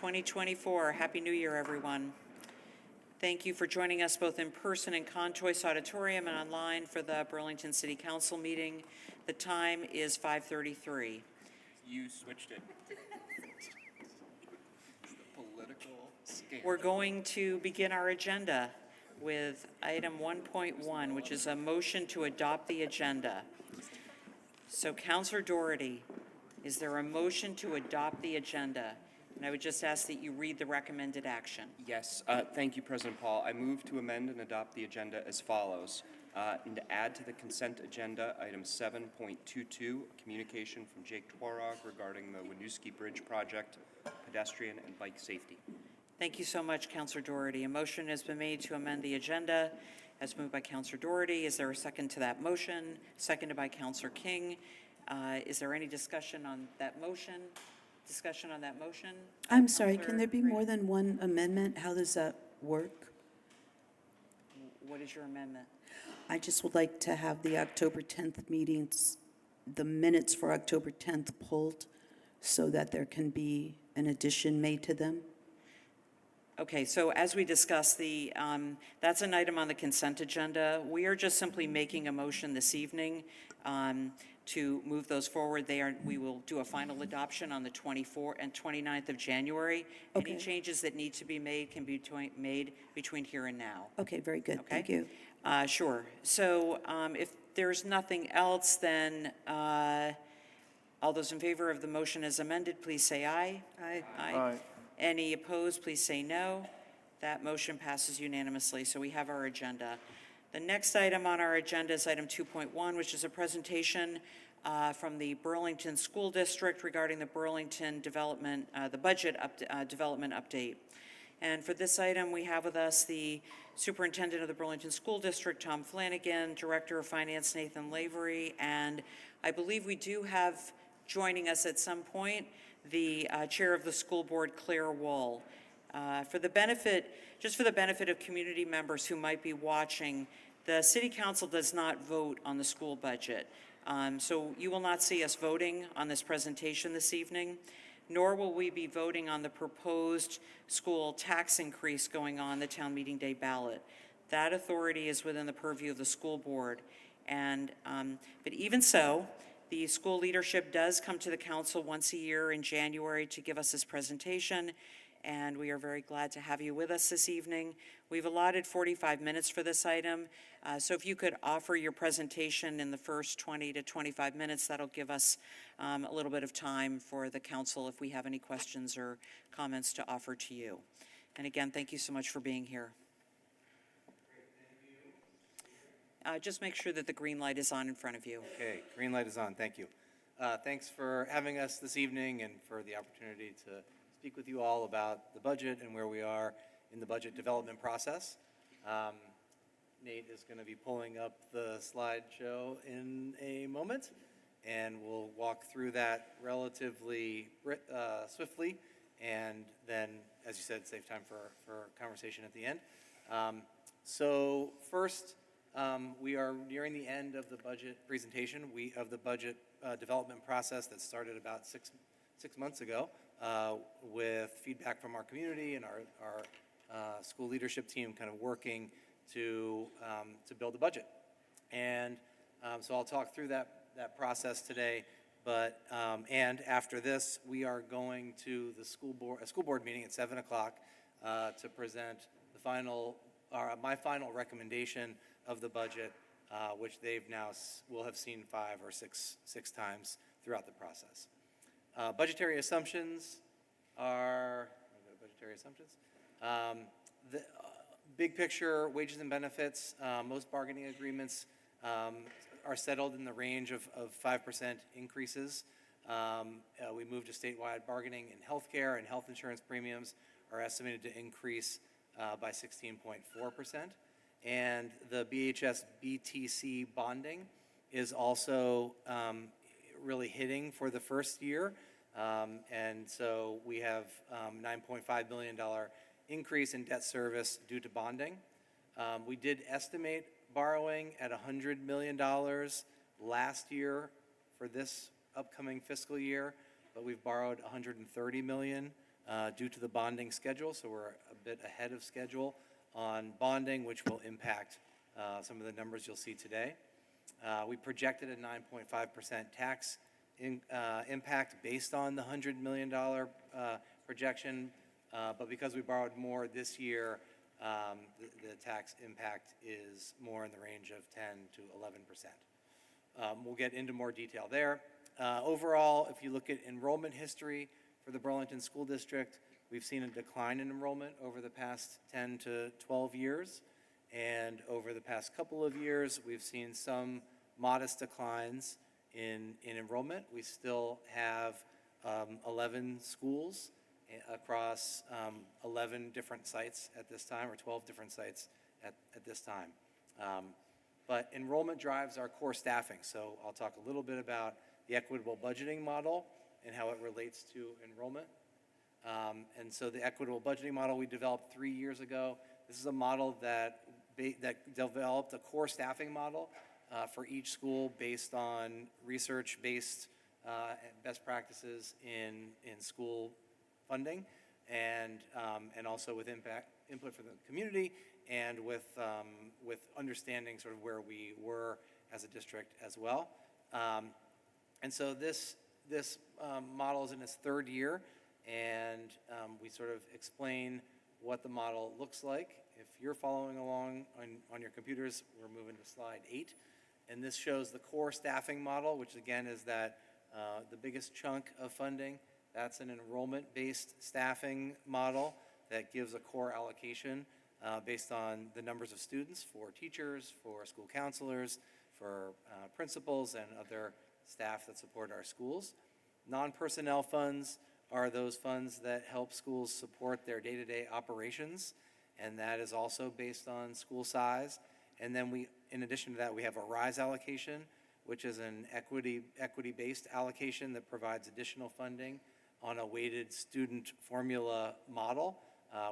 2024. Happy New Year, everyone. Thank you for joining us both in person in Conchois Auditorium and online for the Burlington City Council meeting. The time is 5:33. You switched it. It's the political scandal. We're going to begin our agenda with item 1.1, which is a motion to adopt the agenda. So, Councilor Doherty, is there a motion to adopt the agenda? And I would just ask that you read the recommended action. Yes, thank you, President Paul. I move to amend and adopt the agenda as follows. And to add to the consent agenda, item 7.22, a communication from Jake Twarog regarding the Winooski Bridge project, pedestrian and bike safety. Thank you so much, Councilor Doherty. A motion has been made to amend the agenda as moved by Councilor Doherty. Is there a second to that motion? Seconded by Councilor King. Is there any discussion on that motion? Discussion on that motion? I'm sorry, Counselor can there be Green? more than one amendment? How does that work? What is your amendment? I just would like to have the October 10th meetings, the minutes for October 10th pulled so that there can be an addition made to them. Okay, so as we discussed, that's an item on the consent agenda. We are just simply making a motion this evening to move those forward. We will do a final adoption on the 24th and 29th of January. Okay. Any changes that need to be made can be made between here and now. Okay, very good. Okay? Thank you. Sure. So if there's nothing else, then all those in favor of the motion as amended, please say aye. Aye. Aye. Any opposed, please say no. That motion passes unanimously. So we have our agenda. The next item on our agenda is item 2.1, which is a presentation from the Burlington School District regarding the Burlington development, the budget development update. And for this item, we have with us the Superintendent of the Burlington School District, Tom Flanagan, Director of Finance, Nathan Lavery, and I believe we do have joining us at some point the Chair of the School Board, Claire Wool. For the benefit of community members who might be watching, the City Council does not vote on the school budget. So you will not see us voting on this presentation this evening, nor will we be voting on the proposed school tax increase going on the town meeting day ballot. That authority is within the purview of the school board. And, but even so, the school leadership does come to the council once a year in January to give us this presentation, and we are very glad to have you with us this evening. We've allotted 45 minutes for this item, so if you could offer your presentation in the first 20 to 25 minutes, that'll give us a little bit of time for the council if we have any questions or comments to offer to you. And again, thank you so much for being here. Just make sure that the green light is on in front of you. Okay, green light is on. Thank you. Thanks for having us this evening and for the opportunity to speak with you all about the budget and where we are in the budget development process. Nate is going to be pulling up the slideshow in a moment, and we'll walk through that relatively swiftly, and then, as you said, save time for conversation at the end. So first, we are nearing the end of the budget presentation, of the budget development process that started about six months ago with feedback from our community and our school leadership team kind of working to build the budget. And so I'll talk through that process today, but and after this, we are going to the school board meeting at 7 o'clock to present my final recommendation of the budget, which they've now will have seen 5 or 6 times throughout the process. Budgetary assumptions are the big picture wages and benefits. Most bargaining agreements are settled in the range of 5% increases. We moved to statewide bargaining in healthcare, and health insurance premiums are estimated to increase by 16.4%. And the BHS BTC bonding is also really hitting for the first year. And so we have $9.5 billion increase in debt service due to bonding. We did estimate borrowing at $100 million last year for this upcoming fiscal year, but we've borrowed $130 million due to the bonding schedule, so we're a bit ahead of schedule on bonding, which will impact some of the numbers you'll see today. We projected a 9.5% tax impact based on the $100 million projection, but because we borrowed more this year, the tax impact is more in the range of 10 to 11%. We'll get into more detail there. Overall, if you look at enrollment history for the Burlington School District, we've seen a decline in enrollment over the past 10 to 12 years. And over the past couple of years, we've seen some modest declines in enrollment. We still have 11 schools across 11 different sites at this time, or 12 different sites at this time. But enrollment drives our core staffing. So I'll talk a little bit about the equitable budgeting model and how it relates to enrollment. And so the equitable budgeting model we developed 3 years ago. This is a model that developed a core staffing model for each school based on research-based best practices in school funding, and also with input from the community, and with understanding sort of where we were as a district as well. And so this model is in its third year, and we sort of explain what the model looks like. If you're following along on your computers, we're moving to slide 8. And this shows the core staffing model, which again is that the biggest chunk of funding. That's an enrollment-based staffing model that gives a core allocation based on the numbers of students for teachers, for school counselors, for principals, and other staff that support our schools. Non-personnel funds are those funds that help schools support their day-to-day operations, and that is also based on school size. And then in addition to that, we have a RISE allocation, which is an equity-based allocation that provides additional funding on a weighted student formula model,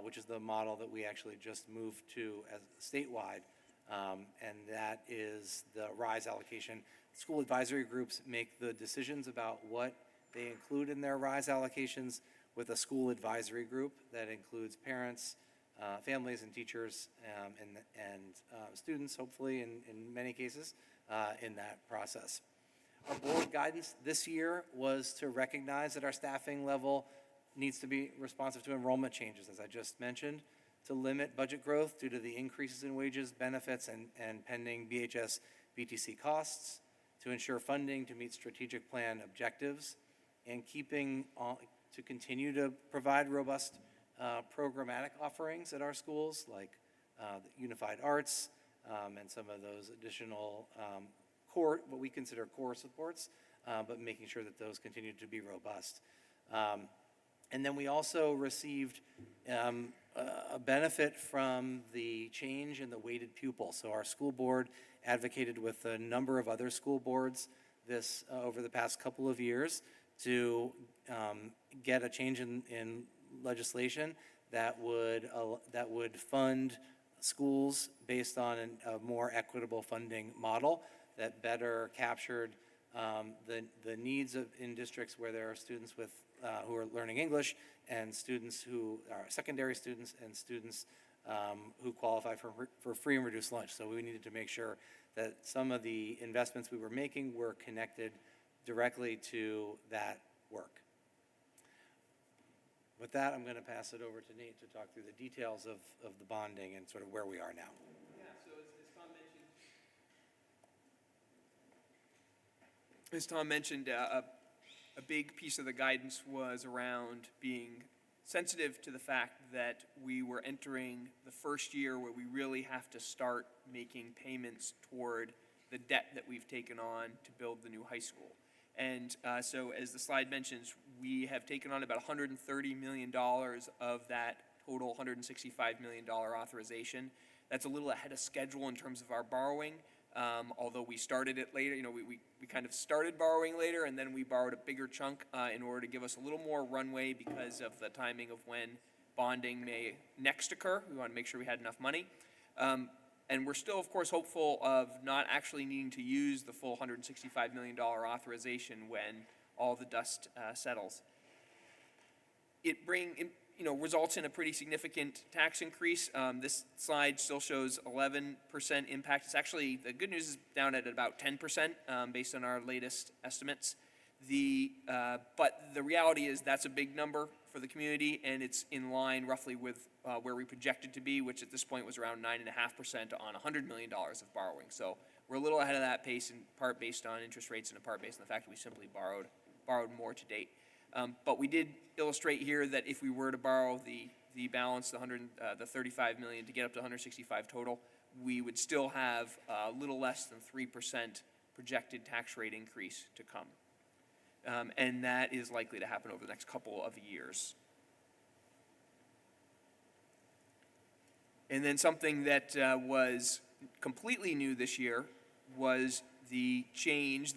which is the model that we actually just moved to as statewide, and that is the RISE allocation. School advisory groups make the decisions about what they include in their RISE allocations with a school advisory group that includes parents, families and teachers, and students, hopefully, in many cases, in that process. Our board guidance this year was to recognize that our staffing level needs to be responsive to enrollment changes, as I just mentioned, to limit budget growth due to the increases in wages, benefits, and pending BHS BTC costs, to ensure funding to meet strategic plan objectives, and to continue to provide robust programmatic offerings at our schools, like the Unified Arts and some of those additional core, what we consider core supports, but making sure that those continue to be robust. And then we also received a benefit from the change in the weighted pupil. So our school board advocated with a number of other school boards this over the past couple of years to get a change in legislation that would fund schools based on a more equitable funding model that better captured the needs in districts where there are students who are learning English, and students who are secondary students, and students who qualify for free and reduced lunch. So we needed to make sure that some of the investments we were making were connected directly to that work. With that, I'm going to pass it over to Nate to talk through the details of the bonding and sort of where we are now. Yeah, so as Tom mentioned, a big piece of the guidance was around being sensitive to the fact that we were entering the first year where we really have to start making payments toward the debt that we've taken on to build the new high school. And so as the slide mentions, we have taken on about $130 million of that total $165 million authorization. That's a little ahead of schedule in terms of our borrowing, although we started it later. You know, we kind of started borrowing later, and then we borrowed a bigger chunk in order to give us a little more runway because of the timing of when bonding may next occur. We want to make sure we had enough money. And we're still, of course, hopeful of not actually needing to use the full $165 million authorization when all the dust settles. results in a pretty significant tax increase. This slide still shows 11% impact. It's actually, the good news is down at about 10% based on our latest estimates. But the reality is that's a big number for the community, and it's in line roughly with where we projected to be, which at this point was around 9.5% on $100 million of borrowing. So we're a little ahead of that pace, in part based on interest rates and in part based on the fact that we simply borrowed more to date. But we did illustrate here that if we were to borrow the balance, the 35 million to get up to 165 total, we would still have a little less than 3% projected tax rate increase to come. And that is likely to happen over the next couple of years. And then something that was completely new this year was the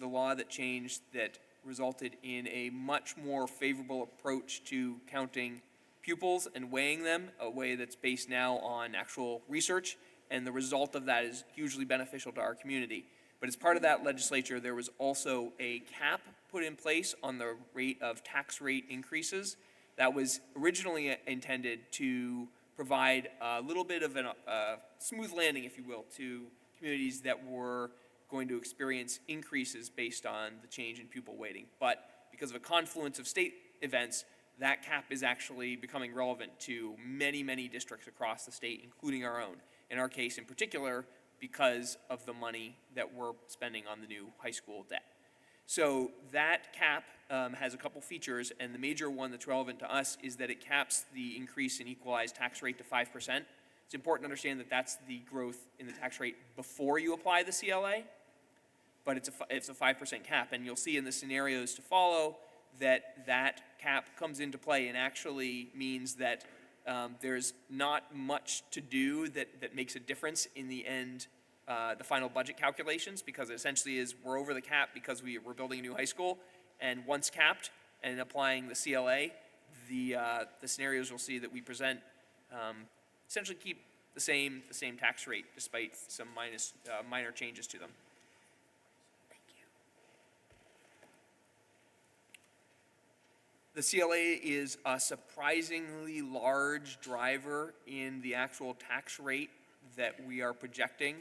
law that changed that resulted in a much more favorable approach to counting pupils and weighing them, a way that's based now on actual research, and the result of that is hugely beneficial to our community. But as part of that legislature, there was also a cap put in place on the rate of tax rate increases that was originally intended to provide a little bit of a smooth landing, if you will, to communities that were going to experience increases based on the change in pupil weighting. But because of a confluence of state events, that cap is actually becoming relevant to many, many districts across the state, including our own. In our case in particular, because of the money that we're spending on the new high school debt. So that cap has a couple features, and the major one that's relevant to us is that it caps the increase in equalized tax rate to 5%. It's important to understand that that's the growth in the tax rate before you apply the CLA, but it's a 5% cap, and you'll see in the scenarios to follow that cap comes into play and actually means that there's not much to do that makes a difference in the end, the final budget calculations, because it essentially is we're over the cap because we're building a new high school, and once capped and applying the CLA, the scenarios you'll see that we present essentially keep the same tax rate despite some minor changes to them. The CLA is a surprisingly large driver in the actual tax rate that we are projecting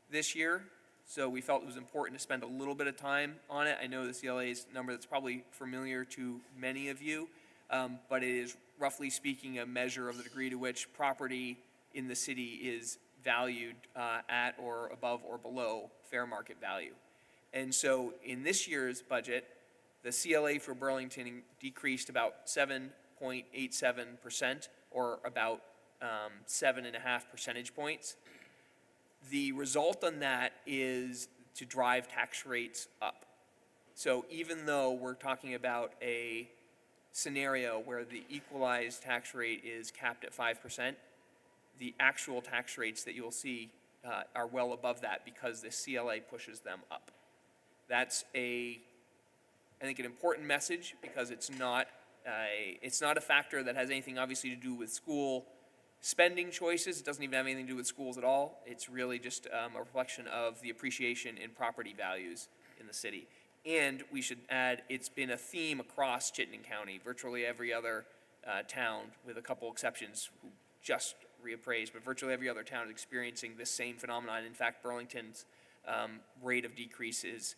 this year. So we felt it was important to spend a little bit of time on it. I know the CLA is a number that's probably familiar to many of you, but it is roughly speaking a measure of the degree to which property in the city is valued at or above or below fair market value. And so in this year's budget, the CLA for Burlington decreased about 7.87%, or about 7.5 percentage points. The result on that is to drive tax rates up. So even though we're talking about a scenario where the equalized tax rate is capped at 5%, the actual tax rates that you'll see are well above that because the CLA pushes them up. That's I think an important message because it's not a factor that has anything obviously to do with school spending choices. It doesn't even have anything to do with schools at all. It's really just a reflection of the appreciation in property values in the city. And we should add, it's been a theme across Chittenden County. Virtually every other town, with a couple exceptions who just reappraised, but virtually every other town is experiencing this same phenomenon. In fact, Burlington's rate of decrease is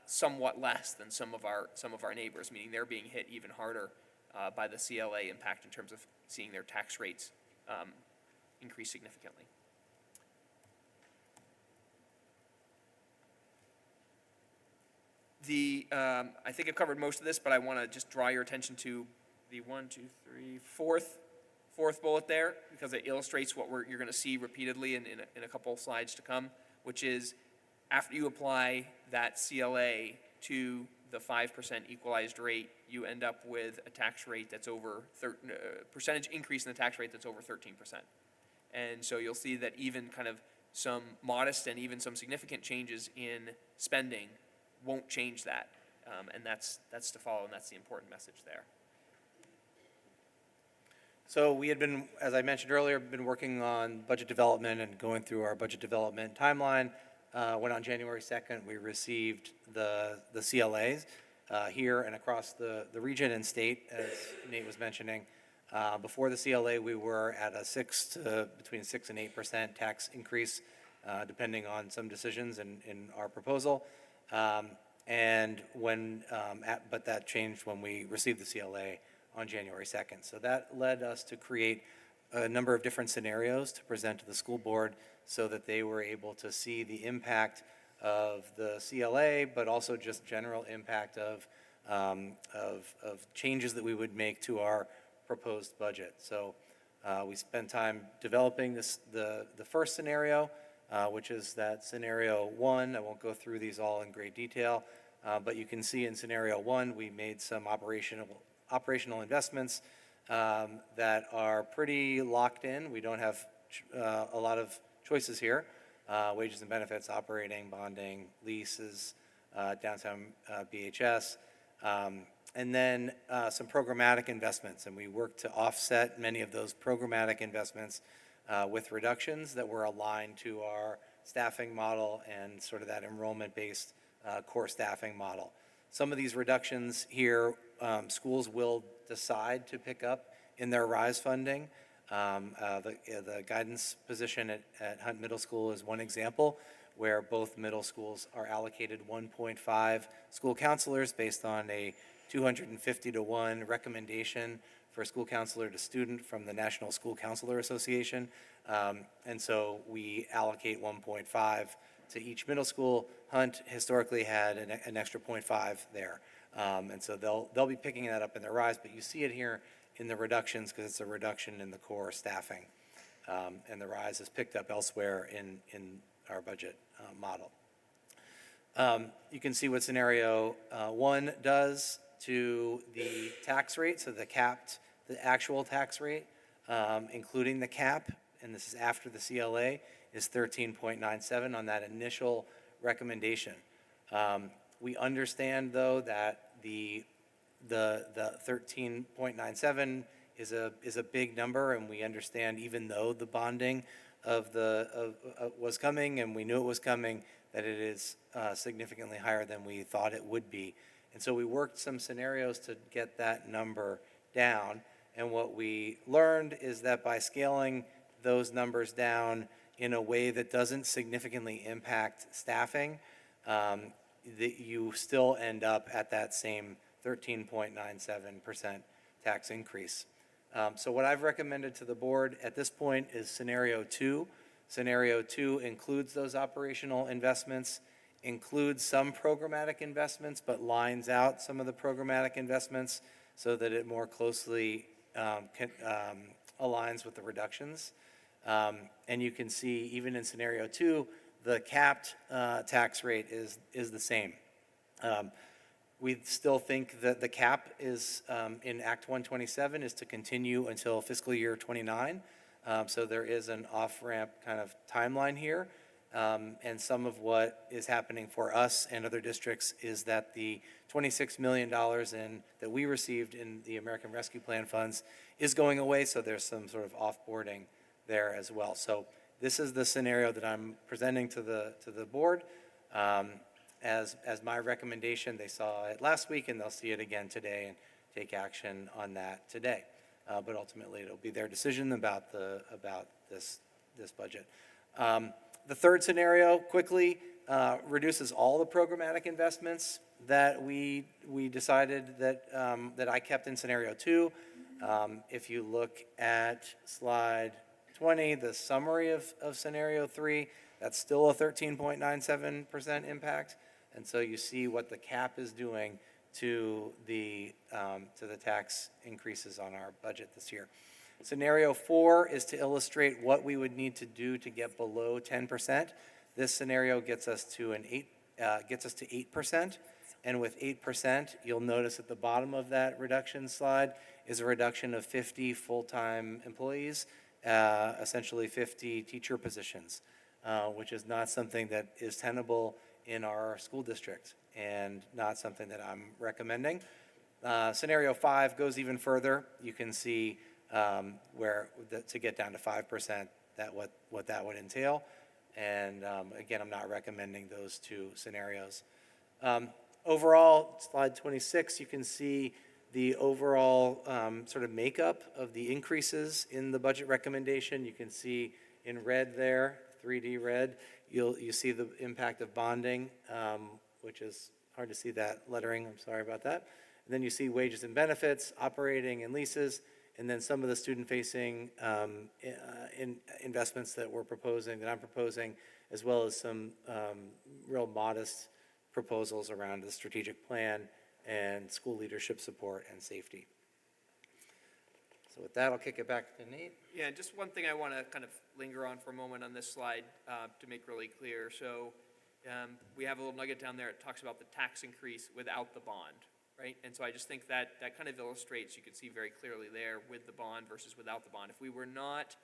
somewhat less than some of our neighbors, meaning they're being hit even harder by the CLA impact in terms of seeing their tax rates increase significantly. I think I've covered most of this, but I want to just draw your attention to the fourth bullet there, because it illustrates what you're going to see repeatedly in a couple of slides to come, which is after you apply that CLA to the 5% equalized rate, you end up with a tax rate that's over percentage increase in the tax rate that's over 13%. And so you'll see that even kind of some modest and even some significant changes in spending won't change that. And that's to follow, and that's the important message there. So we had been, as I mentioned earlier, been working on budget development and going through our budget development timeline. When on January 2nd, we received the CLAs. here and across the region and state, as Nate was mentioning. Before the CLA, we were at a between 6 and 8% tax increase, depending on some decisions in our proposal. But that changed when we received the CLA on January 2nd. So that led us to create a number of different scenarios to present to the school board so that they were able to see the impact of the CLA, but also just general impact of changes that we would make to our proposed budget. So we spent time developing the first scenario, which is that scenario 1. I won't go through these all in great detail, but you can see in scenario 1, we made some operational investments that are pretty locked in. We don't have a lot of choices here. Wages and benefits, operating, bonding, leases, downtown BHS, and then some programmatic investments. And we worked to offset many of those programmatic investments with reductions that were aligned to our staffing model and sort of that enrollment-based core staffing model. Some of these reductions here, schools will decide to pick up in their RISE funding. The guidance position at Hunt Middle School is one example where both middle schools are allocated 1.5 school counselors based on a 250-to-1 recommendation for school counselor to student from the National School Counselor Association. And so we allocate 1.5 to each middle school. Hunt historically had an extra 0.5 there. And so they'll be picking that up in their RISE, but you see it here in the reductions because it's a reduction in the core staffing. And the RISE is picked up elsewhere in our budget model. You can see what scenario 1 does to the tax rate, so the actual tax rate, including the cap, and this is after the CLA, is 13.97 on that initial recommendation. We understand, though, that the 13.97 is a big number, and we understand, even though the bonding was coming, and we knew it was coming, that it is significantly higher than we thought it would be. And so we worked some scenarios to get that number down. And what we learned is that by scaling those numbers down in a way that doesn't significantly impact staffing, that you still end up at that same 13.97% tax increase. So what I've recommended to the board at this point is scenario 2. Scenario 2 includes those operational investments, includes some programmatic investments, but lines out some of the programmatic investments so that it more closely aligns with the reductions. And you can see, even in scenario 2, the capped tax rate is the same. We still think that the cap is in Act 127 is to continue until fiscal year 29. So there is an off-ramp kind of timeline here. And some of what is happening for us and other districts is that the $26 million that we received in the American Rescue Plan funds is going away, so there's some sort of off-boarding there as well. So this is the scenario that I'm presenting to the board as my recommendation. They saw it last week, and they'll see it again today and take action on that today. But ultimately, it'll be their decision about this budget. The third scenario, quickly, reduces all the programmatic investments that we decided that I kept in scenario 2. If you look at slide 20, the summary of scenario 3, that's still a 13.97% impact. And so you see what the cap is doing to the tax increases on our budget this year. Scenario 4 is to illustrate what we would need to do to get below 10%. This scenario gets us to 8%, and with 8%, you'll notice at the bottom of that reduction slide is a reduction of 50 full-time employees, essentially 50 teacher positions, which is not something that is tenable in our school district and not something that I'm recommending. Scenario 5 goes even further. You can see to get down to 5%, what that would entail. And again, I'm not recommending those two scenarios. Overall, slide 26, you can see the overall sort of makeup of the increases in the budget recommendation. You can see in red there, 3D red, you see the impact of bonding, which is hard to see that lettering, I'm sorry about that. And then you see wages and benefits, operating and leases, and then some of the student-facing investments that we're proposing, that I'm proposing, as well as some real modest proposals around the strategic plan and school leadership support and safety. So with that, I'll kick it back to Nate. Yeah, just one thing I want to kind of linger on for a moment on this slide to make really clear. So we have a little nugget down there. It talks about the tax increase without the bond, right? And so I just think that kind of illustrates, you can see very clearly there, with the bond versus without the bond. If we were not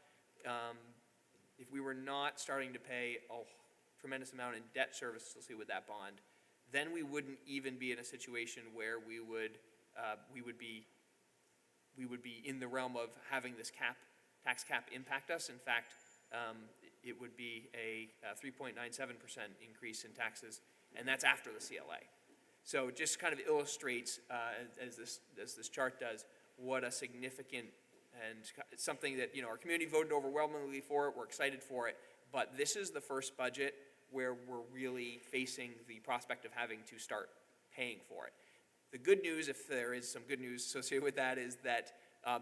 starting to pay a tremendous amount in debt service associated with that bond, then we wouldn't even be in a situation where we would be in the realm of having this tax cap impact us. In fact, it would be a 3.97% increase in taxes, and that's after the CLA. So it just kind of illustrates, as this chart does, what a significant, and it's something that, you know, our community voted overwhelmingly for it. We're excited for it, but this is the first budget where we're really facing the prospect of having to start paying for it. The good news, if there is some good news associated with that, is that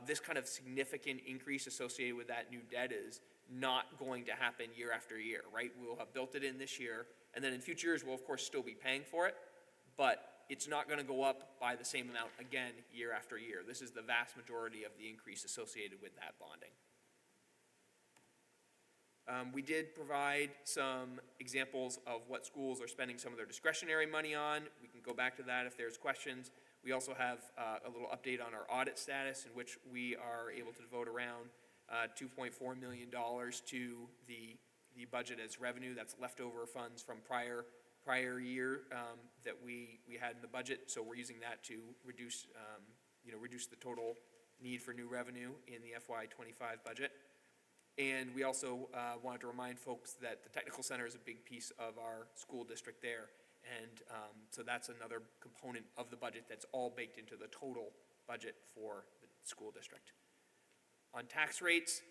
this kind of significant increase associated with that new debt is not going to happen year after year, right? We'll have built it in this year, and then in future years, we'll of course still be paying for it, but it's not going to go up by the same amount again year after year. This is the vast majority of the increase associated with that bonding. We did provide some examples of what schools are spending some of their discretionary money on. We can go back to that if there's questions. We also have a little update on our audit status, in which we are able to devote around $2.4 million to the budget as revenue. That's leftover funds from prior year that we had in the budget. So we're using that to reduce the total need for new revenue in the FY25 budget. And we also wanted to remind folks that the technical center is a big piece of our school district there. And so that's another component of the budget that's all baked into the total budget for the school district. On tax rates,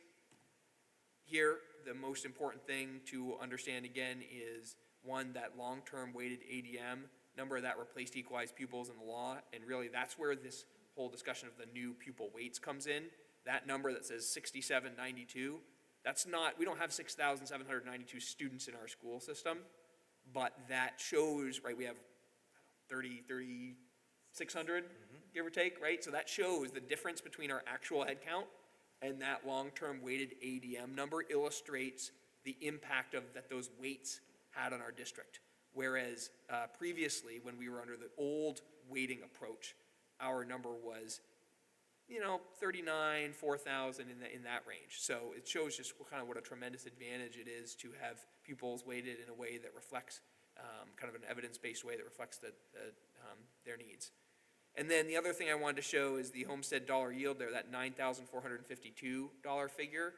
here, the most important thing to understand again is, one, that long-term weighted ADM number that replaced equalized pupils in the law. And really, that's where this whole discussion of the new pupil weights comes in. That number that says 6792, that's not, we don't have 6,792 students in our school system, but that shows, right, we have 3,600, give or take, right? So that shows the difference between our actual head count and that long-term weighted ADM number illustrates the impact of that those weights had on our district. Whereas previously, when we were under the old weighting approach, our number was, 39, 4,000 in that range. So it shows just what a tremendous advantage it is to have pupils weighted in a way that reflects, kind of an evidence-based way that reflects their needs. And then the other thing I wanted to show is the homestead dollar yield there, that $9,452 figure.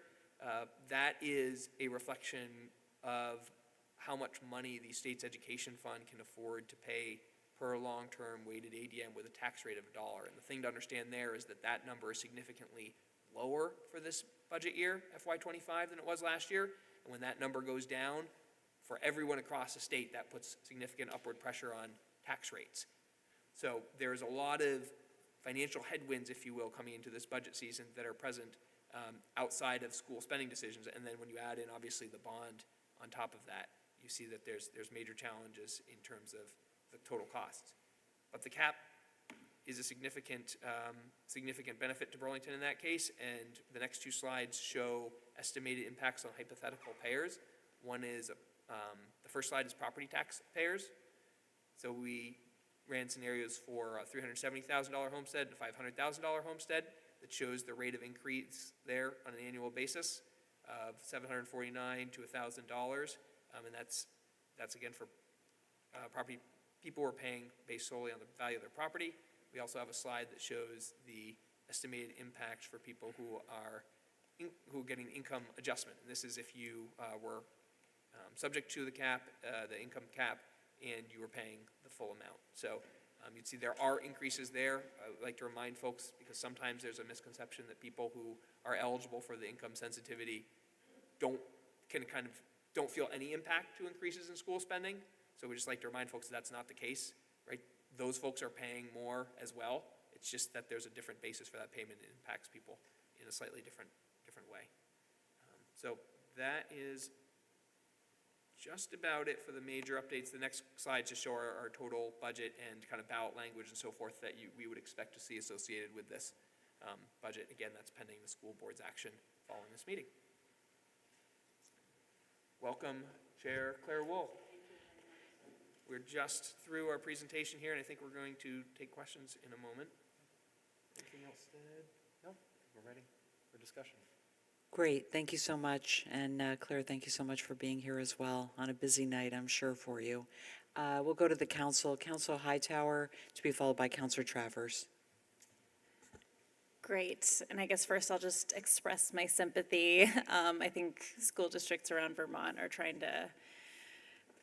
That is a reflection of how much money the state's education fund can afford to pay per long-term weighted ADM with a tax rate of $1. And the thing to understand there is that that number is significantly lower for this budget year, FY25, than it was last year. And when that number goes down, for everyone across the state, that puts significant upward pressure on tax rates. So there's a lot of financial headwinds, if you will, coming into this budget season that are present outside of school spending decisions. And then when you add in, obviously, the bond on top of that, you see that there's major challenges in terms of the total costs. But the cap is a significant benefit to Burlington in that case, and the next two slides show estimated impacts on hypothetical payers. One is, the first slide is property tax payers. So we ran scenarios for a $370,000 homestead and a $500,000 homestead that shows the rate of increase there on an annual basis of $749 to $1,000, and that's again for property people who are paying based solely on the value of their property. We also have a slide that shows the estimated impacts for people who are getting income adjustment. And this is if you were subject to the cap, the income cap, and you were paying the full amount. So you'd see there are increases there. I would like to remind folks, because sometimes there's a misconception that people who are eligible for the income sensitivity don't feel any impact to increases in school spending. So we just like to remind folks that that's not the case, right? Those folks are paying more as well. It's just that there's a different basis for that payment. It impacts people in a slightly different way. So that is just about it for the major updates. The next slides just show our total budget and kind of ballot language and so forth that we would expect to see associated with this budget. Again, that's pending the school board's action following this meeting. Welcome, Chair Claire Wool. We're just through our presentation here, and I think we're going to take questions in a moment. Anything else to add? No, we're ready for discussion. Great, thank you so much. And Claire, thank you so much for being here as well on a busy night, I'm sure, for you. We'll go to the council. Council Hightower, to be followed by Councilor Travers. Great, and I guess first I'll just express my sympathy. I think school districts around Vermont are trying to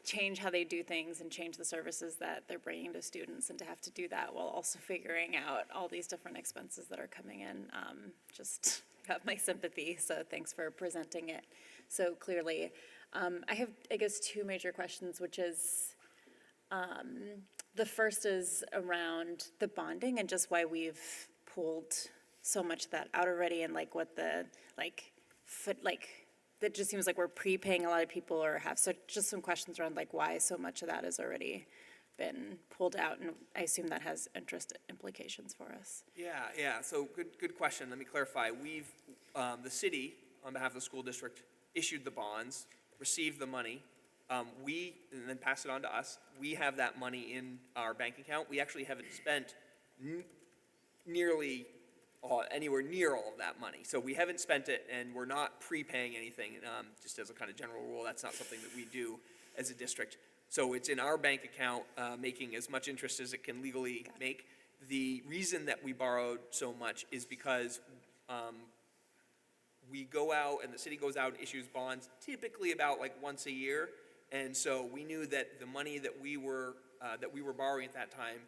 change how they do things and change the services that they're bringing to students, and to have to do that while also figuring out all these different expenses that are coming in. Just have my sympathy, so thanks for presenting it so clearly. I have, I guess, two major questions, which is, the first is around the bonding and just why we've pulled so much of that out already, and like what the, that just seems like we're prepaying a lot of people or have, so just some questions around like why so much of that has already been pulled out, and I assume that has interest implications for us. Yeah, so good question. Let me clarify. We've, the city, on behalf of the school district, issued the bonds, received the money, and then passed it on to us. We have that money in our bank account. We actually haven't spent nearly anywhere near all of that money. So we haven't spent it, and we're not prepaying anything. Just as a kind of general rule, that's not something that we do as a district. So it's in our bank account, making as much interest as it can legally make. The reason that we borrowed so much is because we go out, and the city goes out and issues bonds typically about like once a year. And so we knew that the money that we were borrowing at that time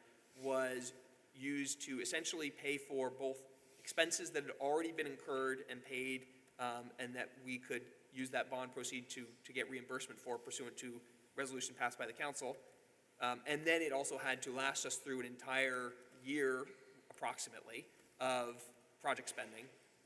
was used to essentially pay for both expenses that had already been incurred and paid, and that we could use that bond proceed to get reimbursement for pursuant to resolution passed by the council. And then it also had to last us through an entire year, approximately, of project spending.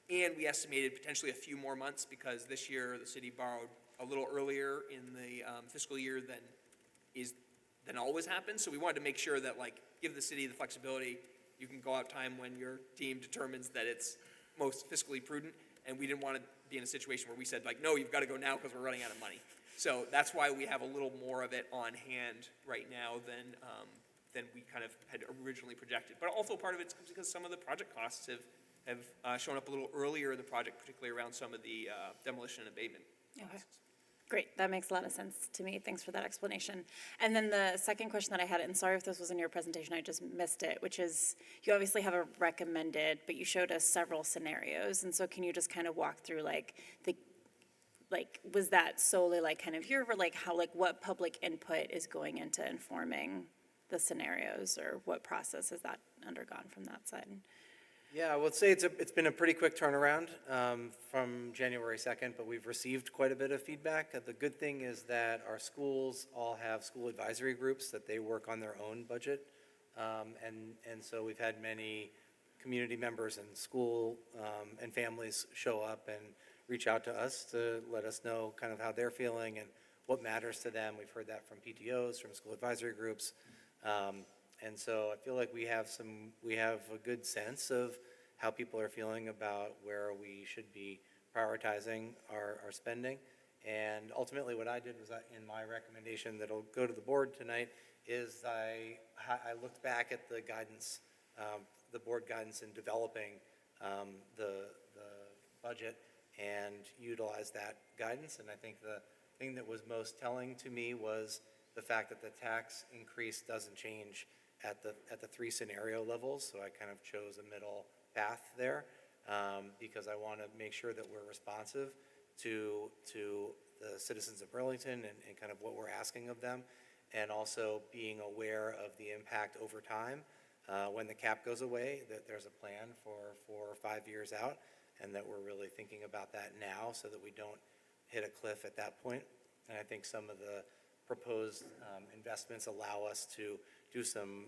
And we estimated potentially a few more months, because this year the city borrowed a little earlier in the fiscal year than always happens. So we wanted to make sure that, like, give the city the flexibility. You can go out time when your team determines that it's most fiscally prudent, and we didn't want to be in a situation where we said, like, no, you've got to go now because we're running out of money. So that's why we have a little more of it on hand right now than we kind of had originally projected. But also part of it's because some of the project costs have shown up a little earlier in the project, particularly around some of the demolition and abatement costs. Okay. Great, that makes a lot of sense to me. Thanks for that explanation. And then the second question that I had, and sorry if this was in your presentation, I just missed it, which is, you obviously have a recommended, but you showed us several scenarios. And so can you just kind of walk through was that solely like kind of your, like how, like what public input is going into informing the scenarios, or what process has that undergone from that side? Yeah, I would say it's been a pretty quick turnaround from January 2nd, but we've received quite a bit of feedback. The good thing is that our schools all have school advisory groups that they work on their own budget. And so we've had many community members and school and families show up and reach out to us to let us know kind of how they're feeling and what matters to them. We've heard that from PTOs, from school advisory groups. And so I feel like we have a good sense of how people are feeling about where we should be prioritizing our spending. And ultimately what I did was, in my recommendation that'll go to the board tonight, is I looked back at the guidance, the board guidance in developing the budget, and utilized that guidance. And I think the thing that was most telling to me was the fact that the tax increase doesn't change at the three scenario levels. So I kind of chose a middle path there because I want to make sure that we're responsive to the citizens of Burlington and kind of what we're asking of them. and also being aware of the impact over time when the cap goes away, that there's a plan for 4 or 5 years out, and that we're really thinking about that now so that we don't hit a cliff at that point. And I think some of the proposed investments allow us to do some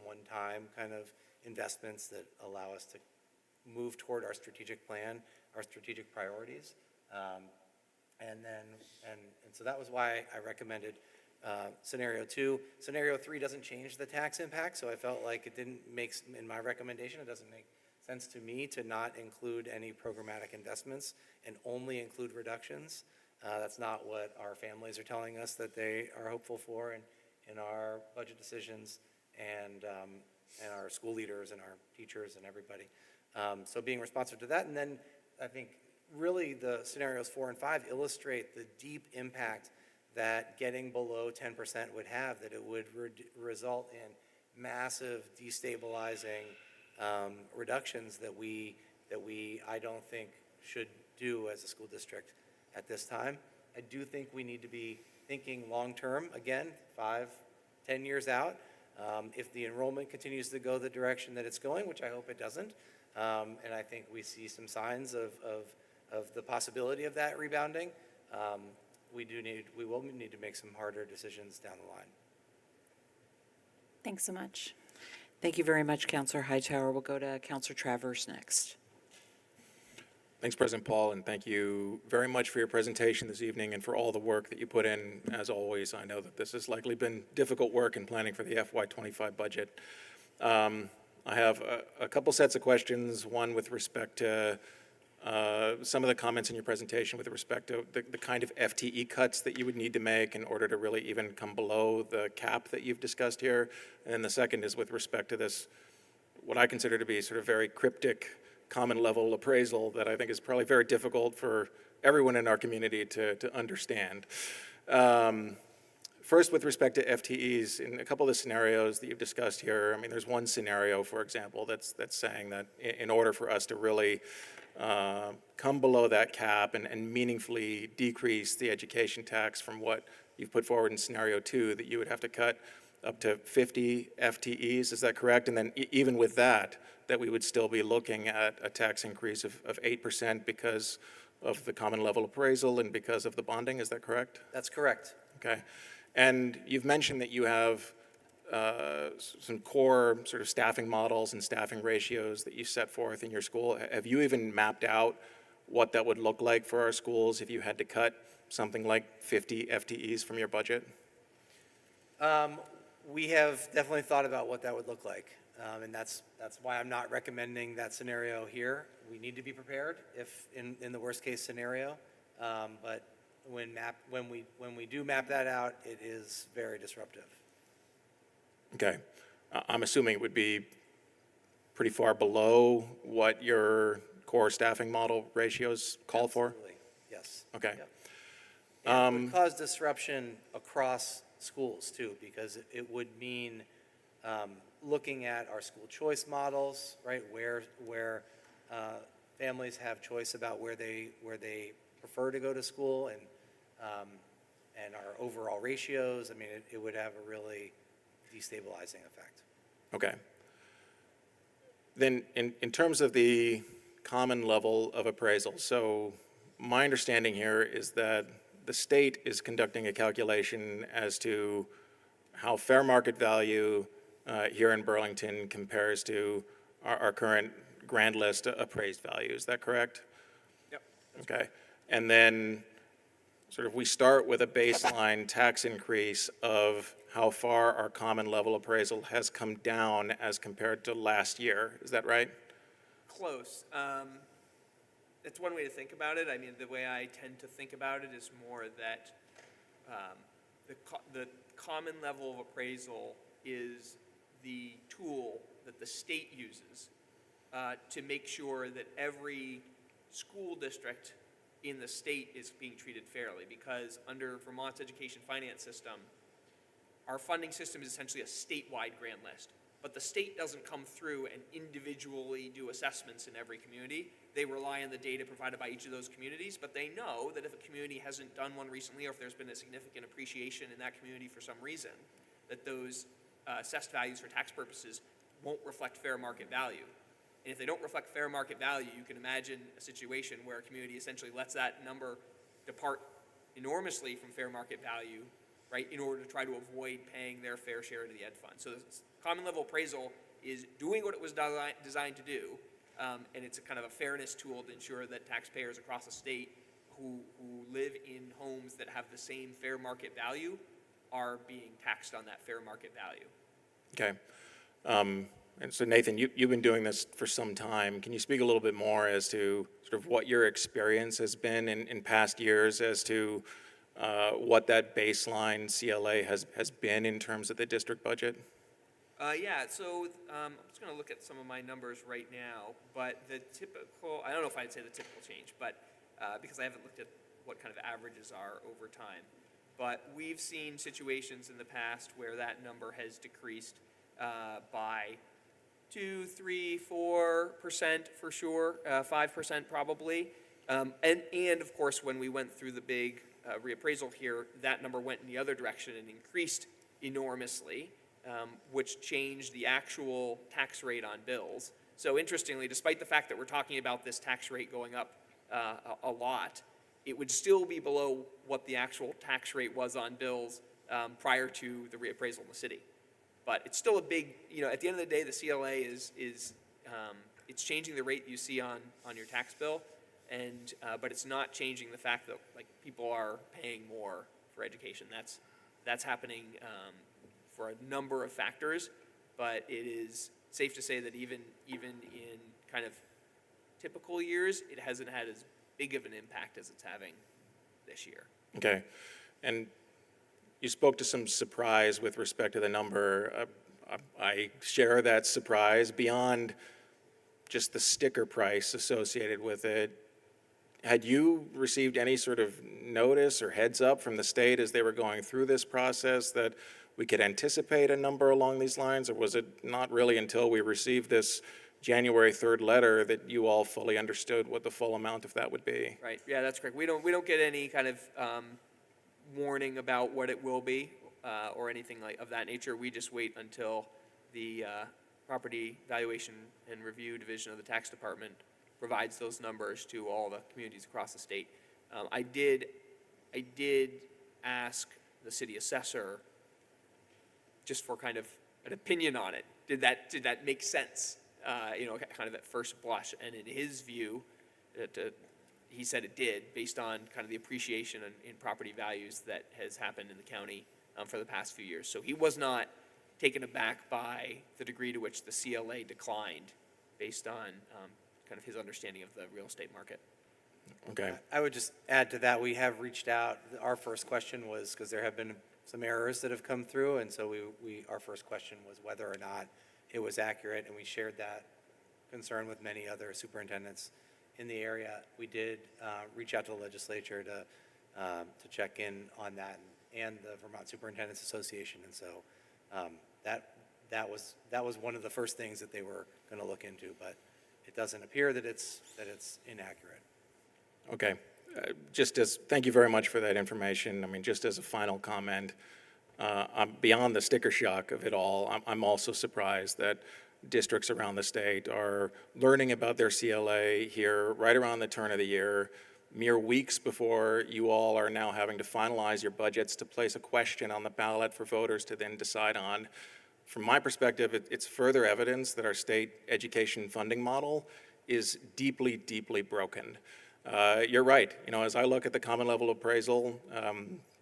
one-time kind of investments that allow us to move toward our strategic plan, our strategic priorities. And so that was why I recommended scenario 2. Scenario 3 doesn't change the tax impact, so I felt like it didn't make, in my recommendation, it doesn't make sense to me to not include any programmatic investments and only include reductions. That's not what our families are telling us that they are hopeful for in our budget decisions, and our school leaders and our teachers and everybody. So being responsive to that, and then I think really the scenarios 4 and 5 illustrate the deep impact that getting below 10% would have, that it would result in massive destabilizing reductions that we I don't think should do as a school district at this time. I do think we need to be thinking long-term, again, 5, 10 years out. If the enrollment continues to go the direction that it's going, which I hope it doesn't, and I think we see some signs of the possibility of that rebounding, we will need to make some harder decisions down the line. Thanks so much. Thank you very much, Councilor Hightower. We'll go to Councilor Travers next. Thanks, President Paul, and thank you very much for your presentation this evening and for all the work that you put in. As always, I know that this has likely been difficult work in planning for the FY25 budget. I have a couple sets of questions, one with respect to some of the comments in your presentation with respect to the kind of FTE cuts that you would need to make in order to really even come below the cap that you've discussed here. And then the second is with respect to this, what I consider to be sort of very cryptic common level appraisal that I think is probably very difficult for everyone in our community to understand. First, with respect to FTEs, in a couple of the scenarios that you've discussed here, I mean, there's one scenario, for example, that's saying that in order for us to really come below that cap and meaningfully decrease the education tax from what you've put forward in scenario 2, that you would have to cut up to 50 FTEs, is that correct? And then even with that we would still be looking at a tax increase of 8% because of the common level appraisal and because of the bonding, is that correct? That's correct. Okay. And you've mentioned that you have some core sort of staffing models and staffing ratios that you set forth in your school. Have you even mapped out what that would look like for our schools if you had to cut something like 50 FTEs from your budget? We have definitely thought about what that would look like, and that's why I'm not recommending that scenario here. We need to be prepared if in the worst case scenario, but when we do map that out, it is very disruptive. Okay. I'm assuming it would be pretty far below what your core staffing model ratios call for? Absolutely. Yes. Okay. Yep. And it would cause disruption across schools too, because it would mean looking at our school choice models, right, where families have choice about where they prefer to go to school, and our overall ratios. I mean, it would have a really destabilizing effect. Okay. Then in terms of the common level of appraisal, so my understanding here is that the state is conducting a calculation as to how fair market value here in Burlington compares to our current grand list appraised value. Is that correct? Yep. Okay. And then sort of we start with a baseline tax increase of how far our common level appraisal has come down as compared to last year. Is that right? Close. It's one way to think about it. I mean, the way I tend to think about it is more that the common level of appraisal is the tool that the state uses to make sure that every school district in the state is being treated fairly, because under Vermont's education finance system, our funding system is essentially a statewide grant list. But the state doesn't come through and individually do assessments in every community. they rely on the data provided by each of those communities, but they know that if a community hasn't done one recently, or if there's been a significant appreciation in that community for some reason, that those assessed values for tax purposes won't reflect fair market value. And if they don't reflect fair market value, you can imagine a situation where a community essentially lets that number depart enormously from fair market value, right, in order to try to avoid paying their fair share to the ed fund. So this common level appraisal is doing what it was designed to do, and it's a kind of a fairness tool to ensure that taxpayers across the state who live in homes that have the same fair market value are being taxed on that fair market value. Okay. And so Nathan, you've been doing this for some time. Can you speak a little bit more as to sort of what your experience has been in past years as to what that baseline CLA has been in terms of the district budget? Yeah, so I'm just going to look at some of my numbers right now, but the typical, I don't know if I'd say the typical change, but because I haven't looked at what kind of averages are over time. But we've seen situations in the past where that number has decreased by 2, 3, 4% for sure, 5% probably. And of course, when we went through the big reappraisal here, that number went in the other direction and increased enormously, which changed the actual tax rate on bills. So interestingly, despite the fact that we're talking about this tax rate going up a lot, it would still be below what the actual tax rate was on bills prior to the reappraisal in the city. But it's still a big, at the end of the day, the CLA is it's changing the rate you see on your tax bill, and but it's not changing the fact that people are paying more for education. That's happening for a number of factors, but it is safe to say that even in kind of typical years, it hasn't had as big of an impact as it's having this year. Okay. And you spoke to some surprise with respect to the number. I share that surprise. Beyond just the sticker price associated with it, had you received any sort of notice or heads up from the state as they were going through this process that we could anticipate a number along these lines, or was it not really until we received this January 3rd letter that you all fully understood what the full amount of that would be? Right. Yeah, that's correct. We don't get any kind of warning about what it will be or anything of that nature. We just wait until the Property Valuation and Review Division of the Tax Department provides those numbers to all the communities across the state. I did ask the city assessor just for kind of an opinion on it. Did that make sense? Kind of at first blush, and in his view, he said it did, based on kind of the appreciation in property values that has happened in the county for the past few years. So he was not taken aback by the degree to which the CLA declined, based on kind of his understanding of the real estate market. Okay. I would just add to that, we have reached out. Our first question was, because there have been some errors that have come through, and so our first question was whether or not it was accurate, and we shared that concern with many other superintendents in the area. We did reach out to the legislature to check in on that, and the Vermont Superintendents Association, and so that was one of the first things that they were going to look into, but it doesn't appear that it's inaccurate. Okay. Thank you very much for that information. I mean, just as a final comment, beyond the sticker shock of it all, I'm also surprised that districts around the state are learning about their CLA here right around the turn of the year, mere weeks before you all are now having to finalize your budgets to place a question on the ballot for voters to then decide on. From my perspective, it's further evidence that our state education funding model is deeply, deeply broken. You're right. As I look at the common level appraisal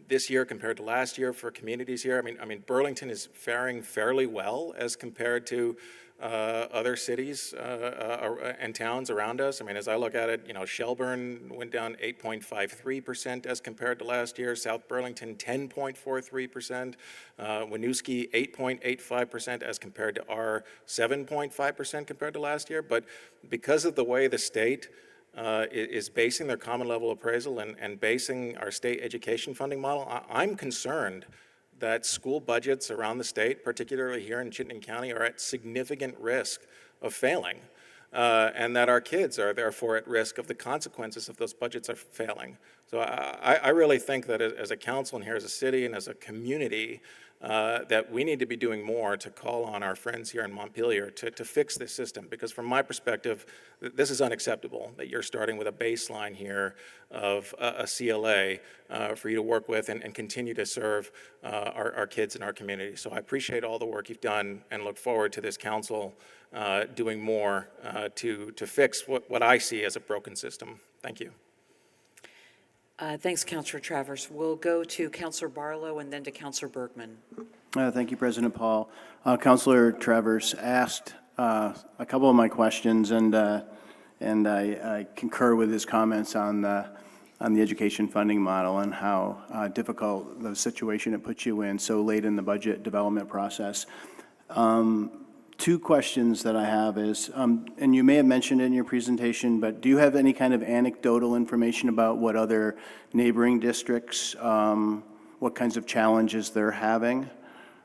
this year compared to last year for communities here, I mean, Burlington is faring fairly well as compared to other cities and towns around us. I mean, as I look at it, Shelburne went down 8.53% as compared to last year. South Burlington, 10.43%. Winooski, 8.85% as compared to our 7.5% compared to last year. But because of the way the state is basing their common level appraisal and basing our state education funding model, I'm concerned that school budgets around the state, particularly here in Chittenden County, are at significant risk of failing. and that our kids are therefore at risk of the consequences if those budgets are failing. So I really think that as a council and here as a city and as a community, that we need to be doing more to call on our friends here in Montpelier to fix this system, because from my perspective, this is unacceptable, that you're starting with a baseline here of a CLA for you to work with and continue to serve our kids in our community. So I appreciate all the work you've done and look forward to this council doing more to fix what I see as a broken system. Thank you. Thanks, Councilor Travers. We'll go to Councilor Barlow and then to Councilor Bergman. Thank you, President Paul. Councilor Travers asked a couple of my questions, and I concur with his comments on the education funding model and how difficult the situation it puts you in so late in the budget development process. Two questions that I have is, and you may have mentioned it in your presentation, but do you have any kind of anecdotal information about what other neighboring districts, what kinds of challenges they're having?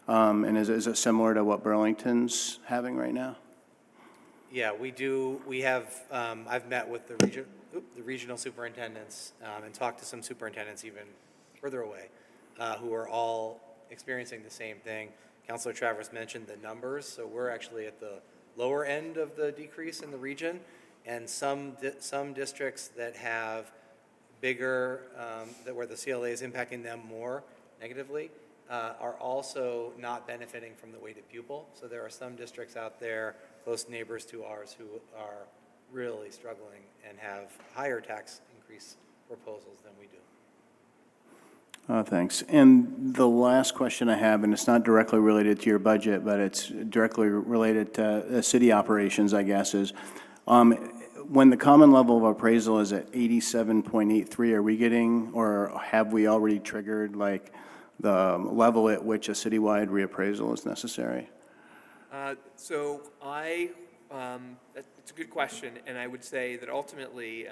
And is it similar to what Burlington's having right now? Yeah, we do. We have, I've met with the regional superintendents and talked to some superintendents even further away who are all experiencing the same thing. Councilor Travers mentioned the numbers, so we're actually at the lower end of the decrease in the region, and some districts that have bigger, where the CLA is impacting them more negatively, are also not benefiting from the weighted pupil. So there are some districts out there, close neighbors to ours, who are really struggling and have higher tax increase proposals than we do. Thanks. And the last question I have, and it's not directly related to your budget, but it's directly related to city operations, I guess, is when the common level of appraisal is at 87.83, are we getting, or have we already triggered, like, the level at which a citywide reappraisal is necessary? So it's a good question, and I would say that ultimately,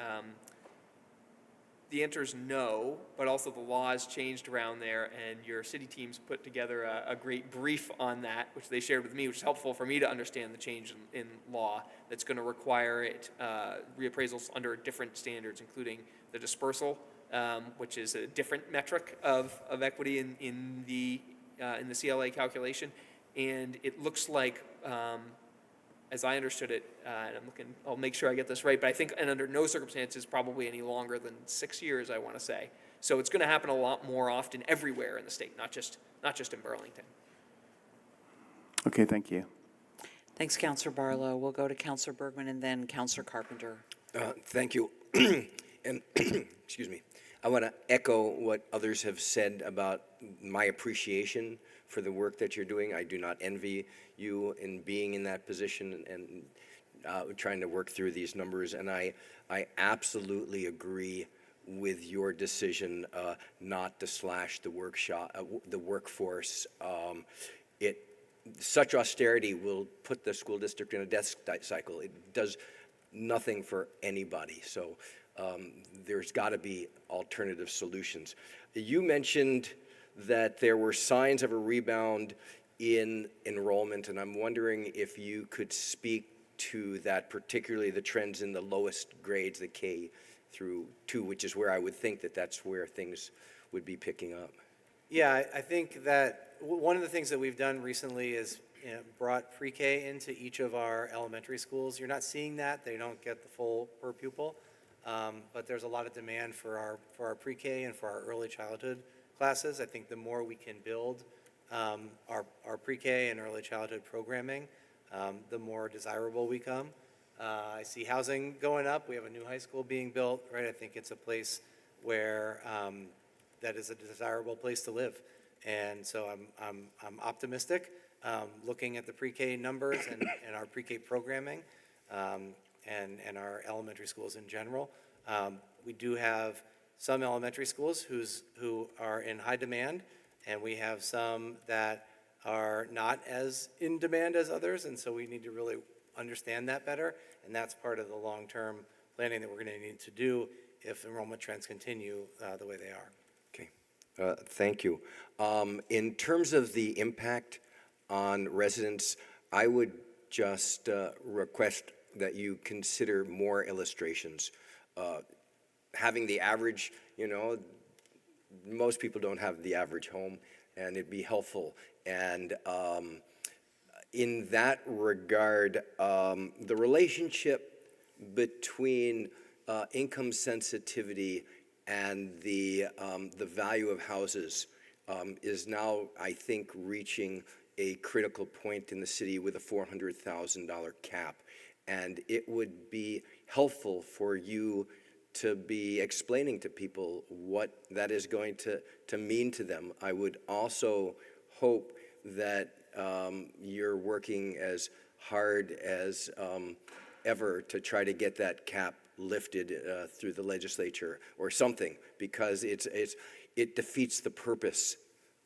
the answer is no, but also the law has changed around there, and your city teams put together a great brief on that, which they shared with me, which is helpful for me to understand the change in law that's going to require it reappraisals under different standards, including the dispersal, which is a different metric of equity in the CLA calculation, and it looks like. As I understood it, and I'll make sure I get this right, but I think, and under no circumstances, probably any longer than 6 years, I want to say. So it's going to happen a lot more often everywhere in the state, not just in Burlington. Okay, thank you. Thanks, Councilor Barlow. We'll go to Councilor Bergman and then Councilor Carpenter. Thank you. And excuse me, I want to echo what others have said about my appreciation for the work that you're doing. I do not envy you in being in that position and trying to work through these numbers. And I absolutely agree with your decision not to slash the workforce. Such austerity will put the school district in a death cycle. It does nothing for anybody. So there's got to be alternative solutions. You mentioned that there were signs of a rebound in enrollment, and I'm wondering if you could speak to that, particularly the trends in the lowest grades, the K through 2, which is where I would think that that's where things would be picking up. Yeah, I think that one of the things that we've done recently is brought pre-K into each of our elementary schools. You're not seeing that. They don't get the full per pupil, but there's a lot of demand for our pre-K and for our early childhood classes. I think the more we can build our pre-K and early childhood programming, the more desirable we come. I see housing going up. We have a new high school being built, right? I think it's a place where that is a desirable place to live. And so I'm optimistic looking at the pre-K numbers and our pre-K programming and our elementary schools in general. We do have some elementary schools who are in high demand, and we have some that are not as in demand as others, and so we need to really understand that better, and that's part of the long-term planning that we're going to need to do if enrollment trends continue the way they are. Okay, thank you. In terms of the impact on residents, I would just request that you consider more illustrations. Having the average, most people don't have the average home, and it'd be helpful. And in that regard, the relationship between income sensitivity and the value of houses is now, I think, reaching a critical point in the city with a $400,000 cap. And it would be helpful for you to be explaining to people what that is going to mean to them. I would also hope that you're working as hard as ever to try to get that cap lifted through the legislature or something, because it defeats the purpose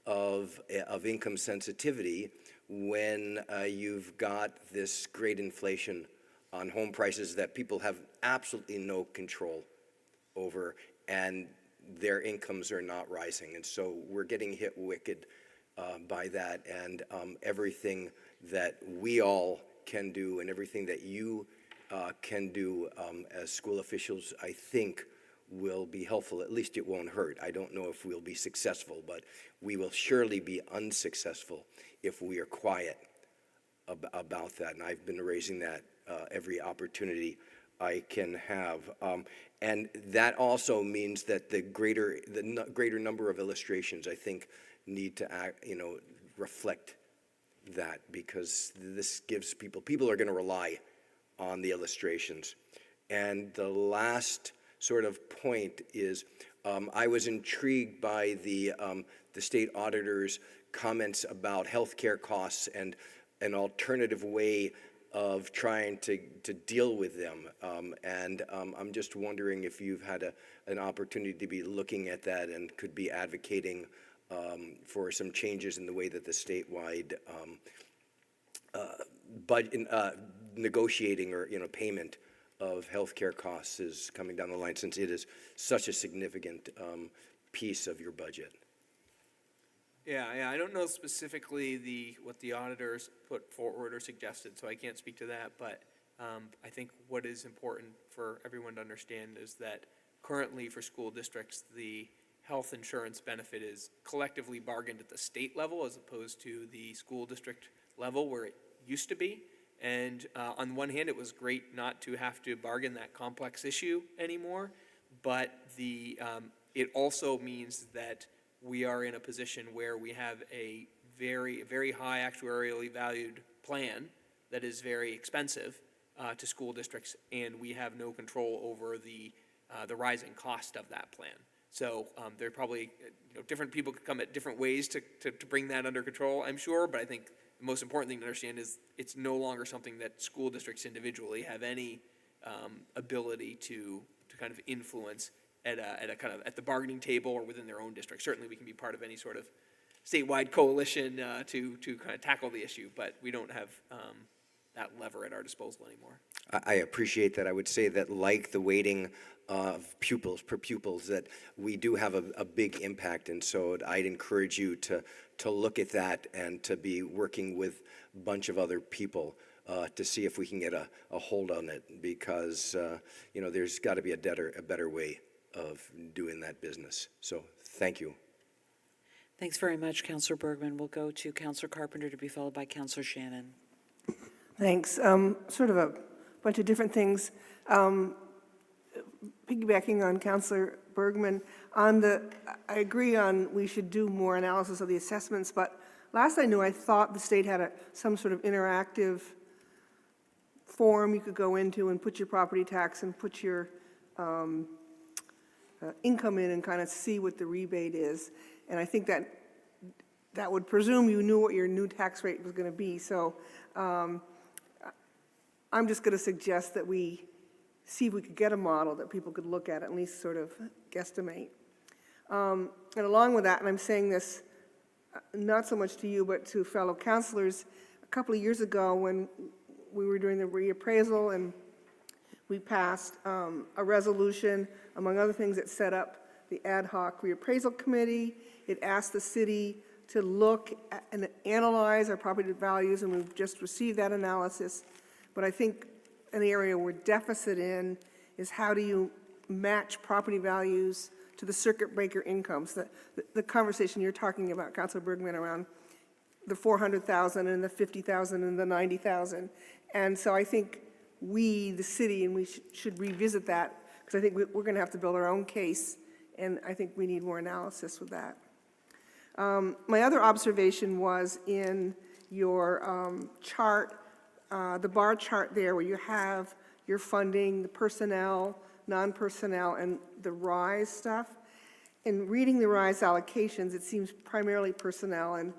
of income sensitivity when you've got this great inflation on home prices that people have absolutely no control over, and their incomes are not rising. And so we're getting hit wicked by that, and everything that we all can do and everything that you can do as school officials, I think, will be helpful. At least it won't hurt. I don't know if we'll be successful, but we will surely be unsuccessful if we are quiet about that. And I've been raising that every opportunity I can have. And that also means that the greater number of illustrations, I think, need to reflect that, because this gives people are going to rely on the illustrations. And the last sort of point is, I was intrigued by the state auditor's comments about healthcare costs and an alternative way of trying to deal with them. And I'm just wondering if you've had an opportunity to be looking at that and could be advocating for some changes in the way that the statewide negotiating or payment of healthcare costs is coming down the line, since it is such a significant piece of your budget. Yeah, I don't know specifically what the auditors put forward or suggested, so I can't speak to that, but I think what is important for everyone to understand is that currently for school districts, the health insurance benefit is collectively bargained at the state level as opposed to the school district level where it used to be. And on one hand, it was great not to have to bargain that complex issue anymore, but it also means that we are in a position where we have a very, very high actuarially valued plan that is very expensive to school districts, and we have no control over the rising cost of that plan. So there are probably different people could come at different ways to bring that under control, I'm sure, but I think the most important thing to understand is it's no longer something that school districts individually have any ability to kind of influence at the bargaining table or within their own district. Certainly we can be part of any sort of statewide coalition to kind of tackle the issue, but we don't have that lever at our disposal anymore. I appreciate that. I would say that, like the weighting of pupils, that we do have a big impact, and so I'd encourage you to look at that and to be working with a bunch of other people to see if we can get a hold on it, because there's got to be a better way of doing that business. So thank you. Thanks very much, Councilor Bergman. We'll go to Councilor Carpenter to be followed by Councilor Shannon. Thanks. Sort of a bunch of different things. Piggybacking on Councilor Bergman, I agree on we should do more analysis of the assessments, but last I knew, I thought the state had some sort of interactive form you could go into and put your property tax and put your income in and kind of see what the rebate is. And I think that would presume you knew what your new tax rate was going to be. So I'm just going to suggest that we see if we could get a model that people could look at least sort of guesstimate. And along with that, and I'm saying this not so much to you, but to fellow councilors, a couple of years ago when we were doing the reappraisal and we passed a resolution, among other things, that set up the ad hoc reappraisal committee. It asked the city to look at and analyze our property values, and we've just received that analysis. But I think an area we're deficit in is how do you match property values to the circuit breaker incomes? The conversation you're talking about, Councilor Bergman, around the 400,000 and the 50,000 and the 90,000. And so I think we, the city, and we should revisit that, because I think we're going to have to build our own case, and I think we need more analysis with that. My other observation was in your chart, the bar chart there, where you have your funding, the personnel, non-personnel, and the RISE stuff. In reading the RISE allocations, it seems primarily personnel, and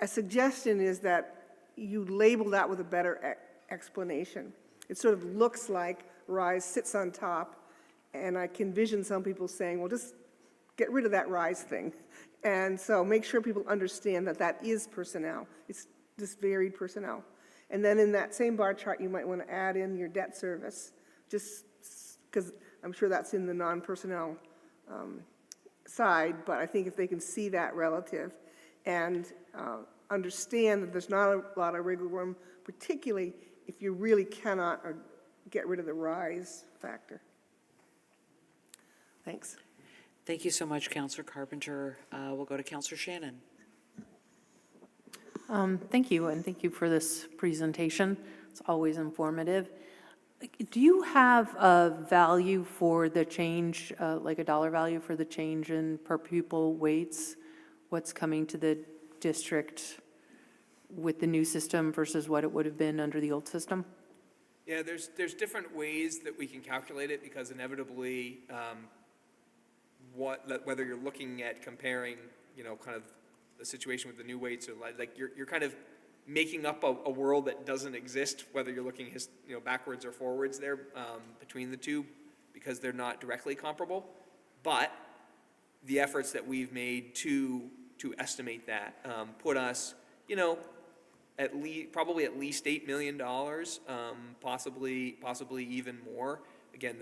a suggestion is that you label that with a better explanation. It sort of looks like RISE sits on top, and I can envision some people saying, well, just get rid of that RISE thing. And so make sure people understand that that is personnel. It's just varied personnel. And then in that same bar chart, you might want to add in your debt service, just because I'm sure that's in the non-personnel side, but I think if they can see that relative and understand that there's not a lot of wiggle room, particularly if you really cannot get rid of the RISE factor. Thanks. Thank you so much, Councilor Carpenter. We'll go to Councilor Shannon. Thank you, and thank you for this presentation. It's always informative. Do you have a value for the change, like a dollar value for the change in per pupil weights? What's coming to the district with the new system versus what it would have been under the old system? Yeah, there's different ways that we can calculate it, because inevitably, whether you're looking at comparing, kind of the situation with the new weights, or like you're kind of making up a world that doesn't exist, whether you're looking backwards or forwards there between the two, because they're not directly comparable. But the efforts that we've made to estimate that put us, probably at least $8 million, possibly even more. Again,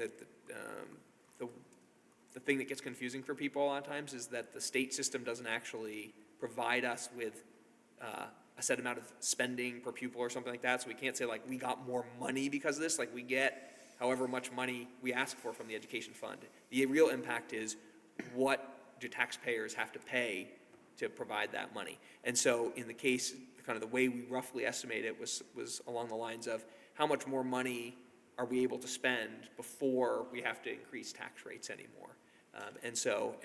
the thing that gets confusing for people a lot of times is that the state system doesn't actually provide us with a set amount of spending per pupil or something like that. So we can't say like we got more money because of this. Like we get however much money we ask for from the education fund. The real impact is what do taxpayers have to pay to provide that money. And so in the case, kind of the way we roughly estimate it was along the lines of how much more money are we able to spend before we have to increase tax rates anymore. And so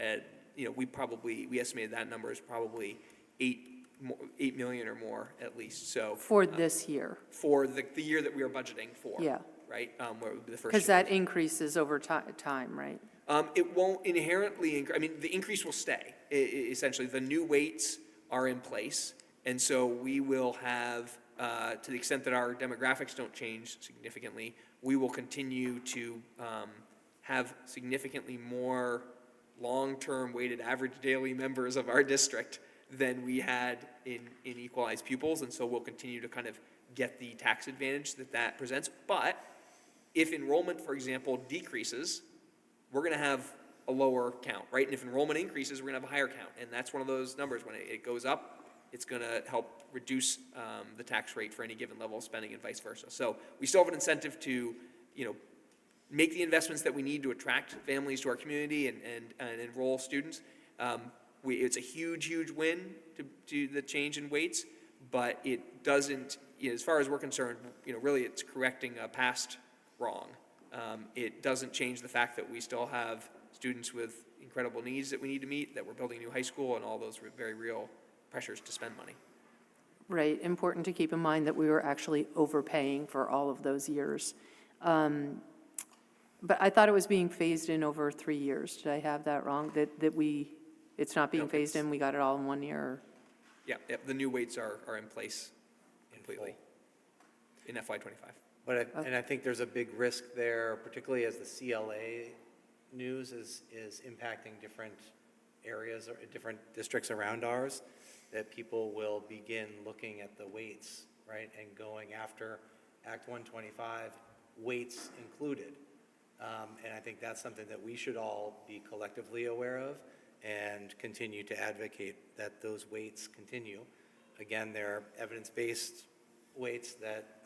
we estimated that number is probably 8 million or more at least. So For this year? For the year that we are budgeting for. Yeah. Right? Where the first Because year. that increases over time, right? It won't inherently, the increase will stay. Essentially, the new weights are in place, and so we will have, to the extent that our demographics don't change significantly, we will continue to have significantly more long-term weighted average daily members of our district than we had in equalized pupils, and so we'll continue to kind of get the tax advantage that presents. But if enrollment, for example, decreases, we're going to have a lower count, right? And if enrollment increases, we're going to have a higher count. And that's one of those numbers. When it goes up, it's going to help reduce the tax rate for any given level of spending and vice versa. So we still have an incentive to, make the investments that we need to attract families to our community and enroll students. It's a huge, huge win to the change in weights, but it doesn't, as far as we're concerned, really it's correcting a past wrong. It doesn't change the fact that we still have students with incredible needs that we need to meet, that we're building a new high school, and all those very real pressures to spend money. Right, important to keep in mind that we were actually overpaying for all of those years. But I thought it was being phased in over 3 years. Did I have that wrong? It's not being phased in, we got it all in 1 year? Yeah, the new weights are in place completely in FY25. But I think there's a big risk there, particularly as the CLA news is impacting different areas or different districts around ours, that people will begin looking at the weights, right, and going after Act 125, weights included. And I think that's something that we should all be collectively aware of and continue to advocate that those weights continue. Again, they're evidence-based weights that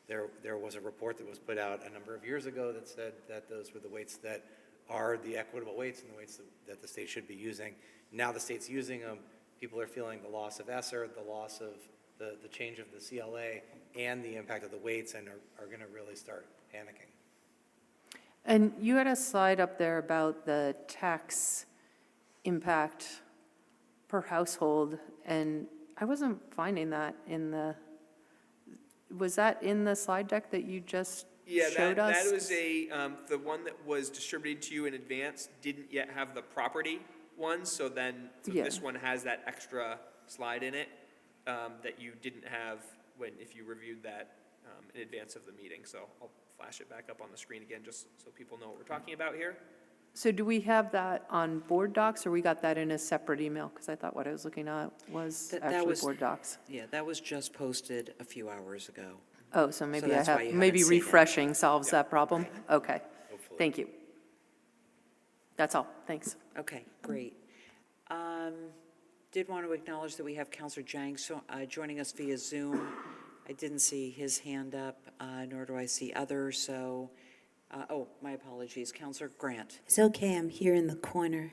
There was a report that was put out a number of years ago that said that those were the weights that are the equitable weights and the weights that the state should be using. Now the state's using them. People are feeling the loss of ESSER, the loss of the change of the CLA, and the impact of the weights, and are going to really start panicking. And you had a slide up there about the tax impact per household, and I wasn't finding that was that in the slide deck that you just showed us? That was the one that was distributed to you in advance didn't yet have the property one, so Yeah. this one has that extra slide in it that you didn't have if you reviewed that in advance of the meeting. So I'll flash it back up on the screen again, just so people know what we're talking about here. So do we have that on board docs, or we got that in a separate email? Because I thought what I was looking at was That actually was- board docs. Yeah, that was just posted a few hours ago. Oh, so maybe that's why you haven't maybe seen it. refreshing solves that problem? Okay, Hopefully. thank you. That's all, thanks. Okay, great. Did want to acknowledge that we have Counselor Jang joining us via Zoom. I didn't see his hand up, nor do I see others, so, my apologies. Counselor Grant. It's okay, I'm here in the corner.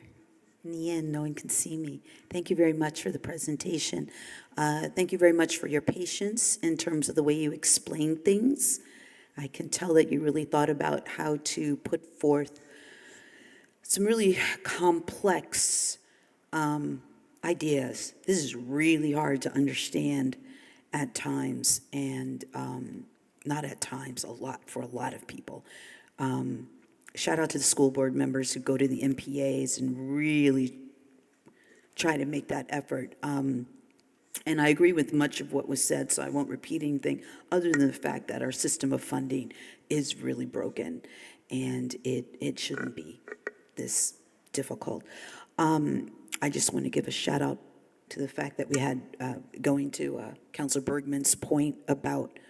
In the end, no one can see me. Thank you very much for the presentation. Thank you very much for your patience in terms of the way you explain things. I can tell that you really thought about how to put forth some really complex ideas. This is really hard to understand at times, and not at times, for a lot of people. Shout out to the school board members who go to the MPAs and really try to make that effort. And I agree with much of what was said, so I won't repeat anything other than the fact that our system of funding is really broken, and it shouldn't be this difficult. I just want to give a shout out to the fact that we had, going to Councilor Bergman's point about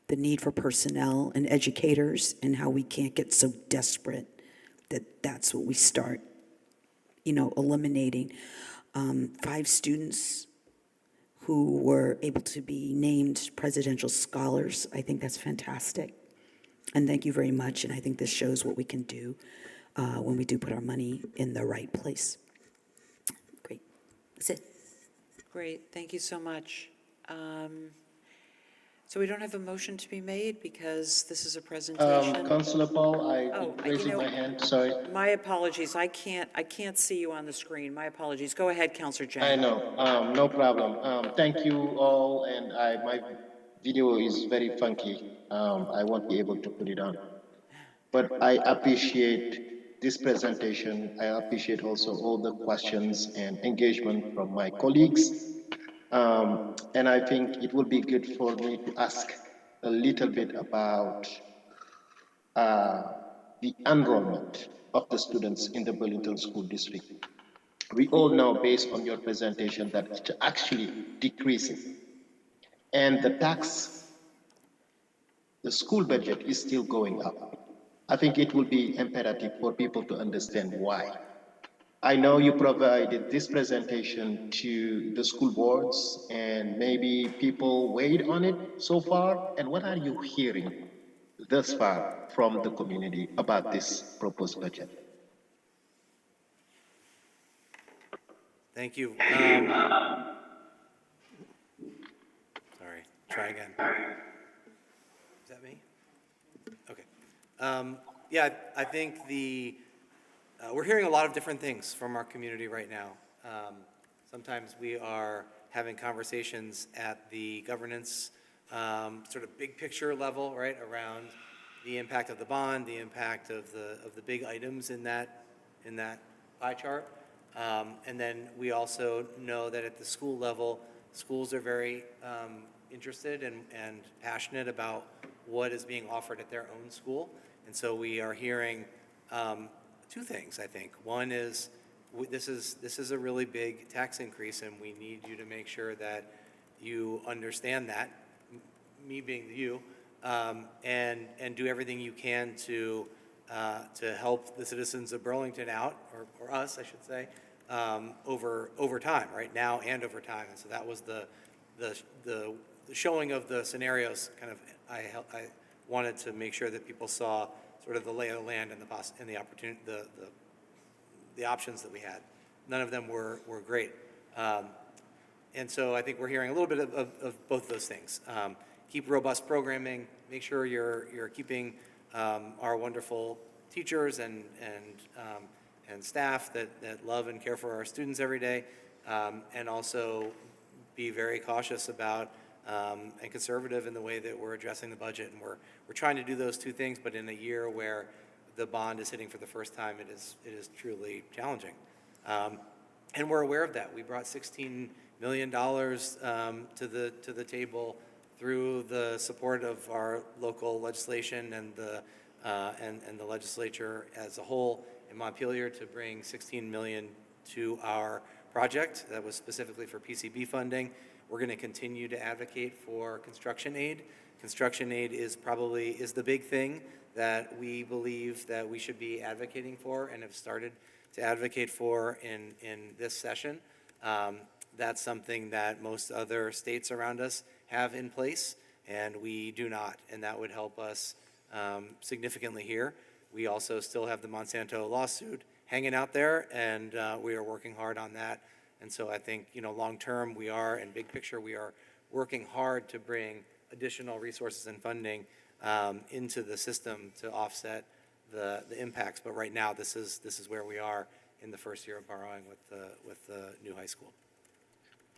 the need for personnel and educators, and how we can't get so desperate that that's what we start, eliminating. 5 students who were able to be named presidential scholars. I think that's fantastic. And thank you very much. And I think this shows what we can do when we do put our money in the right place. Great. That's it. Great, thank you so much. So we don't have a motion to be made because this is a presentation? Councillor Paul, Oh, raising my hand, sorry. My apologies, I can't see you on the screen, my apologies. Go ahead, Counselor I Jang. know, no problem. Thank you all, and my video is very funky. I won't be able to put it on. But I appreciate this presentation. I appreciate also all the questions and engagement from my colleagues. And I think it would be good for me to ask a little bit about the enrollment of the students in the Burlington School District. We all know, based on your presentation, that it's actually decreasing. And the school budget is still going up. I think it will be imperative for people to understand why. I know you provided this presentation to the school boards, and maybe people weighed on it so far. And what are you hearing thus far from the community about this proposed budget? Thank you. Sorry, try again. Is that me? Okay. Yeah, I think we're hearing a lot of different things from our community right now. Sometimes we are having conversations at the governance sort of big picture level, right, around the impact of the bond, the impact of the big items in that pie chart. And then we also know that at the school level, schools are very interested and passionate about what is being offered at their own school. And so we are hearing 2 things, I think. One is this is a really big tax increase, and we need you to make sure that you understand that, me being you, and do everything you can to help the citizens of Burlington out, or us, I should say, over time, right now and over time. And so that was the showing of the scenarios, kind of, I wanted to make sure that people saw sort of the lay of the land and the opportunity, the options that we had. None of them were great. And so I think we're hearing a little bit of both those things. Keep robust programming, make sure you're keeping our wonderful teachers and staff that love and care for our students every day, and also be very cautious about and conservative in the way that we're addressing the budget. And we're trying to do those two things, but in a year where the bond is hitting for the first time, it is truly challenging. And we're aware of that. We brought $16 million to the table through the support of our local legislation and the legislature as a whole in Montpelier to bring $16 million to our project. That was specifically for PCB funding. We're going to continue to advocate for construction aid. Construction aid is the big thing that we believe that we should be advocating for and have started to advocate for in this session. That's something that most other states around us have in place, and we do not, and that would help us significantly here. We also still have the Monsanto lawsuit hanging out there, and we are working hard on that. And so I think, long term, and big picture, we are working hard to bring additional resources and funding into the system to offset the impacts. But right now, this is where we are in the first year of borrowing with the new high school.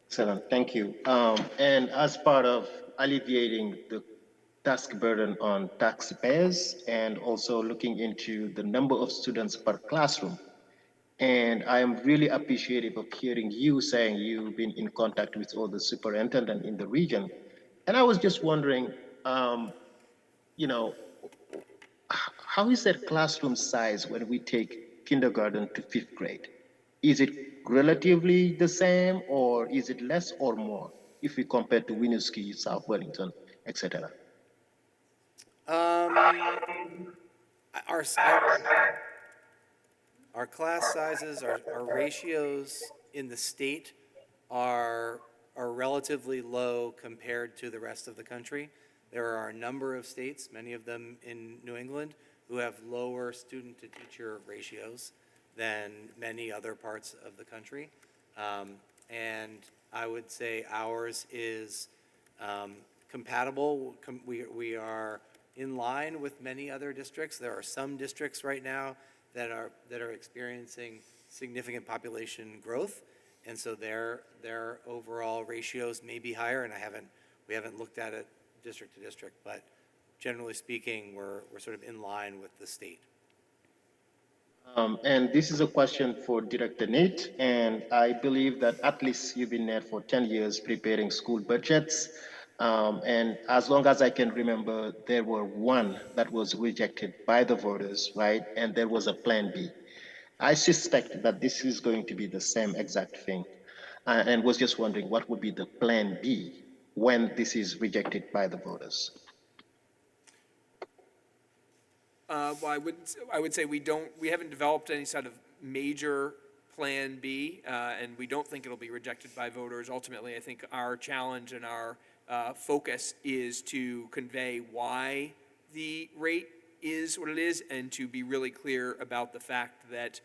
Excellent, thank you. And as part of alleviating the task burden on taxpayers and also looking into the number of students per classroom, and I am really appreciative of hearing you saying you've been in contact with all the superintendents in the region. And I was just wondering, how is that classroom size when we take kindergarten to 5th grade? Is it relatively the same, or is it less or more if we compare to Winooski, South Burlington, etc.? Our class sizes, our ratios in the state are relatively low compared to the rest of the country. There are a number of states, many of them in New England, who have lower student-to-teacher ratios than many other parts of the country. And I would say ours is compatible. We are in line with many other districts. There are some districts right now that are experiencing significant population growth, and so their overall ratios may be higher. And we haven't looked at it district to district, but generally speaking, we're sort of in line with the state. And this is a question for Director Nate, and I believe that at least you've been there for 10 years preparing school budgets. And as long as I can remember, there were one that was rejected by the voters, right? And there was a plan B. I suspect that this is going to be the same exact thing, and was just wondering what would be the plan B when this is rejected by the voters. Well, I would say we haven't developed any sort of major plan B, and we don't think it'll be rejected by voters. Ultimately, I think our challenge and our focus is to convey why the rate is what it is, and to be really clear about the fact that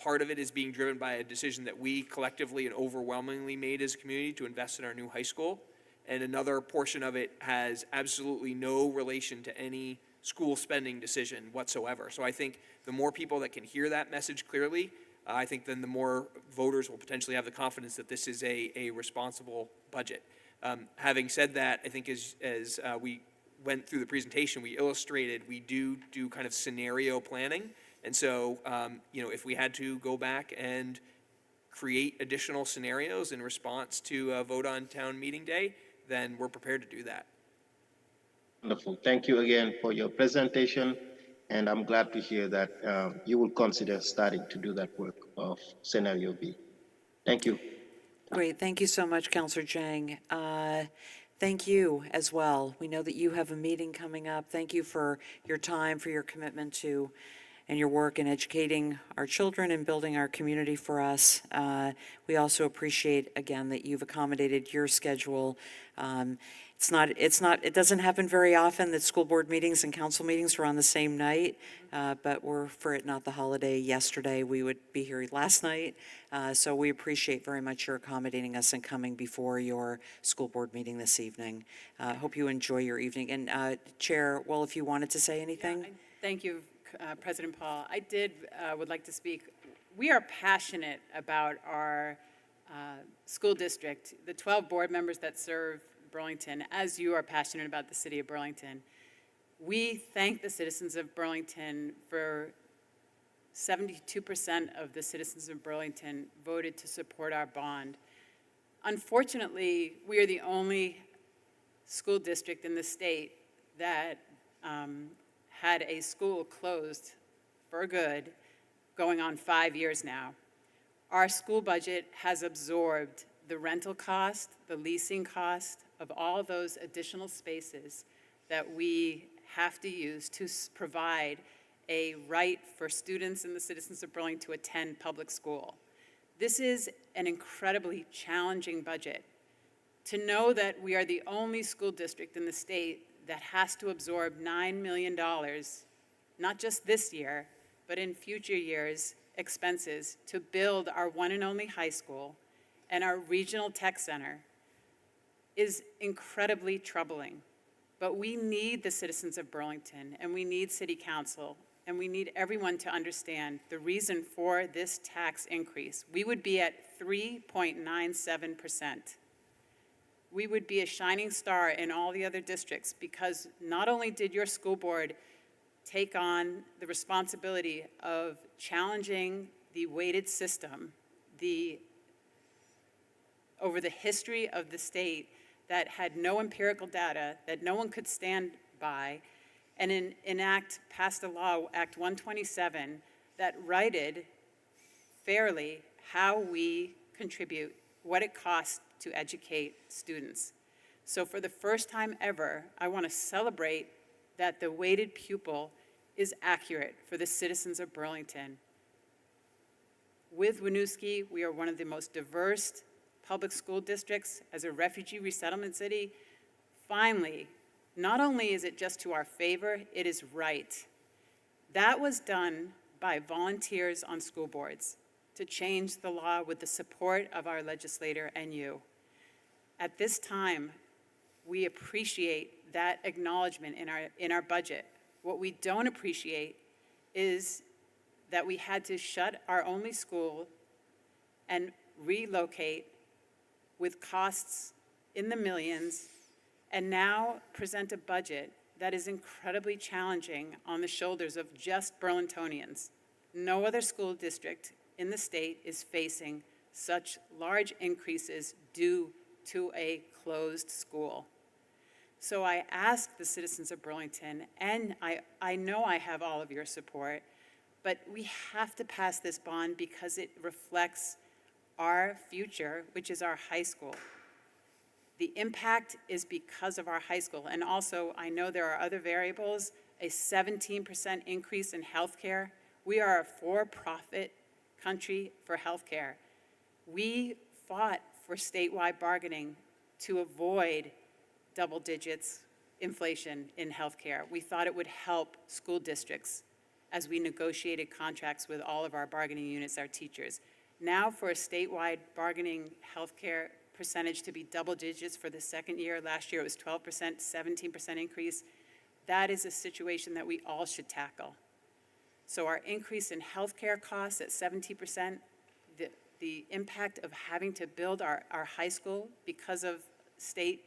part of it is being driven by a decision that we collectively and overwhelmingly made as a community to invest in our new high school, and another portion of it has absolutely no relation to any school spending decision whatsoever. So I think the more people that can hear that message clearly, I think then the more voters will potentially have the confidence that this is a responsible budget. Having said that, I think as we went through the presentation, we illustrated we do kind of scenario planning. And so, if we had to go back and create additional scenarios in response to a vote on town meeting day, then we're prepared to do that. Wonderful. Thank you again for your presentation. And I'm glad to hear that you will consider starting to do that work of scenario B. Thank you. Great, thank you so much, Councilor Jang. Thank you as well. We know that you have a meeting coming up. Thank you for your time, for your commitment to and your work in educating our children and building our community for us. We also appreciate, again, that you've accommodated your schedule. It doesn't happen very often that school board meetings and council meetings are on the same night, but for it not the holiday yesterday, we would be here last night. So we appreciate very much your accommodating us and coming before your school board meeting this evening. Hope you enjoy your evening. And Chair, well, if you wanted to say anything? Thank you, President Paul. I would like to speak. We are passionate about our school district, the 12 board members that serve Burlington, as you are passionate about the city of Burlington. We thank the citizens of Burlington for 72% of the citizens of Burlington voted to support our bond. Unfortunately, we are the only school district in the state that had a school closed for good going on 5 years now. Our school budget has absorbed the rental cost, the leasing cost of all those additional spaces that we have to use to provide a right for students and the citizens of Burlington to attend public school. This is an incredibly challenging budget. To know that we are the only school district in the state that has to absorb $9 million, not just this year, but in future years, expenses to build our one and only high school and our regional tech center is incredibly troubling. But we need the citizens of Burlington, and we need City Council, and we need everyone to understand the reason for this tax increase. We would be at 3.97%. We would be a shining star in all the other districts because not only did your school board take on the responsibility of challenging the weighted system, over the history of the state that had no empirical data, that no one could stand by, and passed a law, Act 127, that righted fairly how we contribute, what it costs to educate students. So for the first time ever, I want to celebrate that the weighted pupil is accurate for the citizens of Burlington. With Winooski, we are one of the most diverse public school districts as a refugee resettlement city. Finally, not only is it just to our favor, it is right. That was done by volunteers on school boards to change the law with the support of our legislator and you. At this time, we appreciate that acknowledgement in our budget. What we don't appreciate is that we had to shut our only school and relocate with costs in the millions, and now present a budget that is incredibly challenging on the shoulders of just Burlingtonians. No other school district in the state is facing such large increases due to a closed school. So I ask the citizens of Burlington, and I know I have all of your support, but we have to pass this bond because it reflects our future, which is our high school. The impact is because of our high school. And also, I know there are other variables, a 17% increase in healthcare. We are a for-profit country for healthcare. We fought for statewide bargaining to avoid double digits inflation in healthcare. We thought it would help school districts as we negotiated contracts with all of our bargaining units, our teachers. Now for a statewide bargaining healthcare percentage to be double digits for the second year, last year it was 12%, 17% increase, that is a situation that we all should tackle. So our increase in healthcare costs at 17%, the impact of having to build our high school because of state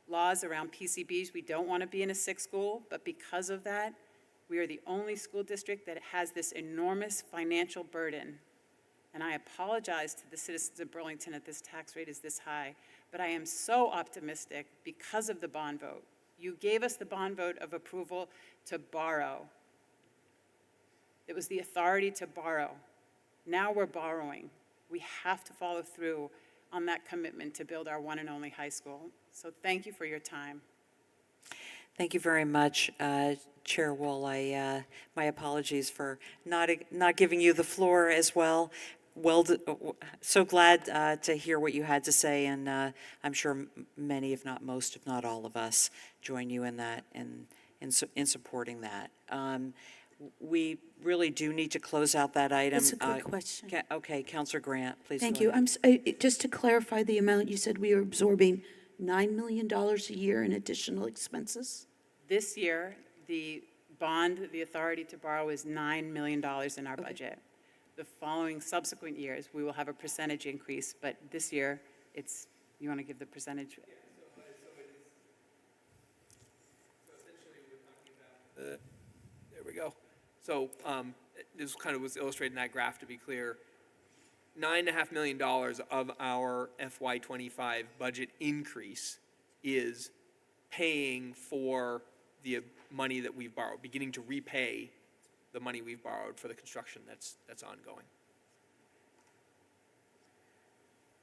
laws around PCBs, we don't want to be in a sick school, but because of that, we are the only school district that has this enormous financial burden. And I apologize to the citizens of Burlington that this tax rate is this high, but I am so optimistic because of the bond vote. You gave us the bond vote of approval to borrow. It was the authority to borrow. Now we're borrowing. We have to follow through on that commitment to build our one and only high school. So thank you for your time. Thank you very much, Chair Wool. My apologies for not giving you the floor as well. So glad to hear what you had to say, and I'm sure many, if not most, if not all of us, join you in that, in supporting that. We really do need to close out that item. That's a quick question. Okay, Counselor Grant, please Thank go you. ahead. Just to clarify the amount, you said we are absorbing $9 million a year in additional expenses? This year, the bond, the authority to borrow is $9 million in our budget. The following subsequent years, we will have a percentage increase, but this year, it's, you want to give the percentage? There we go. So this kind of was illustrated in that graph, to be clear. $9.5 million of our FY25 budget increase is paying for the money that we've borrowed, beginning to repay the money we've borrowed for the construction that's ongoing.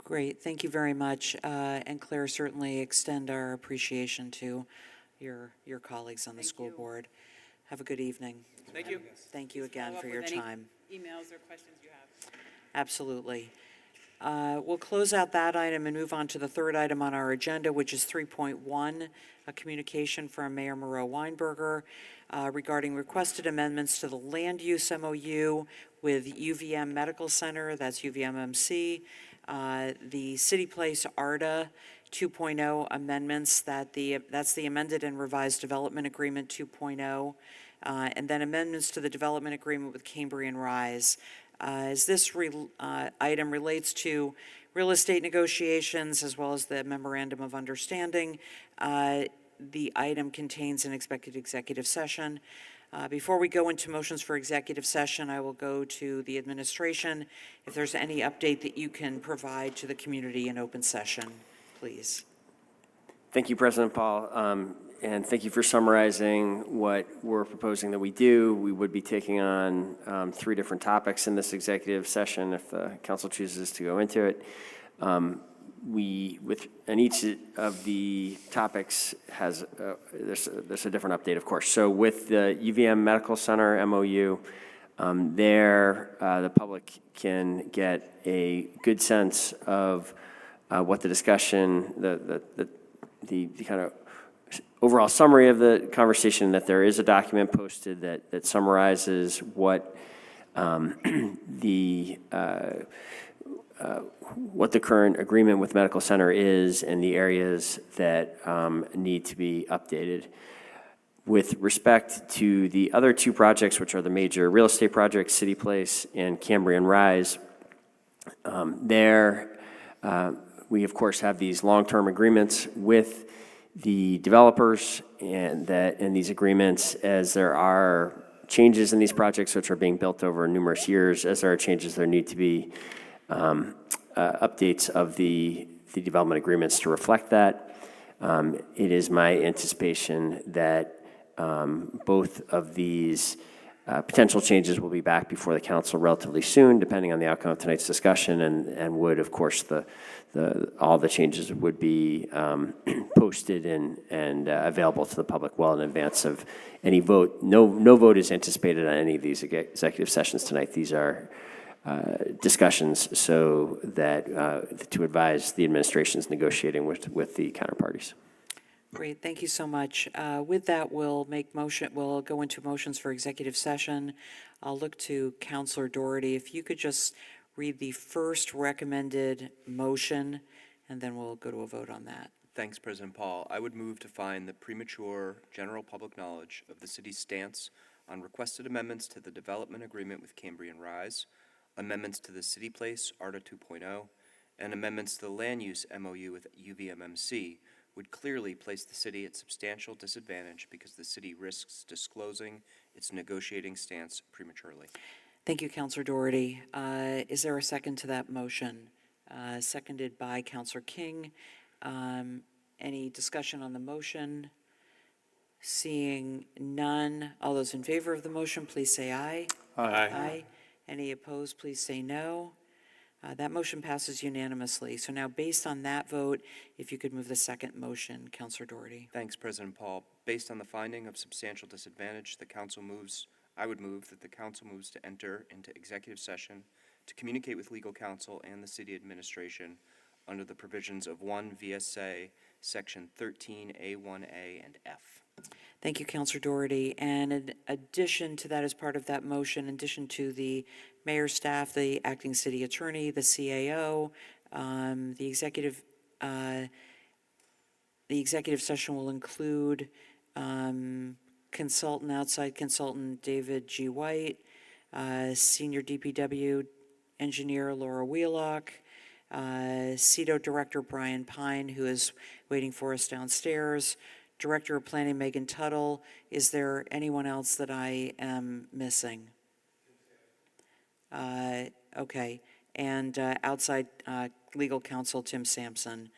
Great, thank you very much. And Claire, certainly extend our appreciation to your colleagues on the school board. Have a good evening. Thank you. Thank you again Follow up for with your any time. Emails or questions you have. Absolutely. We'll close out that item and move on to the third item on our agenda, which is 3.1, a communication from Mayor Moreau Weinberger regarding requested amendments to the land use MOU with UVM Medical Center, that's UVMMC, the City Place ARPA 2.0 amendments, that's the amended and revised development agreement 2.0, and then amendments to the development agreement with Cambrian Rise. As this item relates to real estate negotiations as well as the memorandum of understanding, the item contains an expected executive session. Before we go into motions for executive session, I will go to the administration. If there's any update that you can provide to the community in open session, please. Thank you, President Paul, and thank you for summarizing what we're proposing that we do. We would be taking on 3 different topics in this executive session if the council chooses to go into it. And each of the topics has, there's a different update, of course. So with the UVM Medical Center MOU, the public can get a good sense of what the discussion, the kind of overall summary of the conversation, that there is a document posted that summarizes what the current agreement with Medical Center is and the areas that need to be updated. With respect to the other 2 projects, which are the major real estate projects, City Place and Cambrian Rise, we of course have these long-term agreements with the developers, and that in these agreements, as there are changes in these projects which are being built over numerous years, as there are changes, there need to be updates of the development agreements to reflect that. It is my anticipation that both of these potential changes will be back before the council relatively soon, depending on the outcome of tonight's discussion, and would, of course, all the changes would be posted and available to the public well in advance of any vote. No vote is anticipated on any of these executive sessions tonight. These are discussions so that to advise the administration's negotiating with the counterparties. Great, thank you so much. With that, we'll go into motions for executive session. I'll look to Councilor Doherty. If you could just read the first recommended motion, and then we'll go to a vote on that. Thanks, President Paul. I would move to find the premature general public knowledge of the city's stance on requested amendments to the development agreement with Cambrian Rise, amendments to the City Place ARPA 2.0, and amendments to the land use MOU with UVMMC would clearly place the city at substantial disadvantage because the city risks disclosing its negotiating stance prematurely. Thank you, Councilor Doherty. Is there a second to that motion? Seconded by Councilor King. Any discussion on the motion? Seeing none, all those in favor of the motion, please say aye. Aye. Any opposed, please say no. That motion passes unanimously. So now, based on that vote, if you could move the second motion, Counselor Doherty. Thanks, President Paul. Based on the finding of substantial disadvantage, I would move that the council moves to enter into executive session to communicate with legal counsel and the city administration under the provisions of 1 VSA Section 13A1A and F. Thank you, Counselor Doherty. And in addition to that, as part of that motion, in addition to the mayor's staff, the acting city attorney, the CAO, the executive session will include outside consultant David G. White, senior DPW engineer Laura Wheelock, CEDO director Brian Pine, who is waiting for us downstairs, Director of Planning Megan Tuttle. Is there anyone else that I am missing? Okay, and outside legal counsel Tim Sampson.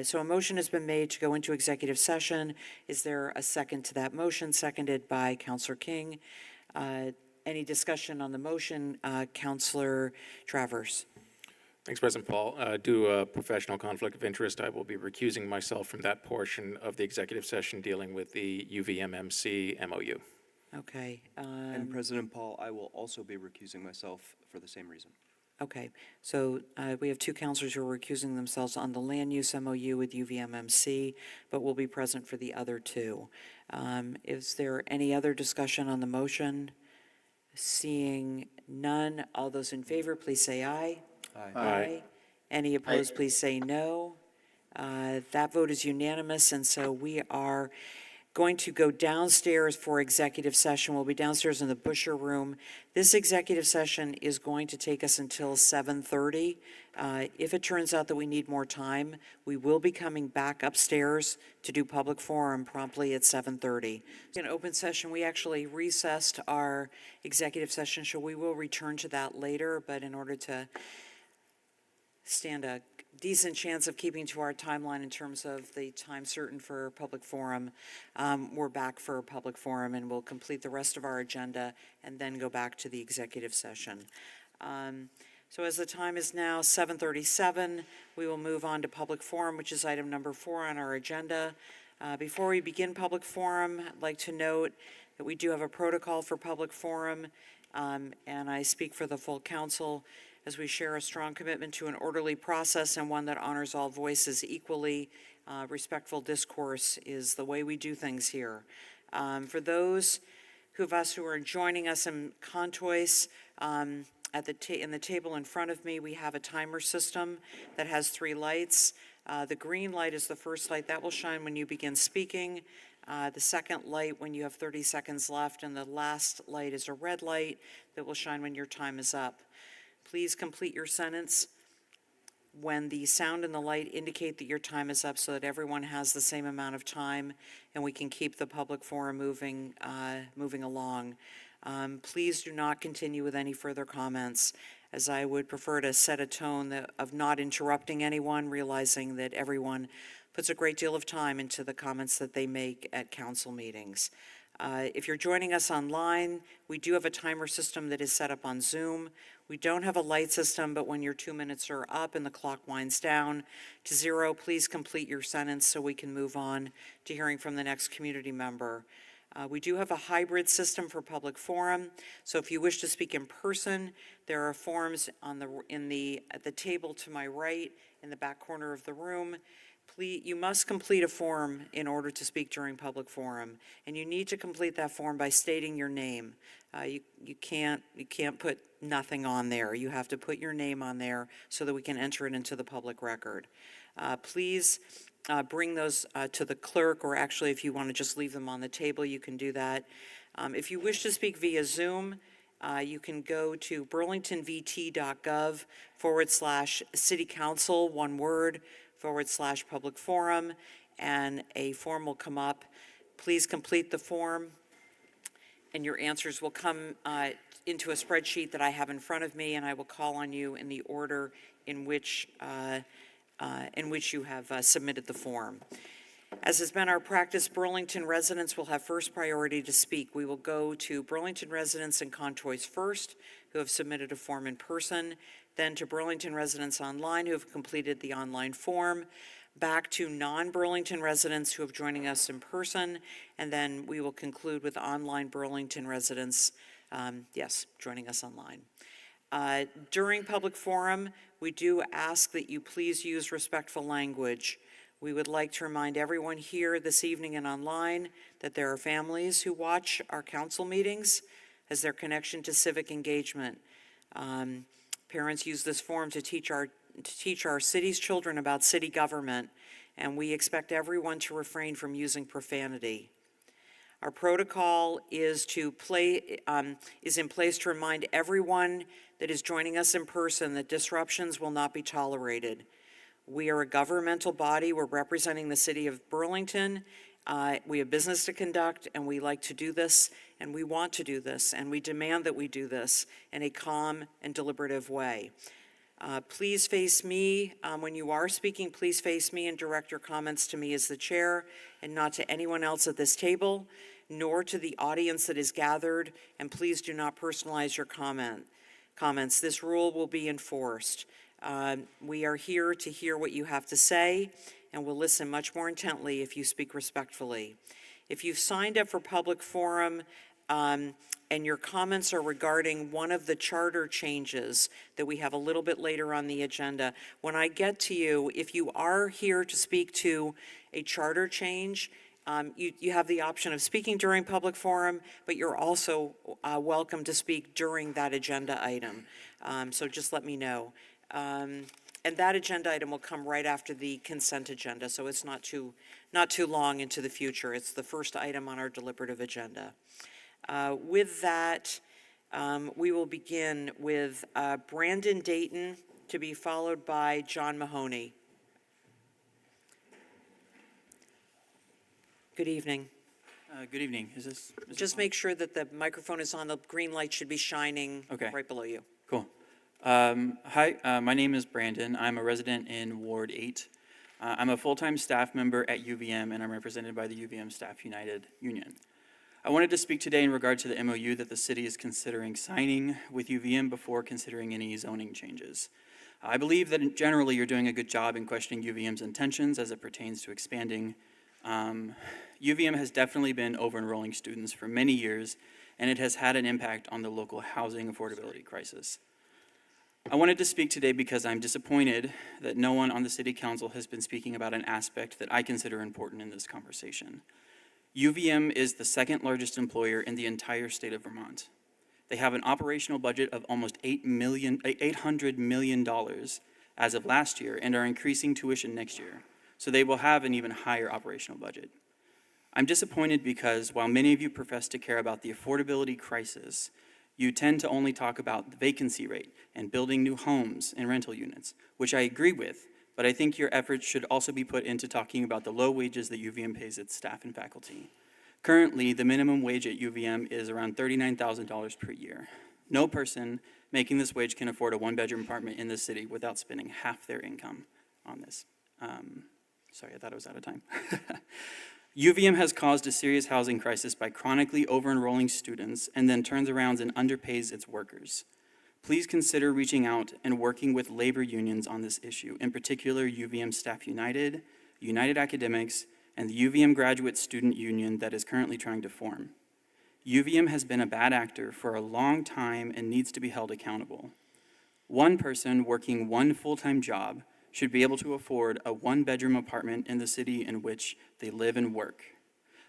So a motion has been made to go into executive session. Is there a second to that motion? Seconded by Counselor King. Any discussion on the motion? Counselor Travers. Thanks, President Paul. Due to a professional conflict of interest, I will be recusing myself from that portion of the executive session dealing with the UVMMC MOU. Okay. And President Paul, I will also be recusing myself for the same reason. Okay, so we have two counselors who are recusing themselves on the land use MOU with UVMMC, but will be present for the other two. Is there any other discussion on the motion? Seeing none, all those in favor, please say aye. Aye. Aye. Any opposed, please say no. That vote is unanimous, and so we are going to go downstairs for executive session. We'll be downstairs in the Busher Room. This executive session is going to take us until 7:30. If it turns out that we need more time, we will be coming back upstairs to do public forum promptly at 7:30. In open session, we actually recessed our executive session, so we will return to that later, but in order to stand a decent chance of keeping to our timeline in terms of the time certain for public forum, we're back for public forum, and we'll complete the rest of our agenda and then go back to the executive session. So as the time is now 7:37, we will move on to public forum, which is item number 4 on our agenda. Before we begin public forum, I'd like to note that we do have a protocol for public forum, and I speak for the full council as we share a strong commitment to an orderly process and one that honors all voices equally. Respectful discourse is the way we do things here. For those of us who are joining us in Contois, in the table in front of me, we have a timer system that has 3 lights. The green light is the first light. That will shine when you begin speaking. The second light when you have 30 seconds left, and the last light is a red light that will shine when your time is up. Please complete your sentence when the sound and the light indicate that your time is up, so that everyone has the same amount of time and we can keep the public forum moving along. Please do not continue with any further comments, as I would prefer to set a tone of not interrupting anyone, realizing that everyone puts a great deal of time into the comments that they make at council meetings. If you're joining us online, we do have a timer system that is set up on Zoom. We don't have a light system, but when your 2 minutes are up and the clock winds down to 0, please complete your sentence so we can move on to hearing from the next community member. We do have a hybrid system for public forum, so if you wish to speak in person, there are forms at the table to my right in the back corner of the room. You must complete a form in order to speak during public forum, and you need to complete that form by stating your name. You can't put nothing on there. You have to put your name on there so that we can enter it into the public record. Please bring those to the clerk, or actually if you want to just leave them on the table, you can do that. If you wish to speak via Zoom, you can go to burlingtonvt.gov/citycouncil, one word, /public forum, and a form will come up. Please complete the form, and your answers will come into a spreadsheet that I have in front of me, and I will call on you in the order in which you have submitted the form. As has been our practice, Burlington residents will have first priority to speak. We will go to Burlington residents and contours first, who have submitted a form in person, then to Burlington residents online who have completed the online form, back to non-Burlington residents who have joining us in person, and then we will conclude with online Burlington residents, joining us online. During public forum, we do ask that you please use respectful language. We would like to remind everyone here this evening and online that there are families who watch our council meetings as their connection to civic engagement. Parents use this forum to teach our city's children about city government, and we expect everyone to refrain from using profanity. Our protocol is in place to remind everyone that is joining us in person that disruptions will not be tolerated. We are a governmental body. We're representing the city of Burlington. We have business to conduct, and we like to do this, and we want to do this, and we demand that we do this in a calm and deliberative way. Please face me. When you are speaking, please face me and direct your comments to me as the chair and not to anyone else at this table, nor to the audience that is gathered, and please do not personalize your comments. This rule will be enforced. We are here to hear what you have to say, and we'll listen much more intently if you speak respectfully. If you've signed up for public forum and your comments are regarding one of the charter changes that we have a little bit later on the agenda, when I get to you, if you are here to speak to a charter change, you have the option of speaking during public forum, but you're also welcome to speak during that agenda item. So just let me know. And that agenda item will come right after the consent agenda, so it's not too long into the future. It's the first item on our deliberative agenda. With that, we will begin with Brandon Dayton, to be followed by John Mahoney. Good evening. Good evening. Is this Just make sure that the microphone is on. The green light should be shining right below you. Cool. Hi, my name is Brandon. I'm a resident in Ward 8. I'm a full-time staff member at UVM, and I'm represented by the UVM Staff United Union. I wanted to speak today in regard to the MOU that the city is considering signing with UVM before considering any zoning changes. I believe that generally you're doing a good job in questioning UVM's intentions as it pertains to expanding. UVM has definitely been over-enrolling students for many years, and it has had an impact on the local housing affordability crisis. I wanted to speak today because I'm disappointed that no one on the City Council has been speaking about an aspect that I consider important in this conversation. UVM is the second largest employer in the entire state of Vermont. They have an operational budget of almost $800 million as of last year and are increasing tuition next year, so they will have an even higher operational budget. I'm disappointed because while many of you profess to care about the affordability crisis, you tend to only talk about the vacancy rate and building new homes and rental units, which I agree with, but I think your efforts should also be put into talking about the low wages that UVM pays its staff and faculty. Currently, the minimum wage at UVM is around $39,000 per year. No person making this wage can afford a one-bedroom apartment in the city without spending half their income on this. Sorry, I thought I was out of time. UVM has caused a serious housing crisis by chronically over-enrolling students and then turns around and underpays its workers. Please consider reaching out and working with labor unions on this issue, in particular UVM Staff United, United Academics, and the UVM Graduate Student Union that is currently trying to form. UVM has been a bad actor for a long time and needs to be held accountable. One person working one full-time job should be able to afford a one-bedroom apartment in the city in which they live and work.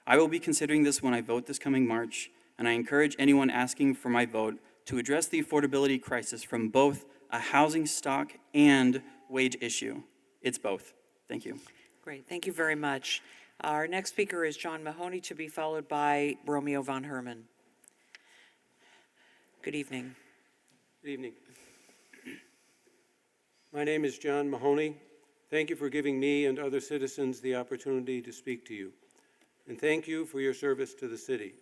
I will be considering this when I vote this coming March, and I encourage anyone asking for my vote to address the affordability crisis from both a housing stock and wage issue. It's both. Thank you. Great, thank you very much. Our next speaker is John Mahoney, to be followed by Romeo von Herman. Good evening. Good evening. My name is John Mahoney. Thank you for giving me and other citizens the opportunity to speak to you. And thank you for your service to the city.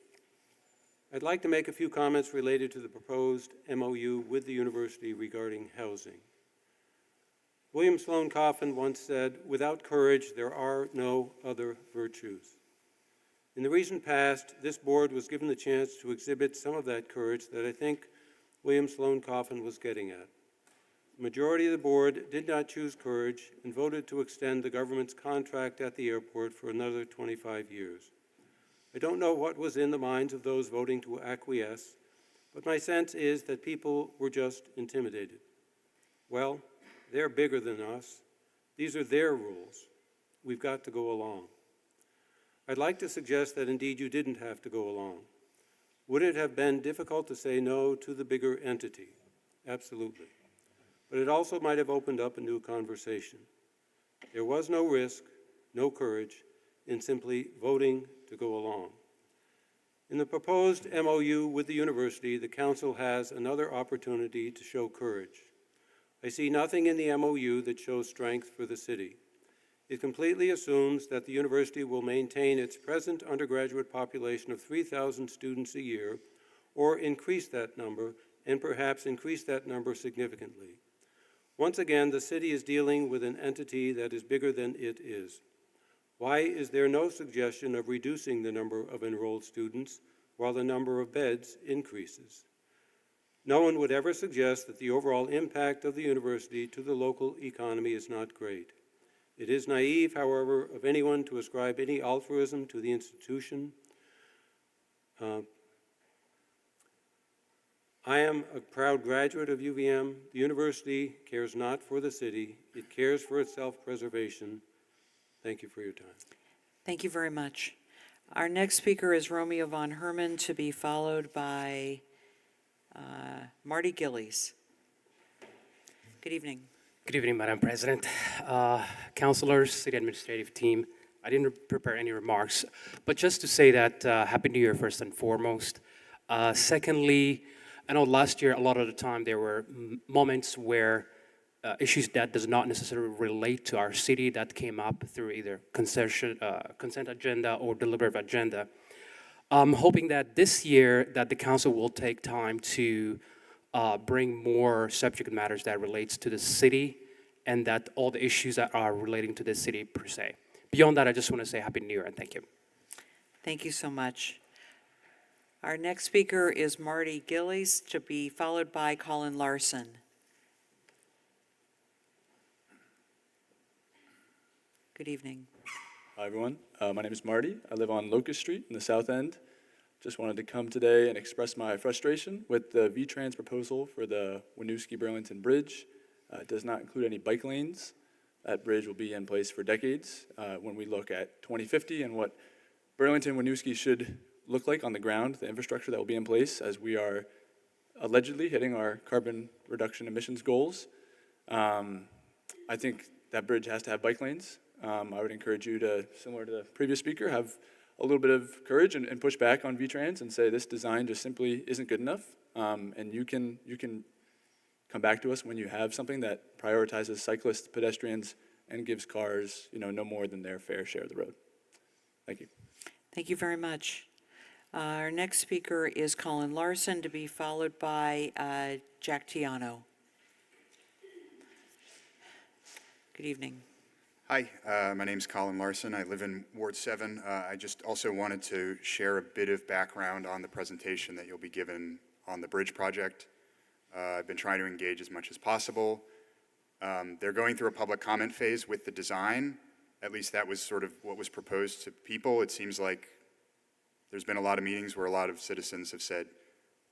I'd like to make a few comments related to the proposed MOU with the university regarding housing. William Sloane Coffin once said, "Without courage, there are no other virtues." In the recent past, this board was given the chance to exhibit some of that courage that I think William Sloane Coffin was getting at. The majority of the board did not choose courage and voted to extend the government's contract at the airport for another 25 years. I don't know what was in the minds of those voting to acquiesce, but my sense is that people were just intimidated. Well, they're bigger than us. These are their rules. We've got to go along. I'd like to suggest that indeed you didn't have to go along. Would it have been difficult to say no to the bigger entity? Absolutely. But it also might have opened up a new conversation. There was no risk, no courage, in simply voting to go along. In the proposed MOU with the university, the council has another opportunity to show courage. I see nothing in the MOU that shows strength for the city. It completely assumes that the university will maintain its present undergraduate population of 3,000 students a year, or increase that number, and perhaps increase that number significantly. Once again, the city is dealing with an entity that is bigger than it is. Why is there no suggestion of reducing the number of enrolled students while the number of beds increases? No one would ever suggest that the overall impact of the university to the local economy is not great. It is naive, however, of anyone to ascribe any altruism to the institution. I am a proud graduate of UVM. The university cares not for the city, it cares for its self-preservation. Thank you for your time. Thank you very much. Our next speaker is Romeo von Herman, to be followed by Marty Gillies. Good evening. Good evening, Madam President, councilors, city administrative team. I didn't prepare any remarks, but just to say that Happy New Year first and foremost. Secondly, I know last year a lot of the time there were moments where issues that does not necessarily relate to our city that came up through either consent agenda or deliberative agenda. I'm hoping that this year that the council will take time to bring more subject matters that relates to the city and that all the issues that are relating to the city per se. Beyond that, I just want to say Happy New Year and thank you. Thank you so much. Our next speaker is Marty Gillies, to be followed by Colin Larson. Good evening. Hi, everyone. My name is Marty. I live on Locust Street in the South End. Just wanted to come today and express my frustration with the VTrans proposal for the Winooski Burlington Bridge. It does not include any bike lanes. That bridge will be in place for decades. When we look at 2050 and what Burlington Winooski should look like on the ground, the infrastructure that will be in place as we are allegedly hitting our carbon reduction emissions goals, I think that bridge has to have bike lanes. I would encourage you to, similar to the previous speaker, have a little bit of courage and push back on VTrans and say this design just simply isn't good enough. And you can come back to us when you have something that prioritizes cyclists, pedestrians, and gives cars, no more than their fair share of the road. Thank you. Thank you very much. Our next speaker is Colin Larson, to be followed by Jack Tiano. Good evening. Hi, my name's Colin Larson. I live in Ward 7. I just also wanted to share a bit of background on the presentation that you'll be given on the bridge project. I've been trying to engage as much as possible. They're going through a public comment phase with the design. At least that was sort of what was proposed to people. It seems like there's been a lot of meetings where a lot of citizens have said,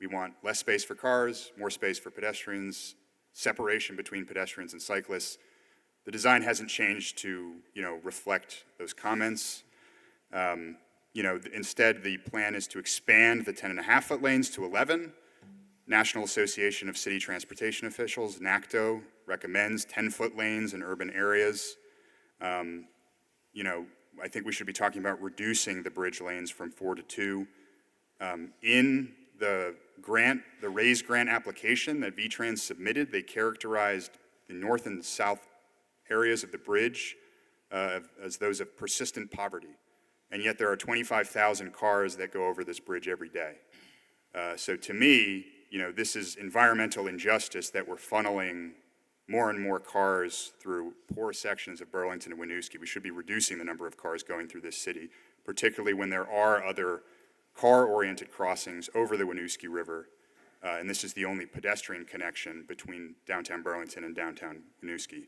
we want less space for cars, more space for pedestrians, separation between pedestrians and cyclists. The design hasn't changed to, reflect those comments. Instead, the plan is to expand the 10.5-foot lanes to 11. National Association of City Transportation Officials, NACTO, recommends 10-foot lanes in urban areas. I think we should be talking about reducing the bridge lanes from 4 to 2. In the RAISE grant application that VTrans submitted, they characterized the north and south areas of the bridge as those of persistent poverty. And yet there are 25,000 cars that go over this bridge every day. So to me, this is environmental injustice that we're funneling more and more cars through poor sections of Burlington and Winooski. We should be reducing the number of cars going through this city, particularly when there are other car-oriented crossings over the Winooski River. And this is the only pedestrian connection between downtown Burlington and downtown Winooski.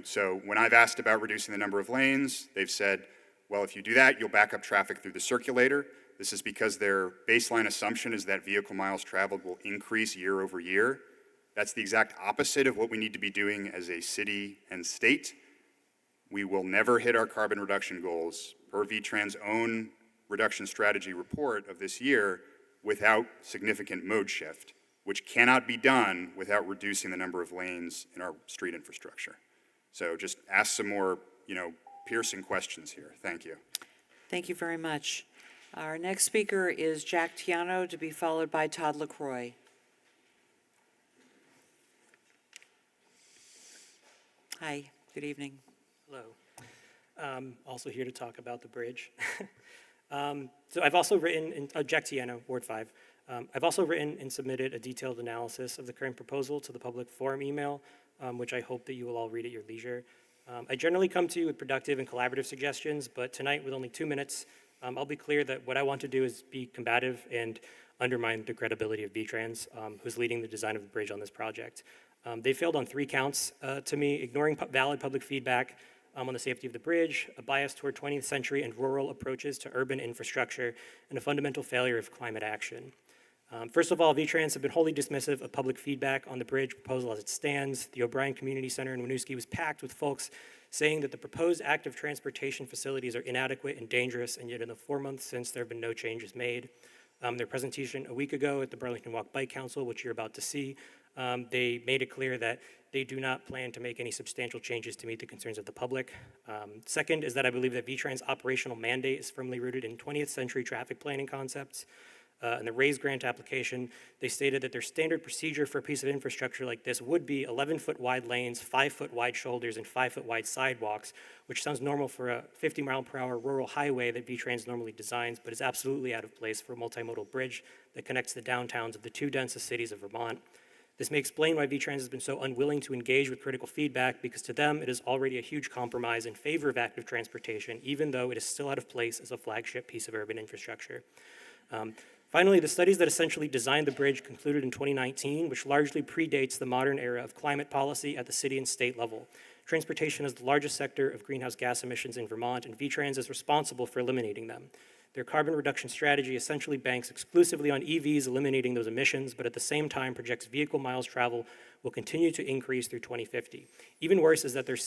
So when I've asked about reducing the number of lanes, they've said, well, if you do that, you'll back up traffic through the circulator. This is because their baseline assumption is that vehicle miles traveled will increase year over year. That's the exact opposite of what we need to be doing as a city and state. We will never hit our carbon reduction goals per VTran's own reduction strategy report of this year without significant mode shift, which cannot be done without reducing the number of lanes in our street infrastructure. So just ask some more, piercing questions here. Thank you. Thank you very much. Our next speaker is Jack Tiano, to be followed by Todd LaCroix. Hi, good evening. Hello. Also here to talk about the bridge. So I've also written, Jack Tiano, Ward 5. I've also written and submitted a detailed analysis of the current proposal to the public forum email, which I hope that you will all read at your leisure. I generally come to you with productive and collaborative suggestions, but tonight with only 2 minutes, I'll be clear that what I want to do is be combative and undermine the credibility of VTrans, who's leading the design of the bridge on this project. They failed on 3 counts to me: ignoring valid public feedback on the safety of the bridge, a bias toward 20th century and rural approaches to urban infrastructure, and a fundamental failure of climate action. First of all, VTrans have been wholly dismissive of public feedback on the bridge proposal as it stands. The O'Brien Community Center in Winooski was packed with folks saying that the proposed active transportation facilities are inadequate and dangerous, and yet in the 4 months since, there have been no changes made. Their presentation a week ago at the Burlington Walk Bike Council, which you're about to see, they made it clear that they do not plan to make any substantial changes to meet the concerns of the public. Second is that I believe that VTrans' operational mandate is firmly rooted in 20th century traffic planning concepts. In the RAISE grant application, they stated that their standard procedure for a piece of infrastructure like this would be 11-foot wide lanes, 5-foot wide shoulders, and 5-foot wide sidewalks, which sounds normal for a 50-mile-per-hour rural highway that VTrans normally designs, but is absolutely out of place for a multimodal bridge that connects the downtowns of the 2 densest cities of Vermont. This may explain why VTrans has been so unwilling to engage with critical feedback, because to them it is already a huge compromise in favor of active transportation, even though it is still out of place as a flagship piece of urban infrastructure. Finally, the studies that essentially designed the bridge concluded in 2019, which largely predates the modern era of climate policy at the city and state level. Transportation is the largest sector of greenhouse gas emissions in Vermont, and VTrans is responsible for eliminating them. Their carbon reduction strategy essentially banks exclusively on EVs eliminating those emissions, but at the same time projects vehicle miles traveled will continue to increase through 2050. Even worse is that their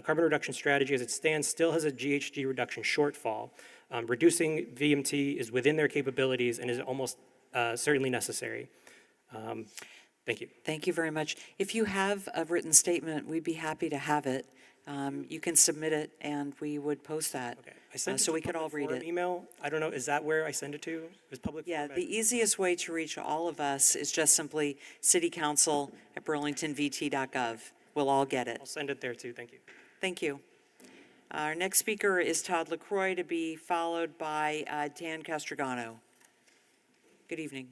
carbon reduction strategy as it stands still has a GHG reduction shortfall. Reducing VMT is within their capabilities and is almost certainly necessary. Thank you. Thank you very much. If you have a written statement, we'd be happy to have it. You can submit it, and we would post that. Okay. I sent so we could all read it. Email. I don't know. Is that where I send it to? Is public? Yeah, the easiest way to reach all of us is just simply citycouncil@burlingtonvt.gov. We'll all get it. I'll send it there too. Thank you. Thank you. Our next speaker is Todd LaCroix, to be followed by Dan Castrogano. Good evening.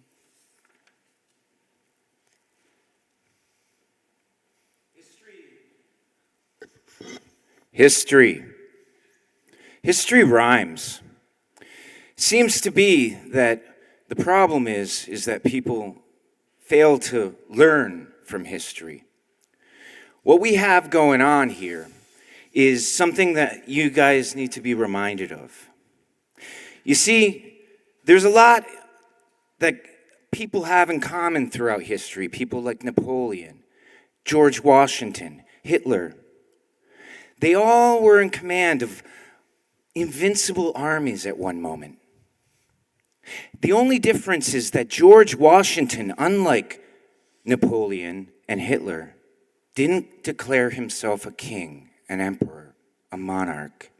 History. History rhymes. Seems to be that the problem is that people fail to learn from history. What we have going on here is something that you guys need to be reminded of. You see, there's a lot that people have in common throughout history. People like Napoleon, George Washington, Hitler. They all were in command of invincible armies at one moment. The only difference is that George Washington, unlike Napoleon and Hitler, didn't declare himself a king, an emperor, a monarch.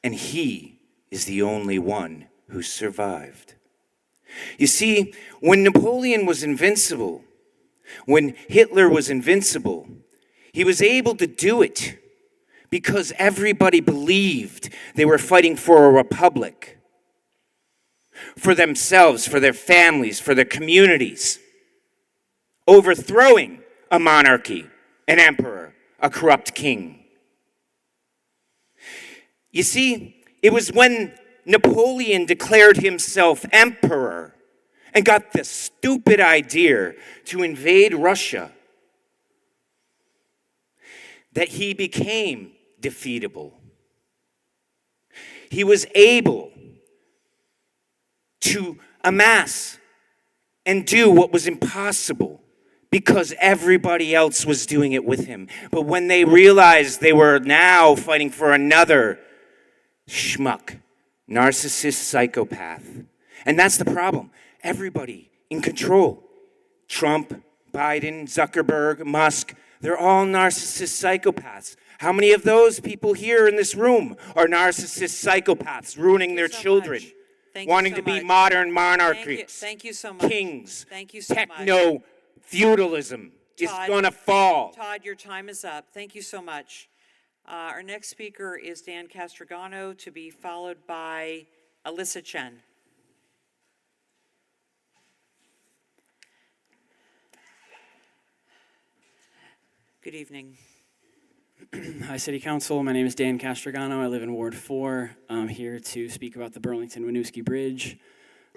And he is the only one who survived. You see, when Napoleon was invincible, when Hitler was invincible, he was able to do it because everybody believed they were fighting for a republic, for themselves, for their families, for their communities. overthrowing a monarchy, an emperor, a corrupt king. You see, it was when Napoleon declared himself emperor and got the stupid idea to invade Russia that he became defeatable. He was able to amass and do what was impossible because everybody else was doing it with him. But when they realized they were now fighting for another schmuck, narcissist psychopath, and that's the problem. Everybody in control. Trump, Biden, Zuckerberg, Musk, they're all narcissist psychopaths. How many of those people here in this room are narcissist psychopaths, ruining their children, wanting to be modern monarchies? Thank you so much. Kings. Thank you so much. Techno-feudalism is going to fall. Todd, your time is up. Thank you so much. Our next speaker is Dan Castrogano, to be followed by Alyssa Chen. Good evening. Hi, City Council. My name is Dan Castrogano. I live in Ward 4. I'm here to speak about the Burlington Winooski Bridge.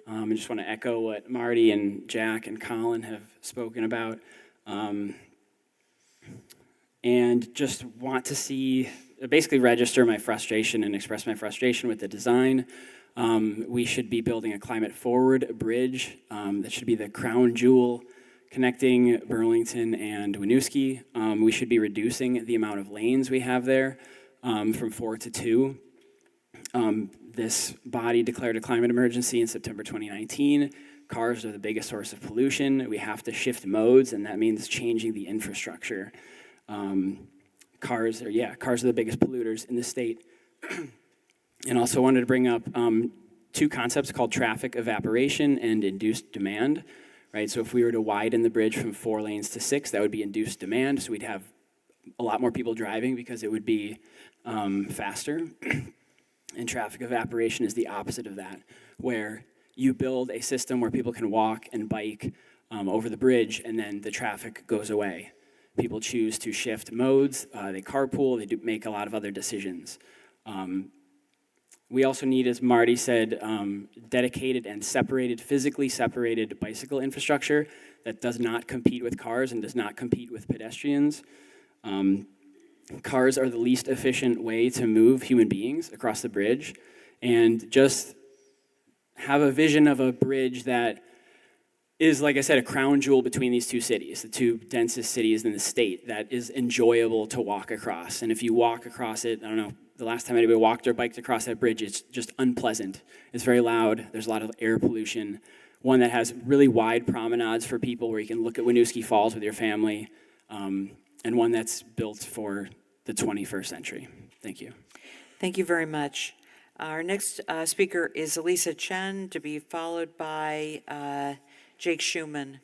I just want to echo what Marty and Jack and Colin have spoken about. And just want to basically register my frustration and express my frustration with the design. We should be building a climate-forward bridge that should be the crown jewel connecting Burlington and Winooski. We should be reducing the amount of lanes we have there from 4 to 2. This body declared a climate emergency in September 2019. Cars are the biggest source of pollution. We have to shift modes, and that means changing the infrastructure. Cars are the biggest polluters in the state. And also wanted to bring up two concepts called traffic evaporation and induced demand. Right, so if we were to widen the bridge from 4 lanes to 6, that would be induced demand. So we'd have a lot more people driving because it would be faster. And traffic evaporation is the opposite of that, where you build a system where people can walk and bike over the bridge, and then the traffic goes away. People choose to shift modes, they carpool, they make a lot of other decisions. We also need, as Marty said, dedicated and physically separated bicycle infrastructure that does not compete with cars and does not compete with pedestrians. Cars are the least efficient way to move human beings across the bridge, and just have a vision of a bridge that is, like I said, a crown jewel between these two cities, the two densest cities in the state, that is enjoyable to walk across. And if you walk across it, I don't know, the last time anybody walked or biked across that bridge, it's just unpleasant. It's very loud. There's a lot of air pollution. One that has really wide promenades for people where you can look at Winooski Falls with your family, and one that's built for the 21st century. Thank you. Thank you very much. Our next speaker is Elisa Chen, to be followed by Jake Schuman.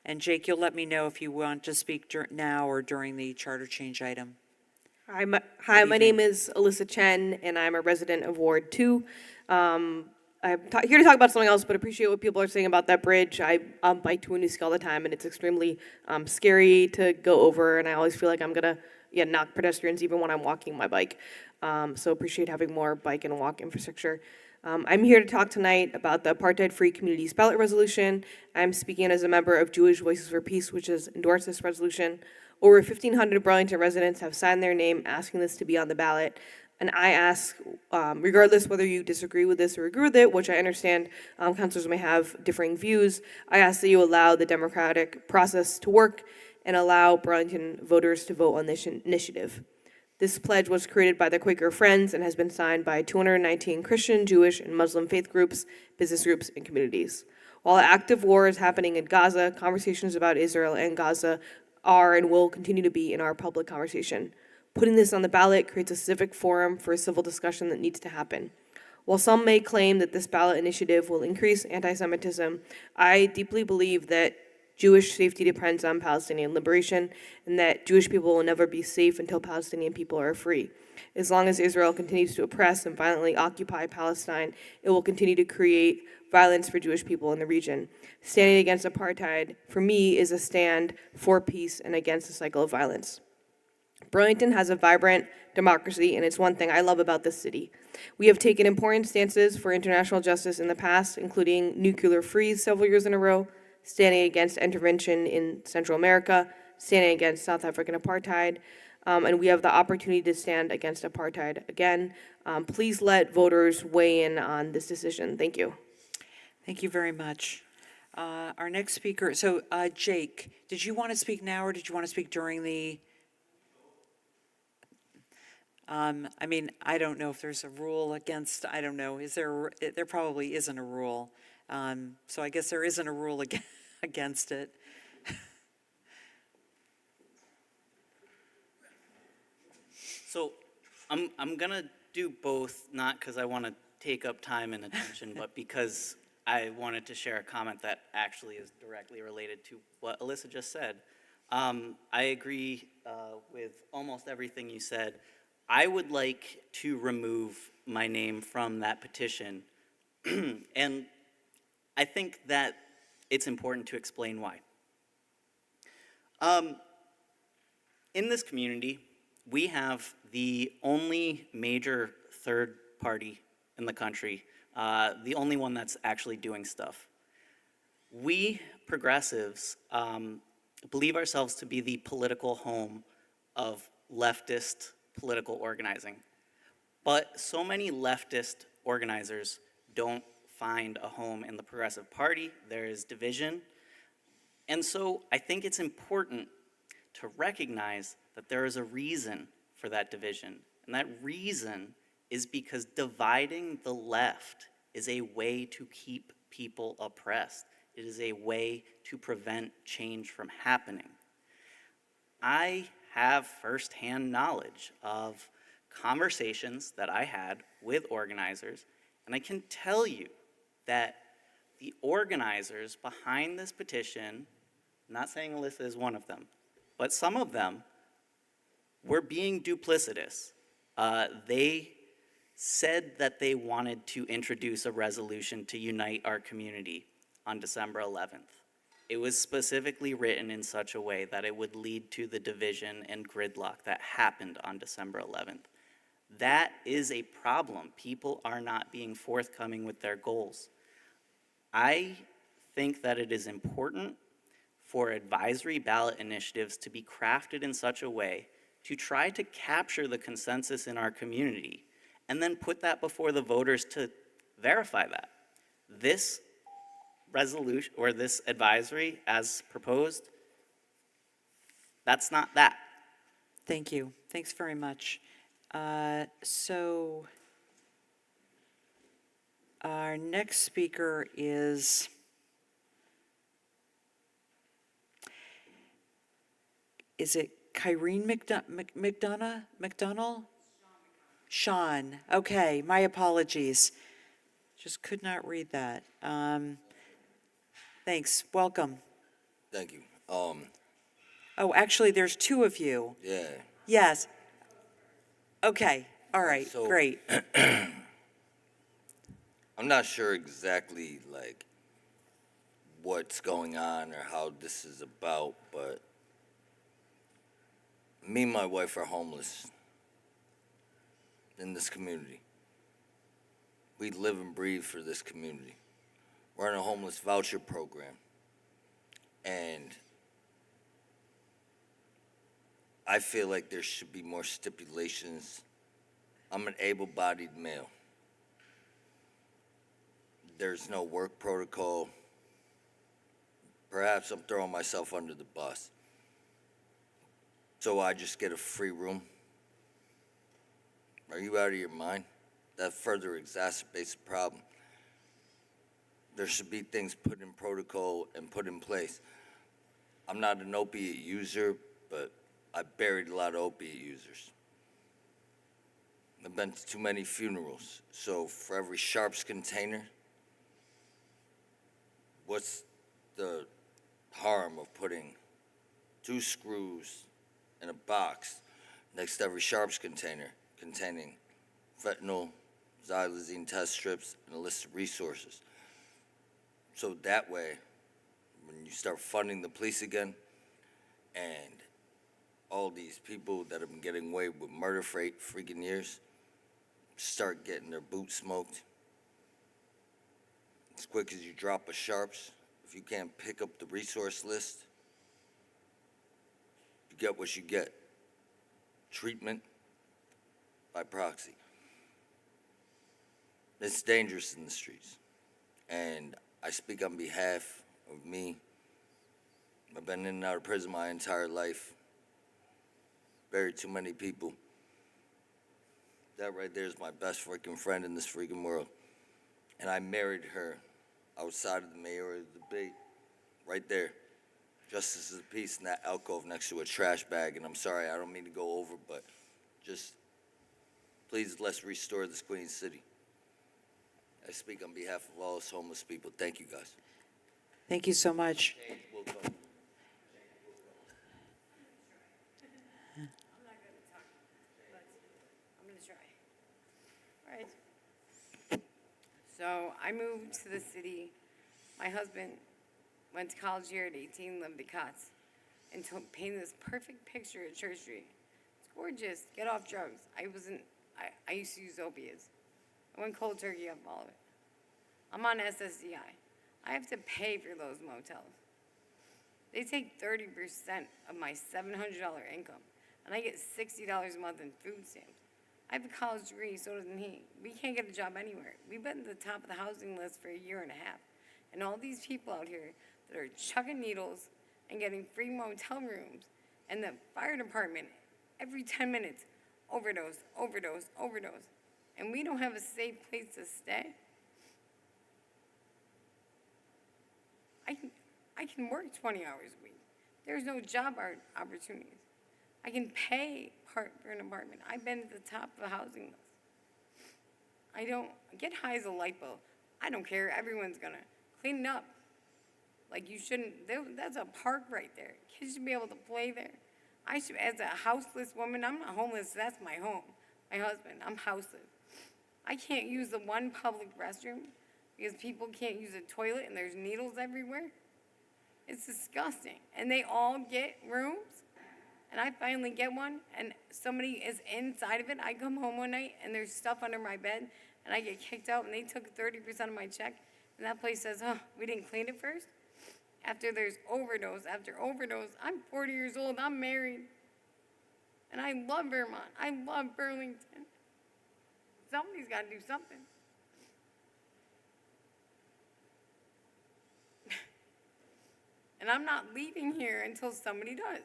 And Jake, you'll let me know if you want to speak now or during the charter change item. Hi, my name is Alyssa Chen, and I'm a resident of Ward 2. I'm here to talk about something else, but appreciate what people are saying about that bridge. I bike to Winooski all the time, and it's extremely scary to go over, and I always feel like I'm going to knock pedestrians even when I'm walking my bike. So appreciate having more bike and walk infrastructure. I'm here to talk tonight about the Apartheid-Free Communities Ballot Resolution. I'm speaking as a member of Jewish Voices for Peace, which has endorsed this resolution. Over 1,500 Burlington residents have signed their name asking this to be on the ballot. And I ask, regardless whether you disagree with this or agree with it, which I understand councilors may have differing views, I ask that you allow the democratic process to work and allow Burlington voters to vote on this initiative. This pledge was created by the Quaker Friends and has been signed by 219 Christian, Jewish, and Muslim faith groups, business groups, and communities. While active war is happening in Gaza, conversations about Israel and Gaza are and will continue to be in our public conversation. Putting this on the ballot creates a civic forum for a civil discussion that needs to happen. While some may claim that this ballot initiative will increase anti-Semitism, I deeply believe that Jewish safety depends on Palestinian liberation, and that Jewish people will never be safe until Palestinian people are free. As long as Israel continues to oppress and violently occupy Palestine, it will continue to create violence for Jewish people in the region. Standing against apartheid, for me, is a stand for peace and against the cycle of violence. Burlington has a vibrant democracy, and it's one thing I love about this city. We have taken important stances for international justice in the past, including nuclear freeze several years in a row, standing against intervention in Central America, standing against South African apartheid, and we have the opportunity to stand against apartheid again. Please let voters weigh in on this decision. Thank you. Thank you very much. Our next speaker, Jake, did you want to speak now or did you want to speak during the? I mean, I don't know if there's a rule against, I don't know, is there, there probably isn't a rule. So I guess there isn't a rule against it. So I'm gonna do both, not because I want to take up time and attention, but because I wanted to share a comment that actually is directly related to what Alyssa just said. I agree with almost everything you said. I would like to remove my name from that petition, and I think that it's important to explain why. In this community, we have the only major third party in the country, the only one that's actually doing stuff. We progressives believe ourselves to be the political home of leftist political organizing. But so many leftist organizers don't find a home in the Progressive Party. There is division. And so I think it's important to recognize that there is a reason for that division. And that reason is because dividing the left is a way to keep people oppressed. It is a way to prevent change from happening. I have firsthand knowledge of conversations that I had with organizers, and I can tell you that the organizers behind this petition, I'm not saying Alyssa is one of them, but some of them were being duplicitous. They said that they wanted to introduce a resolution to unite our community on December 11th. It was specifically written in such a way that it would lead to the division and gridlock that happened on December 11th. That is a problem. People are not being forthcoming with their goals. I think that it is important for advisory ballot initiatives to be crafted in such a way to try to capture the consensus in our community and then put that before the voters to verify that. This resolution or this advisory as proposed, that's not that. Thank you. Thanks very much. So our next speaker is it Kyrene McDonough? Sean. Okay, my apologies. Just could not read that. Thanks. Welcome. Thank you. Oh, actually, there's two of you. Yeah. Yes. Okay. All right. So, Great. I'm not sure exactly like what's going on or how this is about, but me and my wife are homeless in this community. We live and breathe for this community. We're in a homeless voucher program. And I feel like there should be more stipulations. I'm an able-bodied male. There's no work protocol. Perhaps I'm throwing myself under the bus. So I just get a free room. Are you out of your mind? That further exacerbates the problem. There should be things put in protocol and put in place. I'm not an opiate user, but I buried a lot of opiate users. I've been to too many funerals. So for every Sharps container, harm of putting 2 screws in a box next to every sharps container containing fentanyl, xylazine test strips, and a list of resources. So that way, when you start funding the police again, and all these people that have been getting away with murder for 8 freaking years start getting their boots smoked, as quick as you drop a sharps, if you can't pick up the resource list, you get what you get. Treatment by proxy. It's dangerous in the streets. And I speak on behalf of me. I've been in and out of prison my entire life. Buried too many people. That right there is my best freaking friend in this freaking world. And I married her outside of the mayor of the debate, right there. Justice of the peace in that alcove next to a trash bag. And I'm sorry, I don't mean to go over, but just please let's restore this Queen City. I speak on behalf of all us homeless people. Thank you, guys. Thank you so much. So I moved to the city. My husband went to college here at 18, lived at Cots, and painted this perfect picture at Church Street. It's gorgeous. Get off drugs. I used to use opiates. I went cold turkey off all of it. I'm on SSDI. I have to pay for those motels. They take 30% of my $700 income, and I get $60 a month in food stamps. I have a college degree, so doesn't he. We can't get a job anywhere. We've been at the top of the housing list for a year and a half. And all these people out here that are chucking needles and getting free motel rooms, and the fire department, every 10 minutes, overdose, overdose, overdose. And we don't have a safe place to stay. I can work 20 hours a week. There's no job opportunities. I can pay part for an apartment. I've been at the top of the housing list. I don't get high as a light bulb. I don't care. Everyone's gonna clean it up. Like you shouldn't. That's a park right there. Kids should be able to play there. I should, as a houseless woman, I'm not homeless. That's my home. My husband. I'm houseless. I can't use the one public restroom because people can't use a toilet and there's needles everywhere. It's disgusting. And they all get rooms. And I finally get one, and somebody is inside of it. I come home one night, and there's stuff under my bed, and I get kicked out, and they took 30% of my check, and that place says, oh, we didn't clean it first? After there's overdose after overdose. I'm 40 years old. I'm married. And I love Vermont. I love Burlington. Somebody's got to do something. And I'm not leaving here until somebody does.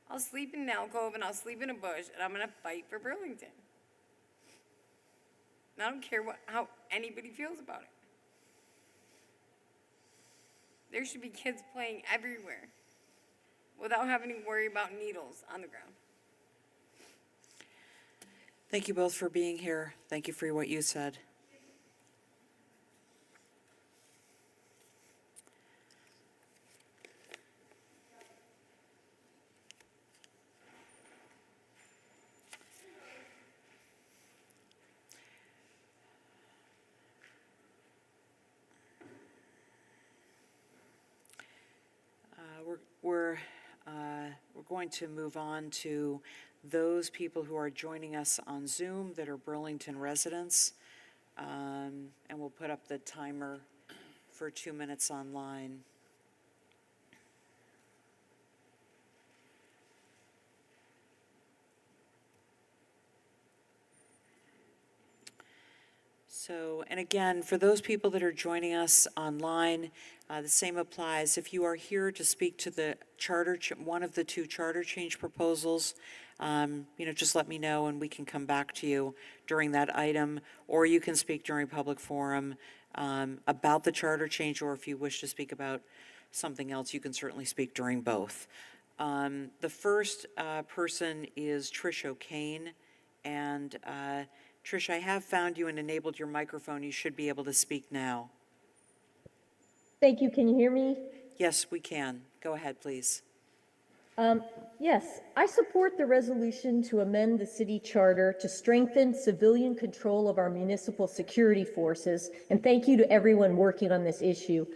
I'll sleep in an alcove and I'll sleep in a bush, and I'm going to fight for Burlington. And I don't care how anybody feels about it. There should be kids playing everywhere without having to worry about needles on the ground. Thank you both for being here. Thank you for what you said. We're going to move on to those people who are joining us on Zoom that are Burlington residents. And we'll put up the timer for 2 minutes online. So, and again, for those people that are joining us online, the same applies. If you are here to speak to the charter, one of the 2 charter change proposals, just let me know and we can come back to you during that item, or you can speak during public forum about the charter change, or if you wish to speak about something else, you can certainly speak during both. The first person is Trish O'Kane, and Trish, I have found you and enabled your microphone. You should be able to speak now. Thank you. Can you hear me? Yes, we can. Go ahead, please. Yes, I support the resolution to amend the city charter to strengthen civilian control of our municipal security forces, and thank you to everyone working on this issue.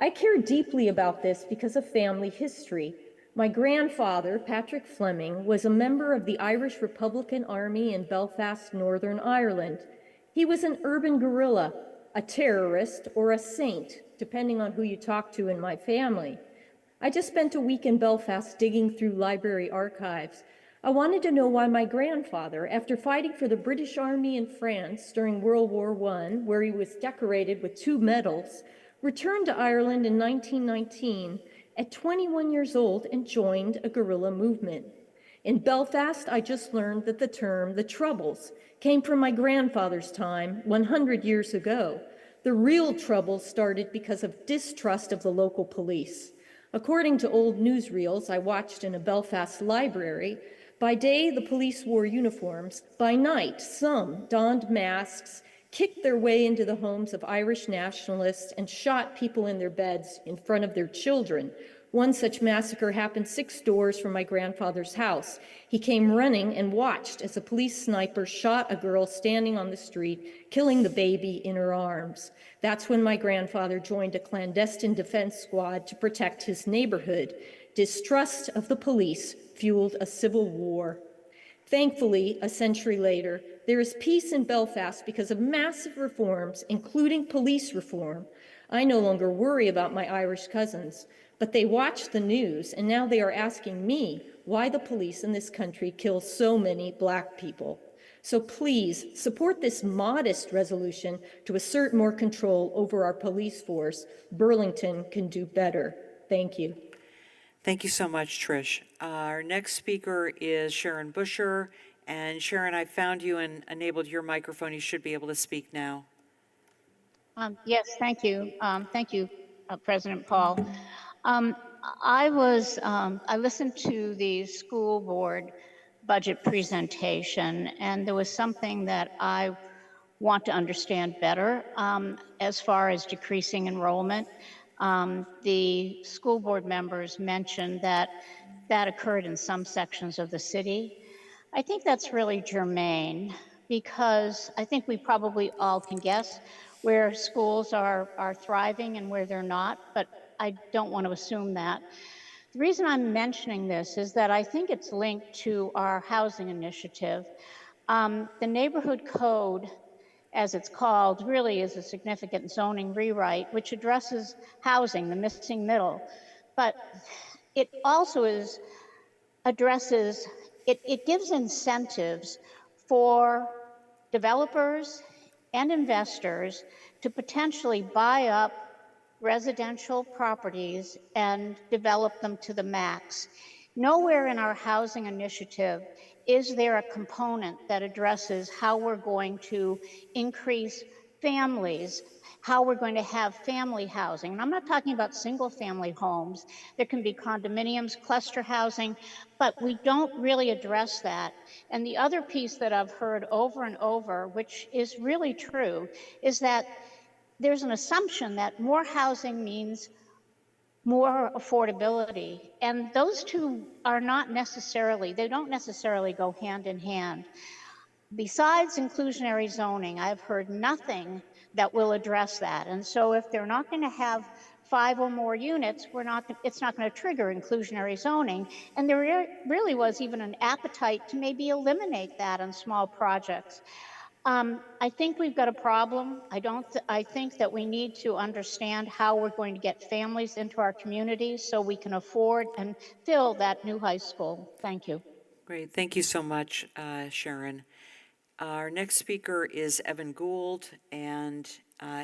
I care deeply about this because of family history. My grandfather, Patrick Fleming, was a member of the Irish Republican Army in Belfast, Northern Ireland. He was an urban guerrilla, a terrorist, or a saint, depending on who you talk to in my family. I just spent a week in Belfast digging through library archives. I wanted to know why my grandfather, after fighting for the British Army in France during World War I, where he was decorated with 2 medals, returned to Ireland in 1919 at 21 years old and joined a guerrilla movement. In Belfast, I just learned that the term the Troubles came from my grandfather's time 100 years ago. The real troubles started because of distrust of the local police. According to old newsreels I watched in a Belfast library, by day the police wore uniforms. By night, some donned masks, kicked their way into the homes of Irish nationalists, and shot people in their beds in front of their children. One such massacre happened 6 doors from my grandfather's house. He came running and watched as a police sniper shot a girl standing on the street, killing the baby in her arms. That's when my grandfather joined a clandestine defense squad to protect his neighborhood. Distrust of the police fueled a civil war. Thankfully, a century later, there is peace in Belfast because of massive reforms, including police reform. I no longer worry about my Irish cousins, but they watch the news, and now they are asking me why the police in this country kill so many Black people. So please support this modest resolution to assert more control over our police force. Burlington can do better. Thank you. Thank you so much, Trish. Our next speaker is Sharon Busher. And Sharon, I found you and enabled your microphone. You should be able to speak now. Yes, thank you. Thank you, President Paul. I listened to the school board budget presentation, and there was something that I want to understand better as far as decreasing enrollment. The school board members mentioned that that occurred in some sections of the city. I think that's really germane because I think we probably all can guess where schools are thriving and where they're not, but I don't want to assume that. The reason I'm mentioning this is that I think it's linked to our housing initiative. The neighborhood code, as it's called, really is a significant zoning rewrite, which addresses housing, the missing middle. But it also it gives incentives for developers and investors to potentially buy up residential properties and develop them to the max. Nowhere in our housing initiative is there a component that addresses how we're going to increase families, how we're going to have family housing. And I'm not talking about single family homes. There can be condominiums, cluster housing, but we don't really address that. And the other piece that I've heard over and over, which is really true, is that there's an assumption that more housing means more affordability. And those two are not necessarily, they don't necessarily go hand in hand. Besides inclusionary zoning, I've heard nothing that will address that. And so if they're not going to have 5 or more units, it's not going to trigger inclusionary zoning. And there really was even an appetite to maybe eliminate that on small projects. I think we've got a problem. I think that we need to understand how we're going to get families into our communities so we can afford and fill that new high school. Thank you. Great. Thank you so much, Sharon. Our next speaker is Evan Gould. And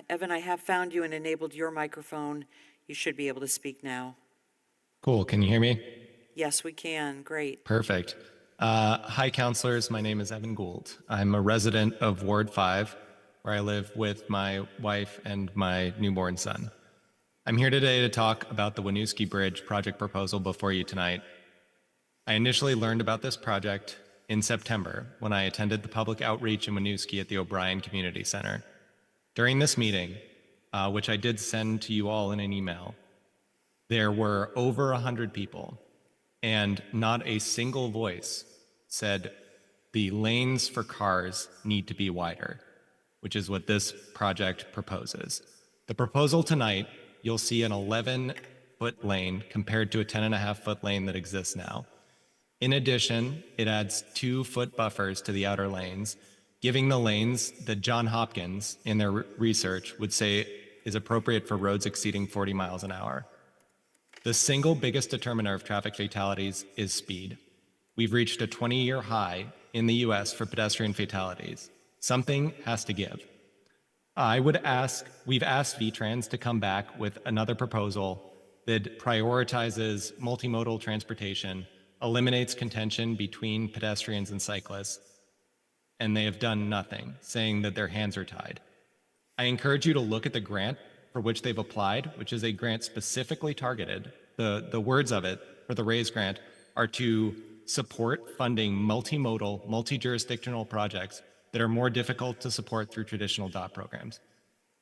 Evan, I have found you and enabled your microphone. You should be able to speak now. Cool. Can you hear me? Yes, we can. Great. Perfect. Hi, counselors. My name is Evan Gould. I'm a resident of Ward 5, where I live with my wife and my newborn son. I'm here today to talk about the Winooski Bridge project proposal before you tonight. I initially learned about this project in September when I attended the public outreach in Winooski at the O'Brien Community Center. During this meeting, which I did send to you all in an email, There were over 100 people, and not a single voice said the lanes for cars need to be wider, which is what this project proposes. The proposal tonight, you'll see an 11-foot lane compared to a 10.5-foot lane that exists now. In addition, it adds 2-foot buffers to the outer lanes, giving the lanes that John Hopkins, in their research, would say is appropriate for roads exceeding 40 miles an hour. The single biggest determiner of traffic fatalities is speed. We've reached a 20-year high in the US for pedestrian fatalities. Something has to give. We've asked VTrans to come back with another proposal that prioritizes multimodal transportation, eliminates contention between pedestrians and cyclists, and they have done nothing, saying that their hands are tied. I encourage you to look at the grant for which they've applied, which is a grant specifically targeted. The words of it for the RAISE grant are to support funding multimodal, multi-jurisdictional projects that are more difficult to support through traditional DOT programs.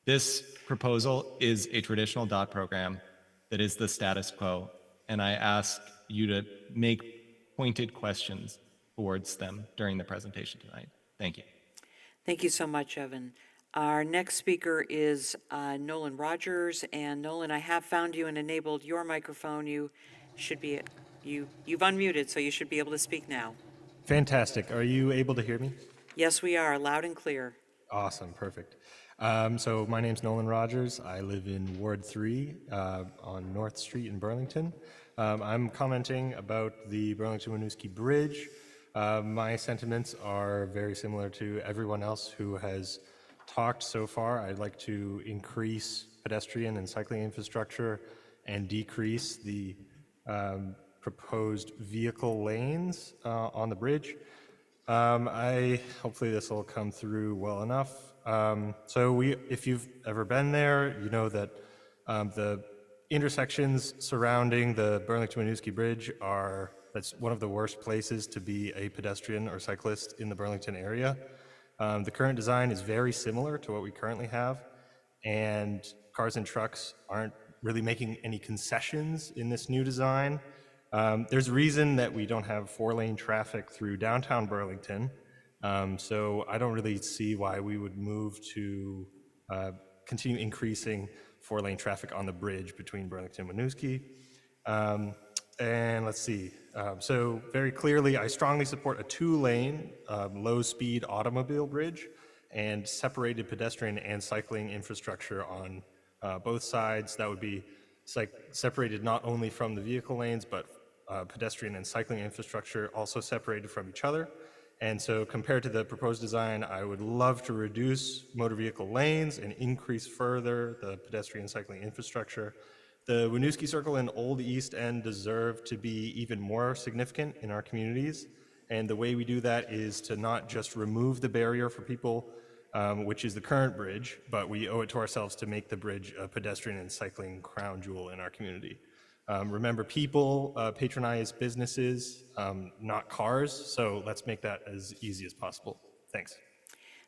This proposal is a traditional DOT program that is the status quo, and I ask you to make pointed questions towards them during the presentation tonight. Thank you. Thank you so much, Evan. Our next speaker is Nolan Rogers, and Nolan, I have found you and enabled your microphone. You should be, you've unmuted, so you should be able to speak now. Fantastic. Are you able to hear me? Yes, we are, loud and clear. Awesome, perfect. So my name's Nolan Rogers. I live in Ward 3 on North Street in Burlington. I'm commenting about the Burlington-Winooski Bridge. My sentiments are very similar to everyone else who has talked so far. I'd like to increase pedestrian and cycling infrastructure and decrease the proposed vehicle lanes on the bridge. Hopefully this will come through well enough. If you've ever been there, you know that the intersections surrounding the Burlington-Winooski Bridge that's one of the worst places to be a pedestrian or cyclist in the Burlington area. The current design is very similar to what we currently have, and cars and trucks aren't really making any concessions in this new design. There's a reason that we don't have 4-lane traffic through downtown Burlington, so I don't really see why we would move to continue increasing 4-lane traffic on the bridge between Burlington and Winooski. And let's see, so very clearly I strongly support a 2-lane low-speed automobile bridge and separated pedestrian and cycling infrastructure on both sides. That would be separated not only from the vehicle lanes, but pedestrian and cycling infrastructure also separated from each other. And so compared to the proposed design, I would love to reduce motor vehicle lanes and increase further the pedestrian and cycling infrastructure. The Winooski Circle and Old East End deserve to be even more significant in our communities. And the way we do that is to not just remove the barrier for people, which is the current bridge, but we owe it to ourselves to make the bridge a pedestrian and cycling crown jewel in our community. Remember, people patronize businesses, not cars, so let's make that as easy as possible. Thanks.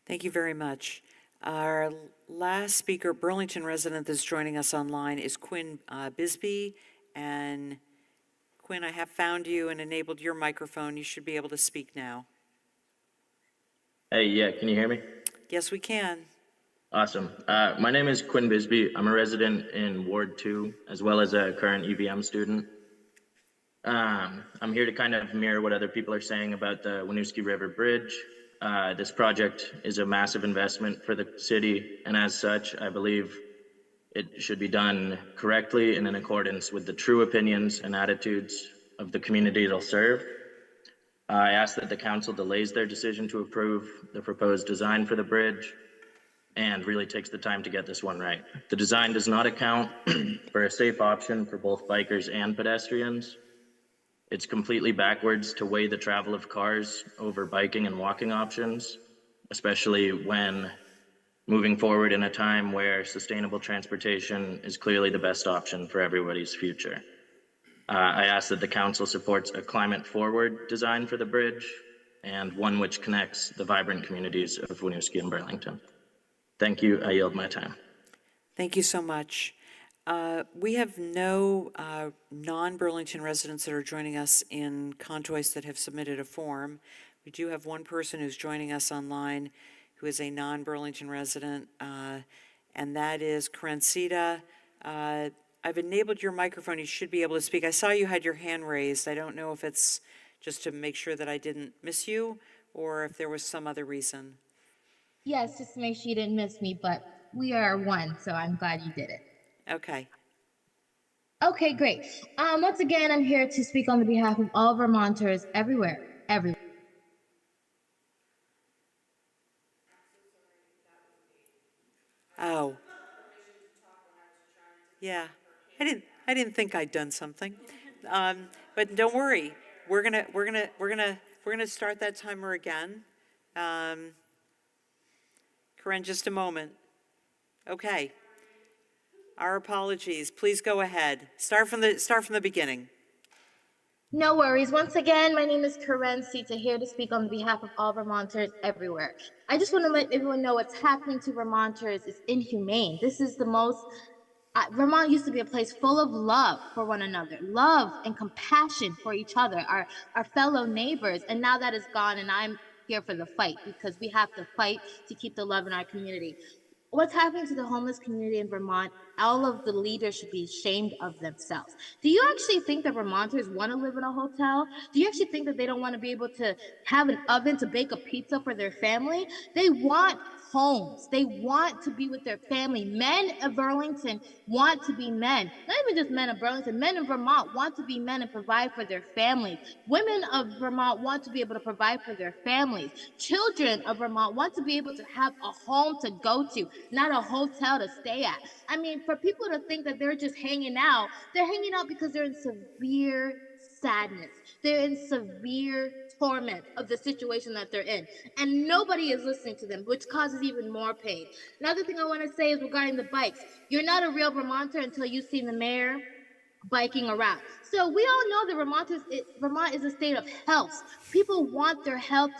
Thank you very much. Our last speaker, Burlington resident that's joining us online, is Quinn Bisbee. And Quinn, I have found you and enabled your microphone. You should be able to speak now. Hey, yeah, can you hear me? Yes, we can. Awesome. My name is Quinn Bisbee. I'm a resident in Ward 2, as well as a current UVM student. I'm here to kind of mirror what other people are saying about the Winooski River Bridge. This project is a massive investment for the city, and as such, I believe it should be done correctly and in accordance with the true opinions and attitudes of the community it'll serve. I ask that the council delays their decision to approve the proposed design for the bridge and really takes the time to get this one right. The design does not account for a safe option for both bikers and pedestrians. It's completely backwards to weigh the travel of cars over biking and walking options, especially when moving forward in a time where sustainable transportation is clearly the best option for everybody's future. I ask that the council supports a climate-forward design for the bridge and one which connects the vibrant communities of Winooski and Burlington. Thank you. I yield my time. Thank you so much. We have no non-Burlington residents that are joining us in Contois that have submitted a form. We do have one person who's joining us online who is a non-Burlington resident, and that is Carancita. I've enabled your microphone. You should be able to speak. I saw you had your hand raised. I don't know if it's just to make sure that I didn't miss you or if there was some other reason. Yes, just to make sure you didn't miss me, but we are one, so I'm glad you did it. Okay. Okay, great. Once again, I'm here to speak on the behalf of all Vermonters everywhere. Oh. Yeah. I didn't think I'd done something. But don't worry. We're gonna start that timer again. Corinne, just a moment. Okay. Our apologies. Please go ahead. Start from the beginning. No worries. Once again, my name is Karen Sita, here to speak on behalf of all Vermonters everywhere. I just want to let everyone know what's happening to Vermonters is inhumane. This is the most Vermont used to be a place full of love for one another, love and compassion for each other, our fellow neighbors, and now that is gone, and I'm here for the fight because we have to fight to keep the love in our community. What's happening to the homeless community in Vermont, all of the leaders should be ashamed of themselves. Do you actually think that Vermonters want to live in a hotel? Do you actually think that they don't want to be able to have an oven to bake a pizza for their family? They want homes. They want to be with their family. Men of Burlington want to be men. Not even just men of Burlington. Men in Vermont want to be men and provide for their families. Women of Vermont want to be able to provide for their families. Children of Vermont want to be able to have a home to go to, not a hotel to stay at. I mean, for people to think that they're just hanging out, they're hanging out because they're in severe sadness. They're in severe torment of the situation that they're in. And nobody is listening to them, which causes even more pain. Another thing I want to say is regarding the bikes. You're not a real Vermonter until you've seen the mayor biking around. So we all know that Vermont is a state of health. People want their health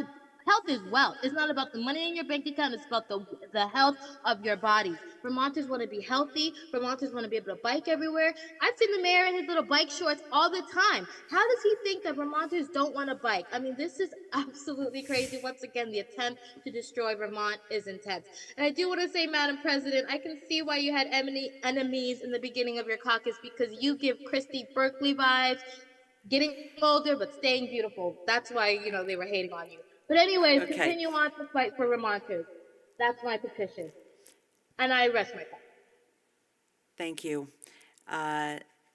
is wealth. It's not about the money in your bank account. It's about the health of your bodies. Vermonters want to be healthy. Vermonters want to be able to bike everywhere. I've seen the mayor in his little bike shorts all the time. How does he think that Vermonters don't want to bike? I mean, this is absolutely crazy. Once again, the attempt to destroy Vermont is intense. And I do want to say, Madam President, I can see why you had enemies in the beginning of your caucus because you give Christy Berkeley vibes, getting older but staying beautiful. That's why, they were hating on you. But anyways, Okay. Continue on to fight for Vermonters. That's my petition. And I rest my time. Thank you.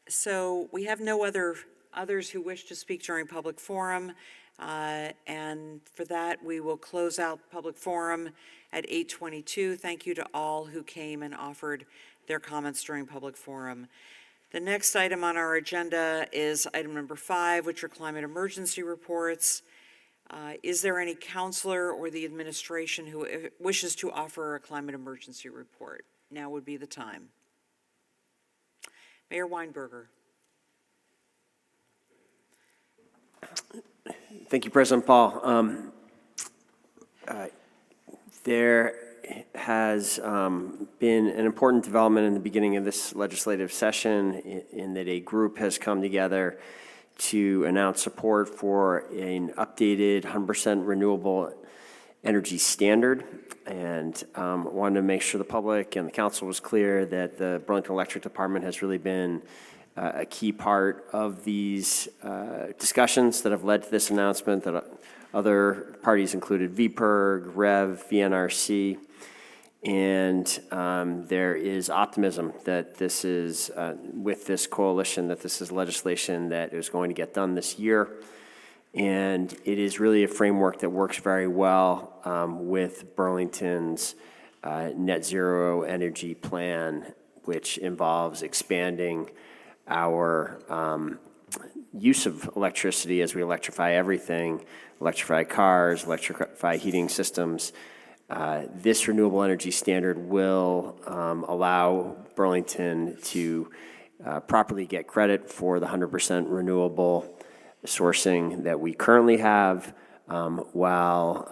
So we have no others who wish to speak during public forum. And for that, we will close out public forum at 8:22. Thank you to all who came and offered their comments during public forum. The next item on our agenda is item number 5, which are climate emergency reports. Is there any counselor or the administration who wishes to offer a climate emergency report? Now would be the time. Mayor Weinberger. Thank you, President Paul. There has been an important development in the beginning of this legislative session in that a group has come together to announce support for an updated 100% renewable energy standard, and wanted to make sure the public and the council was clear that the Burlington Electric Department has really been a key part of these discussions that have led to this announcement, that other parties included VPIRG, REV, VNRC, and there is optimism that this is, with this coalition, that this is legislation that is going to get done this year. And it is really a framework that works very well with Burlington's net zero energy plan, which involves expanding our use of electricity as we electrify everything, electrify cars, electrify heating systems. This renewable energy standard will allow Burlington to properly get credit for the 100% renewable sourcing that we currently have, while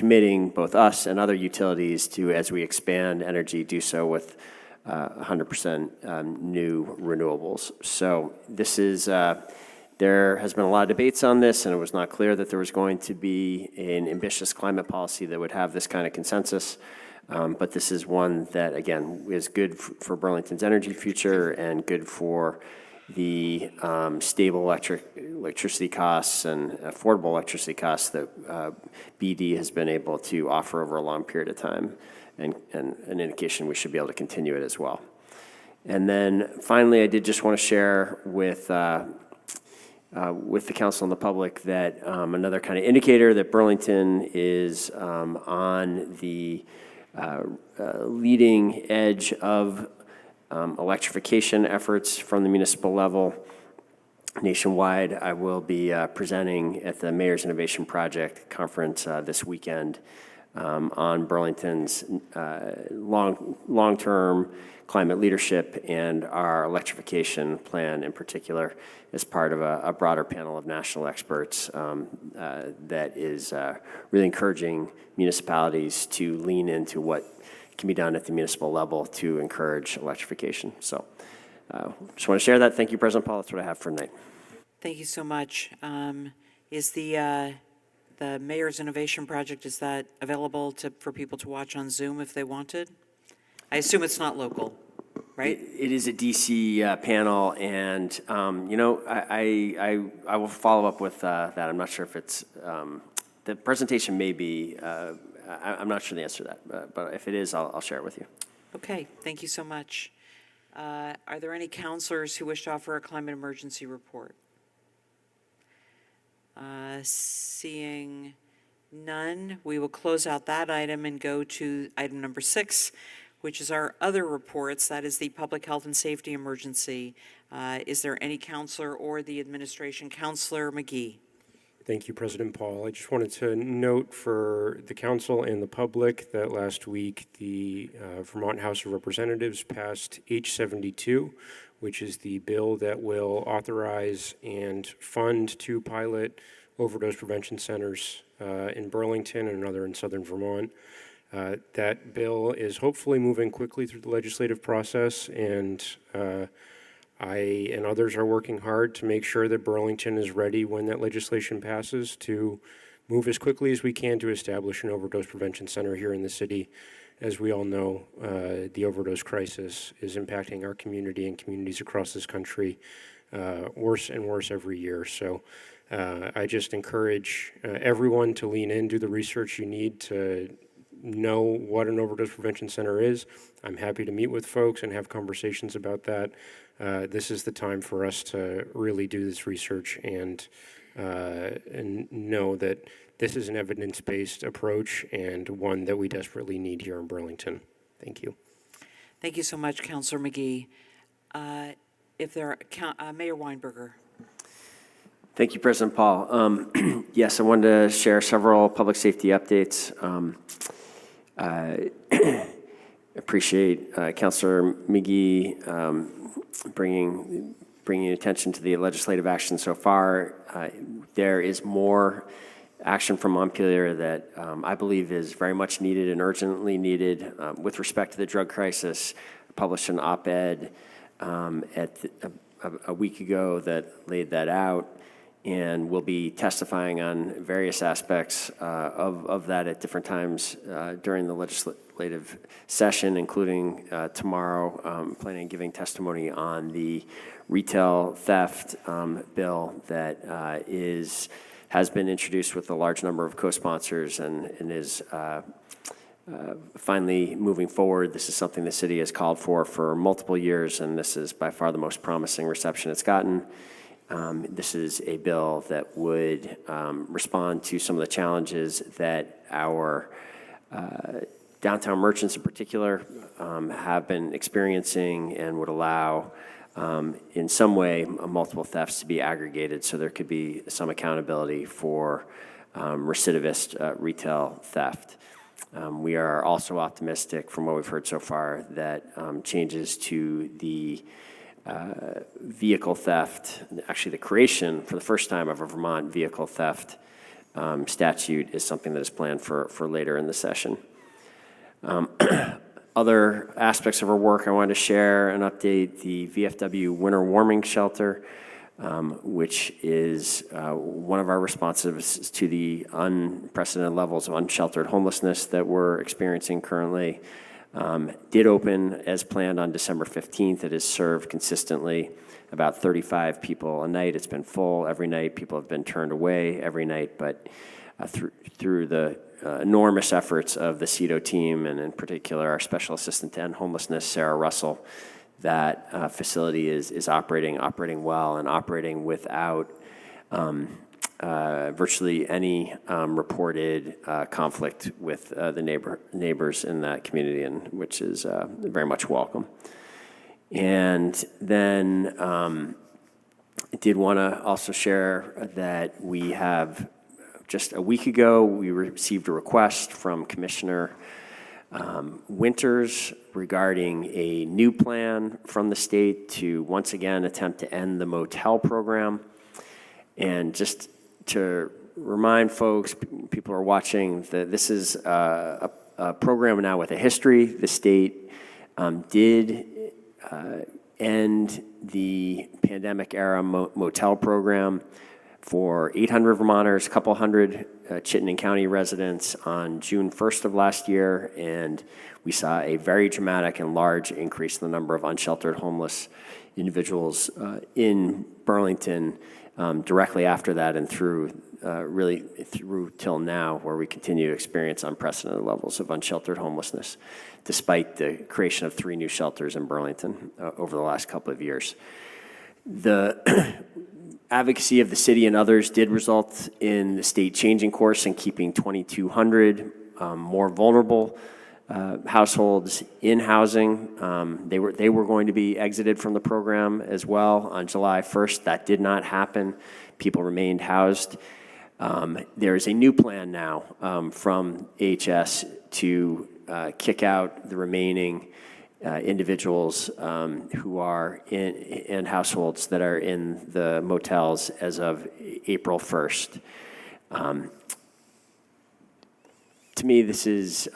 committing both us and other utilities to, as we expand energy, do so with 100% new renewables. So this is, there has been a lot of debates on this, and it was not clear that there was going to be an ambitious climate policy that would have this kind of consensus. But this is one that, again, is good for Burlington's energy future and good for the stable electricity costs and affordable electricity costs that BD has been able to offer over a long period of time, and an indication we should be able to continue it as well. And then finally, I did just want to share with the council and the public that another kind of indicator that Burlington is on the leading edge of electrification efforts from the municipal level nationwide. I will be presenting at the Mayor's Innovation Project Conference this weekend on Burlington's long-term climate leadership and our electrification plan in particular, as part of a broader panel of national experts that is really encouraging municipalities to lean into what can be done at the municipal level to encourage electrification. So just want to share that. Thank you, President Paul. That's what I have for tonight. Thank you so much. Is the Mayor's Innovation Project, is that available for people to watch on Zoom if they wanted? I assume it's not local, right? It is a DC panel, and you know, I will follow up with that. I'm not sure if it's the presentation may be. I'm not sure the answer to that, but if it is, I'll share it with you. Okay, thank you so much. Are there any councilors who wish to offer a climate emergency report? Seeing none, we will close out that item and go to item number 6, which is our other reports. That is the public health and safety emergency. Is there any councilor or the administration? Councilor McGee. Thank you, President Paul. I just wanted to note for the council and the public that last week the Vermont House of Representatives passed H-72, which is the bill that will authorize and fund 2 pilot overdose prevention centers in Burlington and another in southern Vermont. That bill is hopefully moving quickly through the legislative process, and I and others are working hard to make sure that Burlington is ready when that legislation passes to move as quickly as we can to establish an overdose prevention center here in the city. As we all know, the overdose crisis is impacting our community and communities across this country worse and worse every year. So I just encourage everyone to lean in, do the research you need to know what an overdose prevention center is. I'm happy to meet with folks and have conversations about that. This is the time for us to really do this research and know that this is an evidence-based approach and one that we desperately need here in Burlington. Thank you. Thank you so much, Councilor McGee. If there are, Mayor Weinberger. Thank you, President Paul. Yes, I wanted to share several public safety updates. I appreciate Councilor McGee bringing attention to the legislative action so far. There is more action from Montpelier that I believe is very much needed and urgently needed with respect to the drug crisis. I published an op-ed a week ago that laid that out, and we'll be testifying on various aspects of that at different times during the legislative session, including tomorrow, planning on giving testimony on the retail theft bill that has been introduced with a large number of co-sponsors and is finally moving forward. This is something the city has called for multiple years, and this is by far the most promising reception it's gotten. This is a bill that would respond to some of the challenges that our downtown merchants in particular have been experiencing, and would allow in some way multiple thefts to be aggregated, so there could be some accountability for recidivist retail theft. We are also optimistic from what we've heard so far that changes to the vehicle theft, actually the creation for the first time of a Vermont vehicle theft statute is something that is planned for later in the session. Other aspects of our work I wanted to share and update: the VFW winter warming shelter, which is one of our responses to the unprecedented levels of unsheltered homelessness that we're experiencing currently. Did open as planned on December 15th. It has served consistently about 35 people a night. It's been full every night. People have been turned away every night, but through the enormous efforts of the CEDO team, and in particular our Special Assistant to End Homelessness, Sarah Russell, that facility is operating well and operating without virtually any reported conflict with the neighbors in that community, and which is very much welcome. And then I did want to also share that we have, just a week ago, we received a request from Commissioner Winters regarding a new plan from the state to once again attempt to end the motel program. And just to remind folks, people who are watching, that this is a program now with a history. The state did end the pandemic era motel program for 800 Vermonters, a couple hundred Chittenden County residents on June 1st of last year, and we saw a very dramatic and large increase in the number of unsheltered homeless individuals in Burlington directly after that, and really through till now, where we continue to experience unprecedented levels of unsheltered homelessness, despite the creation of 3 new shelters in Burlington over the last couple of years. The advocacy of the city and others did result in the state changing course and keeping 2,200 more vulnerable households in housing. They were going to be exited from the program as well on July 1st. That did not happen. People remained housed. There is a new plan now from AHS to kick out the remaining individuals who are in households that are in the motels as of April 1st. To me, this is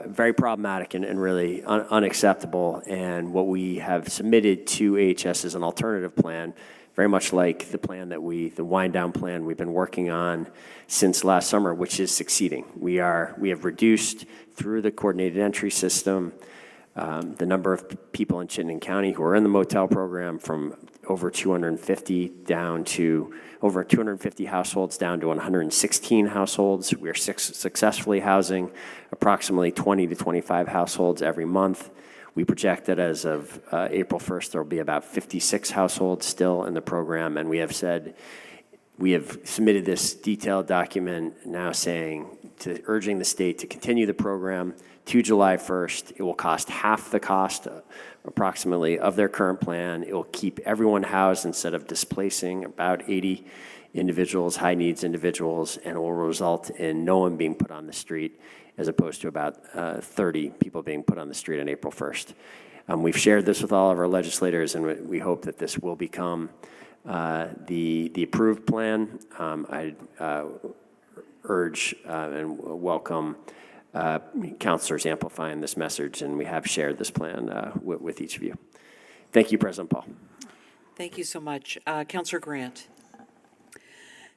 very problematic and really unacceptable. And what we have submitted to AHS is an alternative plan, very much like the plan that the wind down plan we've been working on since last summer, which is succeeding. We have reduced through the coordinated entry system the number of people in Chittenden County who are in the motel program from over 250 down to over 250 households down to 116 households. We are successfully housing approximately 20 to 25 households every month. We project that as of April 1st, there will be about 56 households still in the program, and we have submitted this detailed document now urging the state to continue the program to July 1st. It will cost half the cost, approximately, of their current plan. It will keep everyone housed instead of displacing about 80 individuals, high needs individuals, and it will result in no one being put on the street, as opposed to about 30 people being put on the street on April 1st. We've shared this with all of our legislators, and we hope that this will become the approved plan. I urge and welcome councilors amplifying this message, and we have shared this plan with each of you. Thank you, President Paul. Thank you so much. Councilor Grant.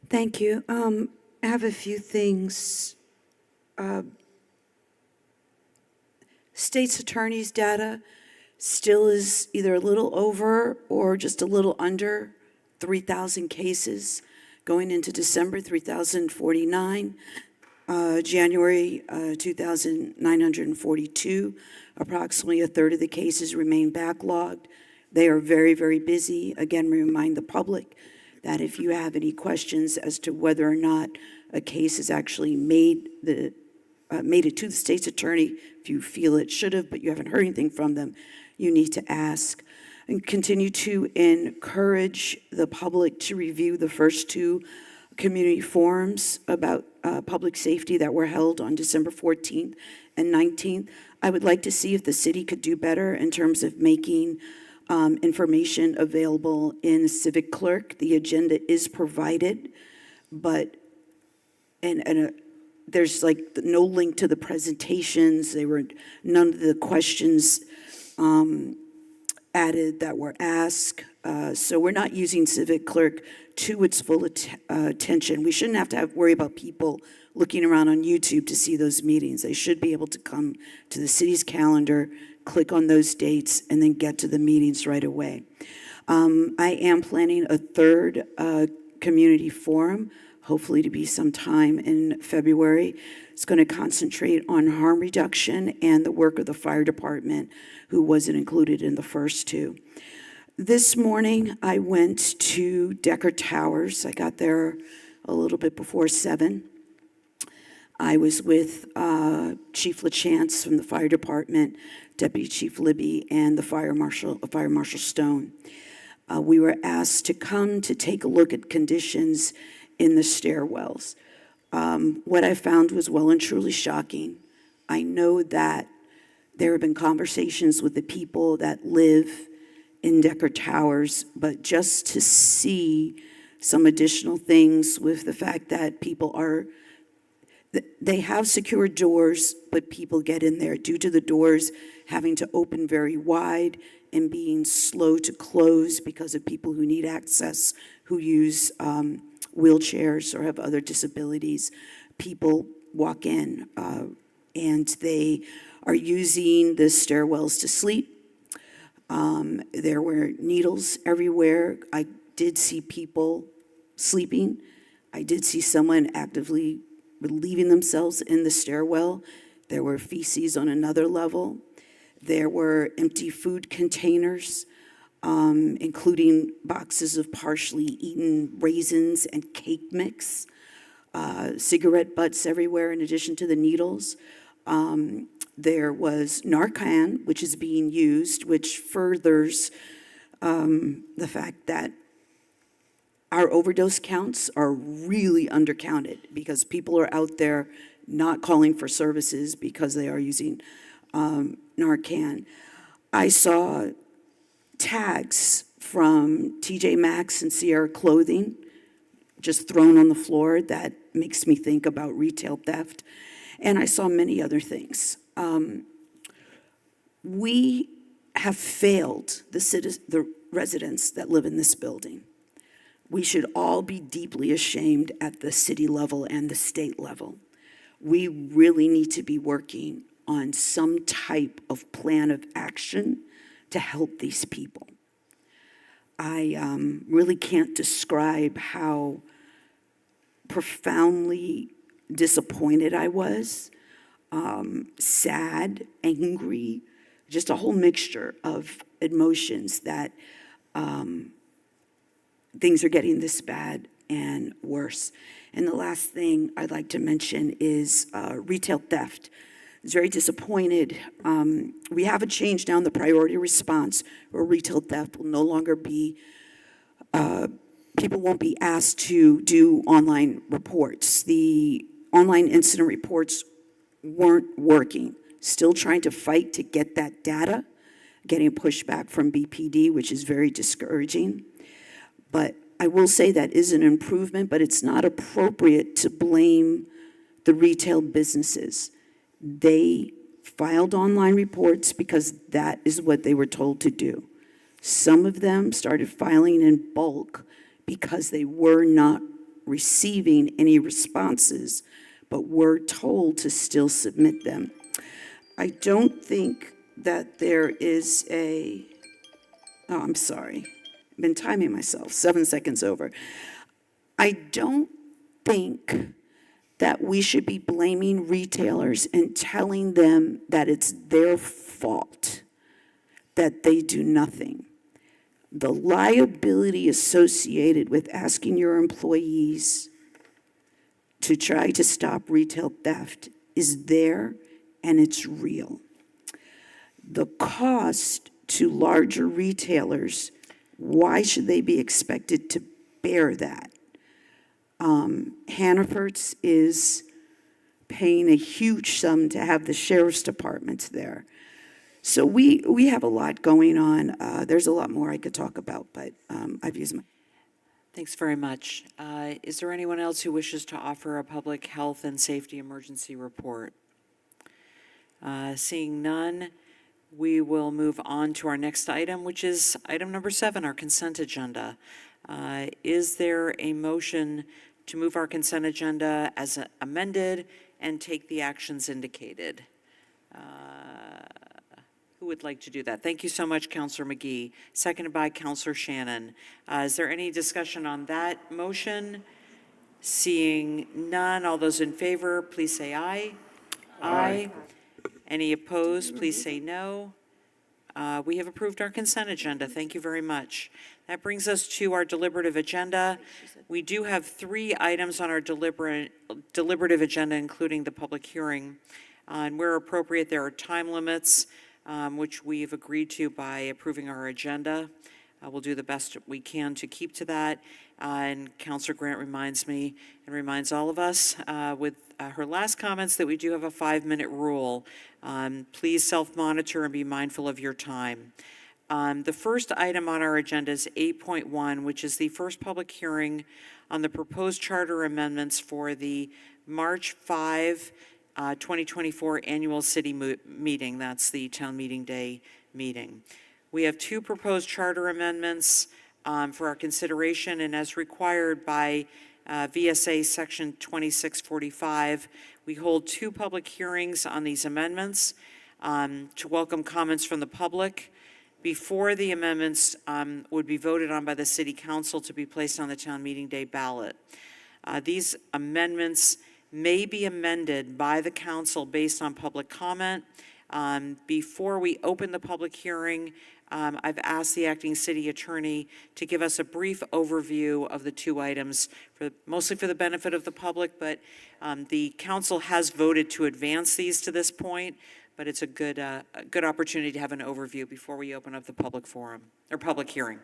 Thank you. I have a few things. State's attorney's data still is either a little over or just a little under 3,000 cases. Going into December, 3,049. January, 2,942. Approximately a third of the cases remain backlogged. They are very, very busy. Again, we remind the public that if you have any questions as to whether or not a case has actually made it to the state's attorney, if you feel it should have, but you haven't heard anything from them, you need to ask. And continue to encourage the public to review the first 2 community forums about public safety that were held on December 14th and 19th. I would like to see if the city could do better in terms of making information available in Civic Clerk. The agenda is provided, but there's like no link to the presentations. None of the questions added that were asked. So we're not using Civic Clerk to its full attention. We shouldn't have to worry about people looking around on YouTube to see those meetings. They should be able to come to the city's calendar, click on those dates, and then get to the meetings right away. I am planning a third community forum, hopefully to be sometime in February. It's going to concentrate on harm reduction and the work of the fire department, who wasn't included in the first two. This morning, I went to Decker Towers. I got there a little bit before 7. I was with Chief LaChance from the fire department, Deputy Chief Libby, and the Fire Marshal Stone. We were asked to come to take a look at conditions in the stairwells. What I found was well and truly shocking. I know that there have been conversations with the people that live in Decker Towers, but just to see some additional things with the fact that they have secure doors, but people get in there due to the doors having to open very wide and being slow to close because of people who need access, who use wheelchairs or have other disabilities. People walk in and they are using the stairwells to sleep. There were needles everywhere. I did see people sleeping. I did see someone actively relieving themselves in the stairwell. There were feces on another level. There were empty food containers, including boxes of partially eaten raisins and cake mix, cigarette butts everywhere in addition to the needles. There was Narcan, which is being used, which furthers the fact that our overdose counts are really undercounted because people are out there not calling for services because they are using Narcan. I saw tags from TJ Maxx and Sierra Clothing just thrown on the floor. That makes me think about retail theft. And I saw many other things. We have failed the residents that live in this building. We should all be deeply ashamed at the city level and the state level. We really need to be working on some type of plan of action to help these people. I really can't describe how profoundly disappointed I was, sad, angry, just a whole mixture of emotions that things are getting this bad and worse. And the last thing I'd like to mention is retail theft. I was very disappointed. We have a change now in the priority response where retail theft will no longer be, people won't be asked to do online reports. The online incident reports weren't working. Still trying to fight to get that data, getting pushback from BPD, which is very discouraging. But I will say that is an improvement, but it's not appropriate to blame the retail businesses. They filed online reports because that is what they were told to do. Some of them started filing in bulk because they were not receiving any responses, but were told to still submit them. I don't think that there is I'm sorry. I've been timing myself, 7 seconds over. I don't think that we should be blaming retailers and telling them that it's their fault that they do nothing. The liability associated with asking your employees to try to stop retail theft is there, and it's real. The cost to larger retailers, why should they be expected to bear that? Hannaford's is paying a huge sum to have the sheriff's departments there. So we have a lot going on. There's a lot more I could talk about, but I've used my... Thanks very much. Is there anyone else who wishes to offer a public health and safety emergency report? Seeing none, we will move on to our next item, which is item number 7, our consent agenda. Is there a motion to move our consent agenda as amended and take the actions indicated? Who would like to do that? Thank you so much, Councillor McGee. Seconded by Councillor Shannon. Is there any discussion on that motion? Seeing none, all those in favor, please say aye. Aye. Any opposed, please say no. We have approved our consent agenda. Thank you very much. That brings us to our deliberative agenda. We do have 3 items on our deliberative agenda, including the public hearing. And where appropriate, there are time limits, which we've agreed to by approving our agenda. We'll do the best we can to keep to that. And Councillor Grant reminds me and reminds all of us with her last comments that we do have a 5-minute rule. Please self-monitor and be mindful of your time. The first item on our agenda is 8.1, which is the first public hearing on the proposed charter amendments for the March 5, 2024 annual city meeting. That's the Town Meeting Day meeting. We have 2 proposed charter amendments for our consideration, and as required by VSA Section 2645, we hold 2 public hearings on these amendments to welcome comments from the public before the amendments would be voted on by the City Council to be placed on the Town Meeting Day ballot. These amendments may be amended by the council based on public comment. Before we open the public hearing, I've asked the acting city attorney to give us a brief overview of the 2 items, mostly for the benefit of the public, but the council has voted to advance these to this point, but it's a good opportunity to have an overview before we open up the public forum, or public hearing.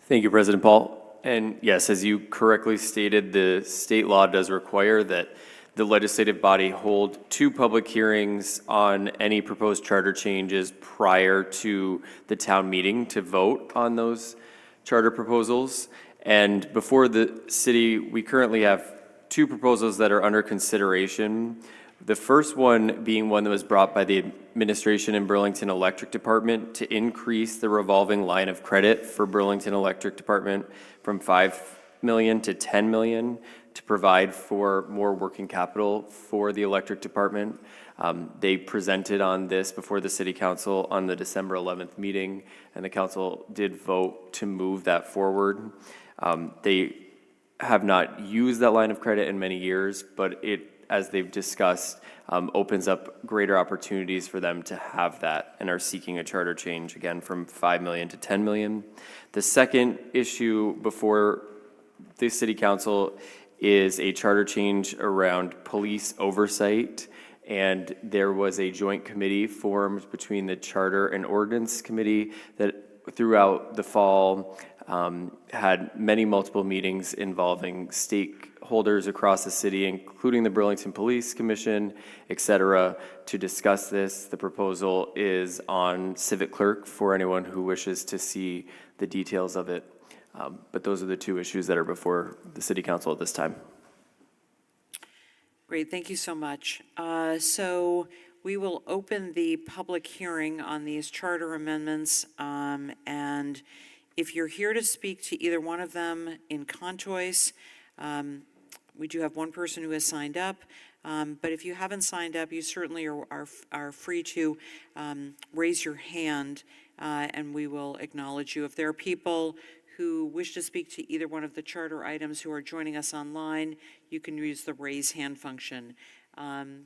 Thank you, President Paul. And yes, as you correctly stated, the state law does require that the legislative body hold 2 public hearings on any proposed charter changes prior to the town meeting to vote on those charter proposals. And before the city, we currently have 2 proposals that are under consideration. The first one being one that was brought by the administration in Burlington Electric Department to increase the revolving line of credit for Burlington Electric Department from $5 million to $10 million to provide for more working capital for the electric department. They presented on this before the City Council on the December 11th meeting, and the council did vote to move that forward. They have not used that line of credit in many years, but it, as they've discussed, opens up greater opportunities for them to have that and are seeking a charter change, again, from $5 million to $10 million. The second issue before the City Council is a charter change around police oversight, and there was a joint committee formed between the Charter and Ordinance Committee that throughout the fall had many multiple meetings involving stakeholders across the city, including the Burlington Police Commission, et cetera, to discuss this. The proposal is on Civic Clerk for anyone who wishes to see the details of it. But those are the 2 issues that are before the City Council at this time. Great, thank you so much. So we will open the public hearing on these charter amendments, and if you're here to speak to either one of them in contois, we do have 1 person who has signed up, but if you haven't signed up, you certainly are free to raise your hand, and we will acknowledge you. If there are people who wish to speak to either one of the charter items who are joining us online, you can use the raise hand function.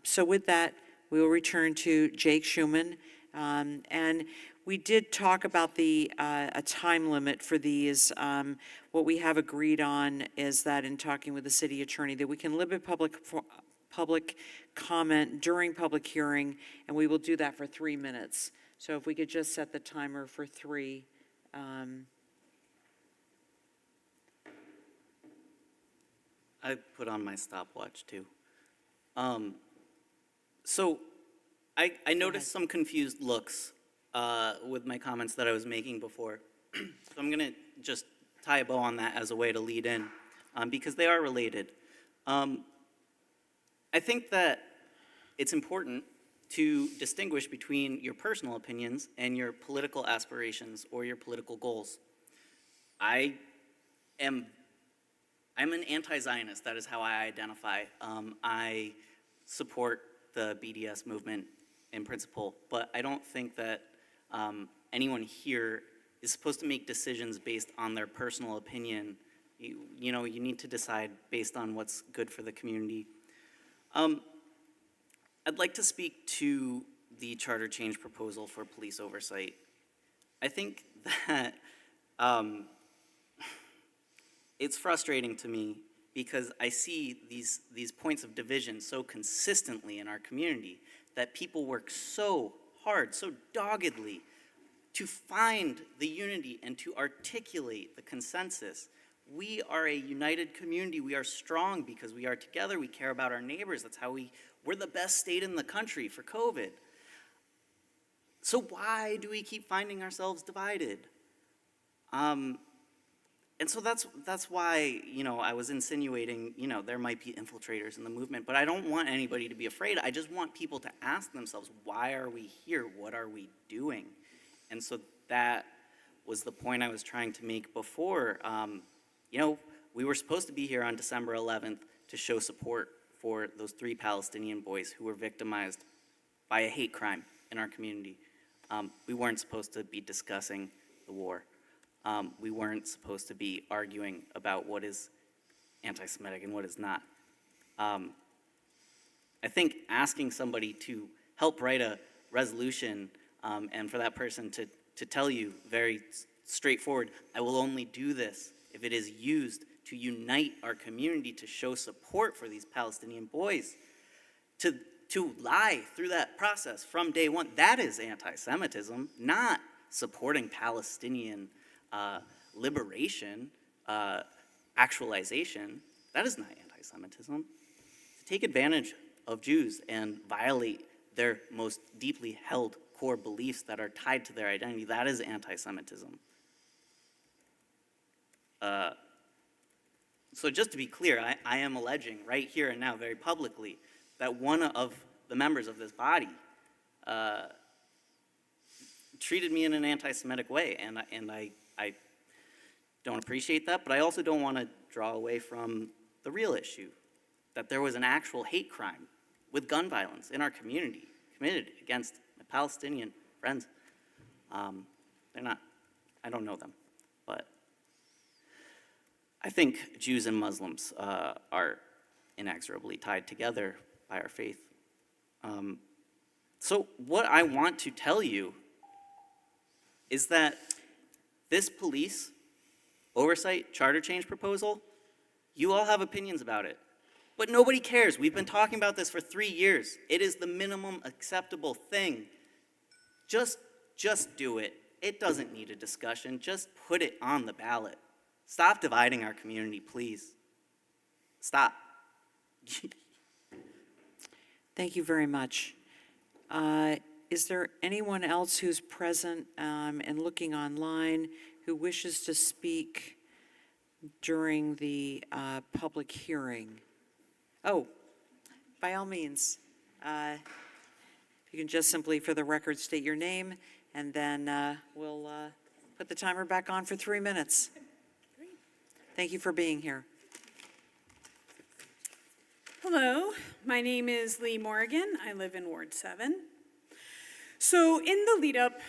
So with that, we will return to Jake Schuman. And we did talk about a time limit for these. What we have agreed on is that in talking with the city attorney, that we can limit public comment during public hearing, and we will do that for 3 minutes. So if we could just set the timer for 3. I put on my stopwatch too. So I noticed some confused looks with my comments that I was making before. So I'm gonna just tie a bow on that as a way to lead in, because they are related. I think that it's important to distinguish between your personal opinions and your political aspirations or your political goals. I'm an anti-Zionist. That is how I identify. I support the BDS movement in principle, but I don't think that anyone here is supposed to make decisions based on their personal opinion. You know, you need to decide based on what's good for the community. I'd like to speak to the charter change proposal for police oversight. I think that it's frustrating to me because I see these points of division so consistently in our community, that people work so hard, so doggedly to find the unity and to articulate the consensus. We are a united community. We are strong because we are together. We care about our neighbors. That's how we're the best state in the country for COVID. So why do we keep finding ourselves divided? And so that's why, you know, I was insinuating, you know, there might be infiltrators in the movement, but I don't want anybody to be afraid. I just want people to ask themselves, why are we here? What are we doing? And so that was the point I was trying to make before. You know, we were supposed to be here on December 11th to show support for those 3 Palestinian boys who were victimized by a hate crime in our community. We weren't supposed to be discussing the war. We weren't supposed to be arguing about what is anti-Semitic and what is not. I think asking somebody to help write a resolution and for that person to tell you very straightforward, I will only do this if it is used to unite our community, to show support for these Palestinian boys, to lie through that process from day one, that is anti-Semitism, not supporting Palestinian liberation, actualization. That is not anti-Semitism. To take advantage of Jews and violate their most deeply held core beliefs that are tied to their identity, that is anti-Semitism. So just to be clear, I am alleging right here and now very publicly that one of the members of this body treated me in an anti-Semitic way, and I don't appreciate that, but I also don't want to draw away from the real issue, that there was an actual hate crime with gun violence in our community committed against my Palestinian friends. They're not, I don't know them, but I think Jews and Muslims are inexorably tied together by our faith. So what I want to tell you is that this police oversight charter change proposal, you all have opinions about it, but nobody cares. We've been talking about this for 3 years. It is the minimum acceptable thing. Just do it. It doesn't need a discussion. Just put it on the ballot. Stop dividing our community, please. Stop. Thank you very much. Is there anyone else who's present and looking online who wishes to speak during the public hearing? Oh, by all means. You can just simply, for the record, state your name, and then we'll put the timer back on for 3 minutes. Thank you for being here. Hello, my name is Lee Morgan. I live in Ward 7. So in the lead up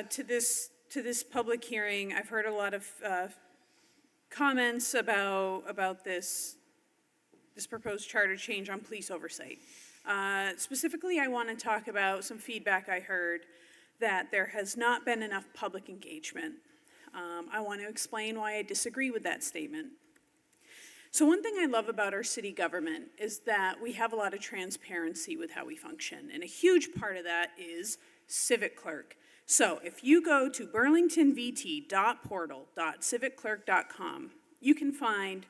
to this public hearing, I've heard a lot of comments about this proposed charter change on police oversight. Specifically, I want to talk about some feedback I heard that there has not been enough public engagement. I want to explain why I disagree with that statement. So one thing I love about our city government is that we have a lot of transparency with how we function, and a huge part of that is Civic Clerk. So if you go to burlingtonvt.portal.civicclerk.com, you can find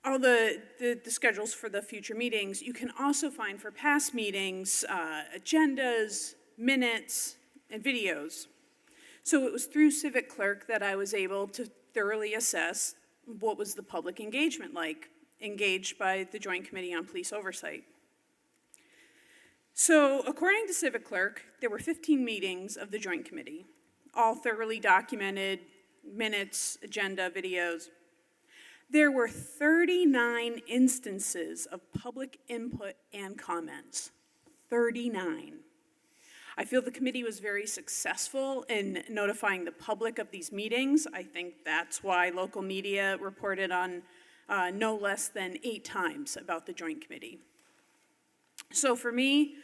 all the schedules for the future meetings. You can also find for past meetings, agendas, minutes, and videos. So it was through Civic Clerk that I was able to thoroughly assess what was the public engagement like, engaged by the Joint Committee on Police Oversight. So according to Civic Clerk, there were 15 meetings of the Joint Committee, all thoroughly documented, minutes, agenda, videos. There were 39 instances of public input and comments. 39. I feel the committee was very successful in notifying the public of these meetings. I think that's why local media reported on no less than 8 times about the Joint Committee. So for me,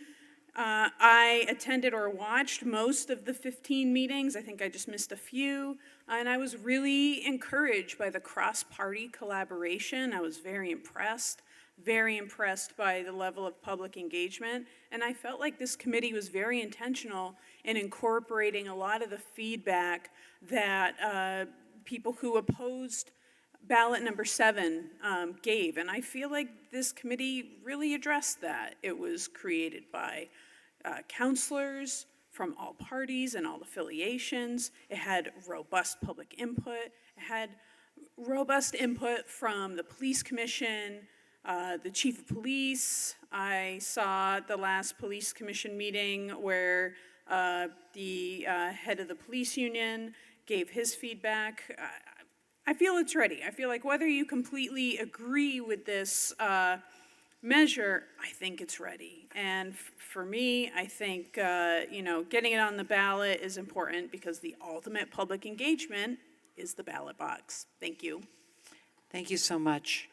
I attended or watched most of the 15 meetings. I think I just missed a few. And I was really encouraged by the cross-party collaboration. I was very impressed by the level of public engagement. And I felt like this committee was very intentional in incorporating a lot of the feedback that people who opposed ballot number 7 gave. And I feel like this committee really addressed that. It was created by counselors from all parties and all affiliations. It had robust public input. It had robust input from the police commission, the chief of police. I saw the last police commission meeting where the head of the police union gave his feedback. I feel it's ready. I feel like whether you completely agree with this measure, I think it's ready. And for me, I think getting it on the ballot is important because the ultimate public engagement is the ballot box. Thank you. Thank you so much.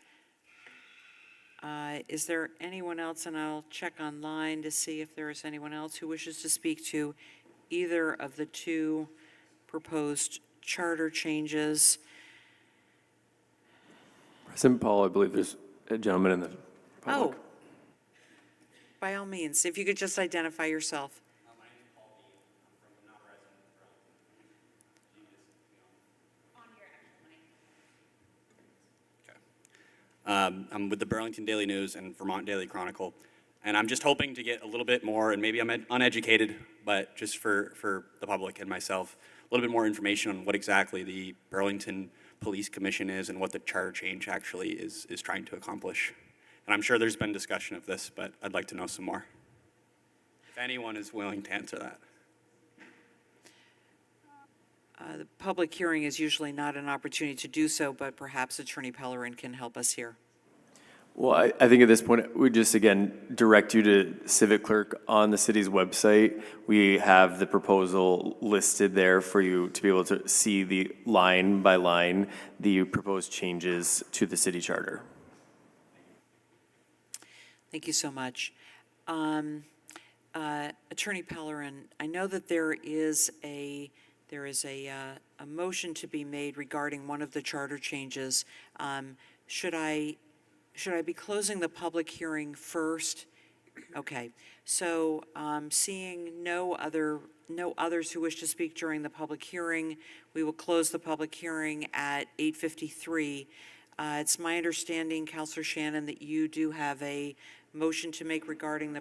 Is there anyone else, and I'll check online to see if there is anyone else who wishes to speak to either of the 2 proposed charter changes? President Paul, I believe there's a gentleman in the public. Oh, by all means, if you could just identify yourself. My name is Paul Beal. I'm not a resident of Burlington. I'm with the Burlington Daily News and Vermont Daily Chronicle, and I'm just hoping to get a little bit more, and maybe I'm uneducated, but just for the public and myself, a little bit more information on what exactly the Burlington Police Commission is and what the charter change actually is trying to accomplish. And I'm sure there's been discussion of this, but I'd like to know some more. If anyone is willing to answer that. The public hearing is usually not an opportunity to do so, but perhaps Attorney Pellerin can help us here. Well, I think at this point, we just, again, direct you to Civic Clerk on the city's website. We have the proposal listed there for you to be able to see the line by line, the proposed changes to the city charter. Thank you so much. Attorney Pellerin, I know that there is a motion to be made regarding one of the charter changes. Should I be closing the public hearing first? Okay. So seeing no others who wish to speak during the public hearing, we will close the public hearing at 8:53. It's my understanding, Councilor Shannon, that you do have a motion to make regarding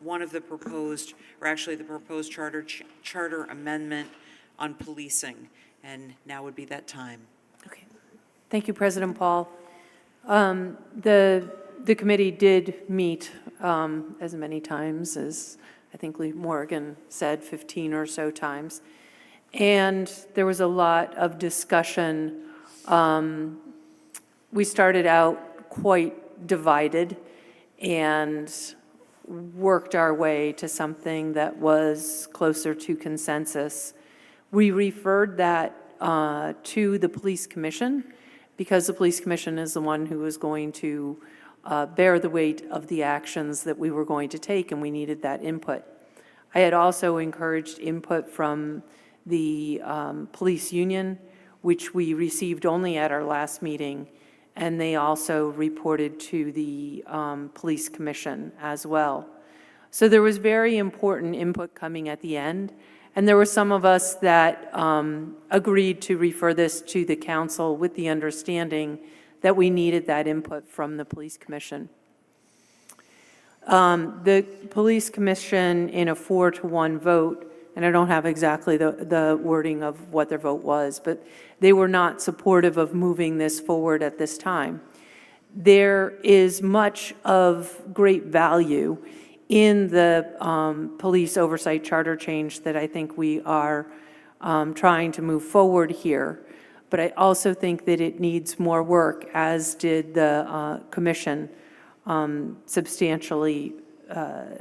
one of the proposed, or actually the proposed charter amendment on policing, and now would be that time. Okay. Thank you, President Paul. The committee did meet as many times as I think Lee Morgan said, 15 or so times, and there was a lot of discussion. We started out quite divided and worked our way to something that was closer to consensus. We referred that to the police commission because the police commission is the one who was going to bear the weight of the actions that we were going to take, and we needed that input. I had also encouraged input from the police union, which we received only at our last meeting, and they also reported to the police commission as well. So there was very important input coming at the end, and there were some of us that agreed to refer this to the council with the understanding that we needed that input from the police commission. The police commission, in a 4-to-1 vote, and I don't have exactly the wording of what their vote was, but they were not supportive of moving this forward at this time. There is much of great value in the police oversight charter change that I think we are trying to move forward here. But I also think that it needs more work, as did the commission substantially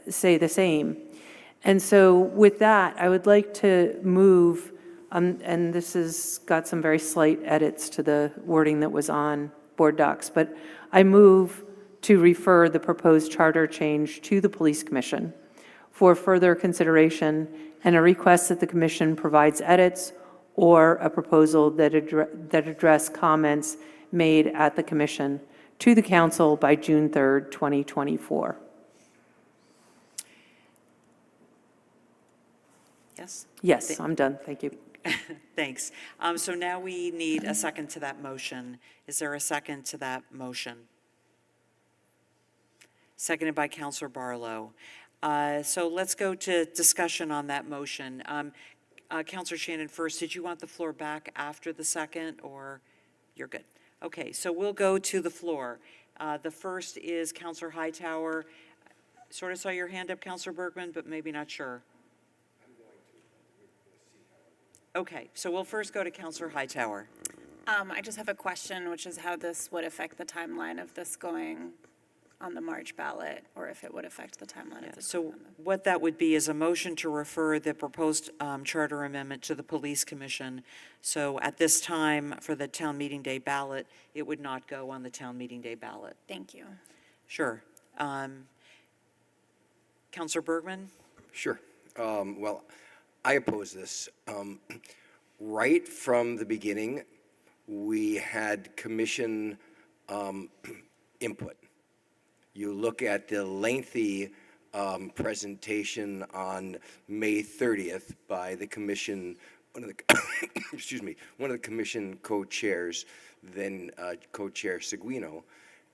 say the same. And so with that, I would like to move, and this has got some very slight edits to the wording that was on board docs, but I move to refer the proposed charter change to the Police Commission for further consideration, and a request that the commission provides edits or a proposal that address comments made at the commission to the council by June 3rd, 2024. Yes? Yes, I'm done. Thank you. Thanks. So now we need a second to that motion. Is there a second to that motion? Seconded by Councilor Barlow. So let's go to discussion on that motion. Councilor Shannon first, did you want the floor back after the second, or you're good? Okay, so we'll go to the floor. The first is Councilor Hightower. Sort of saw your hand up, Councilor Bergman, but maybe not sure. Okay, so we'll first go to Councilor Hightower. I just have a question, which is how this would affect the timeline of this going on the March ballot, or if it would affect the timeline of this. So what that would be is a motion to refer the proposed charter amendment to the Police Commission. So at this time, for the town meeting day ballot, it would not go on the town meeting day ballot. Thank you. Sure. Councilor Bergman? Sure. Well, I oppose this. Right from the beginning, we had commission input. You look at the lengthy presentation on May 30th by the commission, one of the, one of the commission co-chairs, then co-chair Seguino.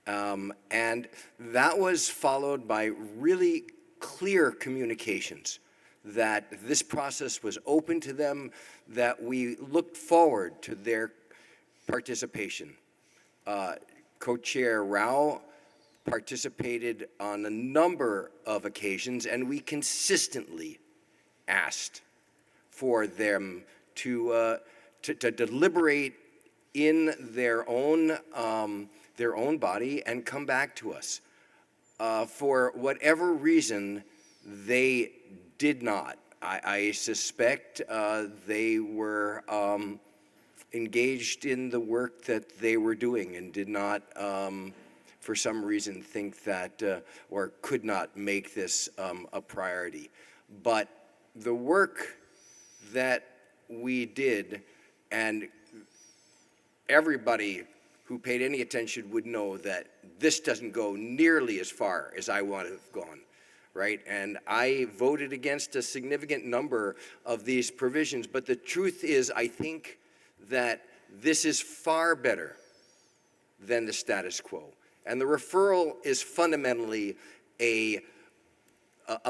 And that was followed by really clear communications that this process was open to them, that we looked forward to their participation. Co-chair Rao participated on a number of occasions, and we consistently asked for them to deliberate in their own body and come back to us. For whatever reason, they did not. I suspect they were engaged in the work that they were doing and did not, for some reason, think that or could not make this a priority. But the work that we did, and everybody who paid any attention would know that this doesn't go nearly as far as I want to have gone, right? And I voted against a significant number of these provisions, but the truth is, I think that this is far better than the status quo. And the referral is fundamentally a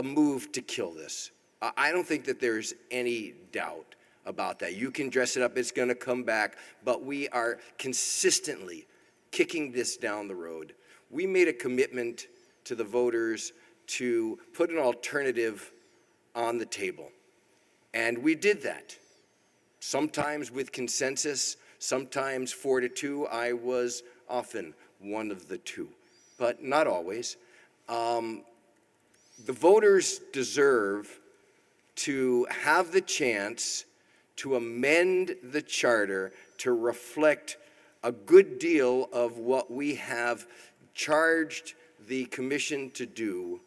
move to kill this. I don't think that there's any doubt about that. You can dress it up, it's going to come back, but we are consistently kicking this down the road. We made a commitment to the voters to put an alternative on the table, and we did that. Sometimes with consensus, sometimes 4-2. I was often one of the two, but not always. The voters deserve to have the chance to amend the charter to reflect a good deal of what we have charged the commission to do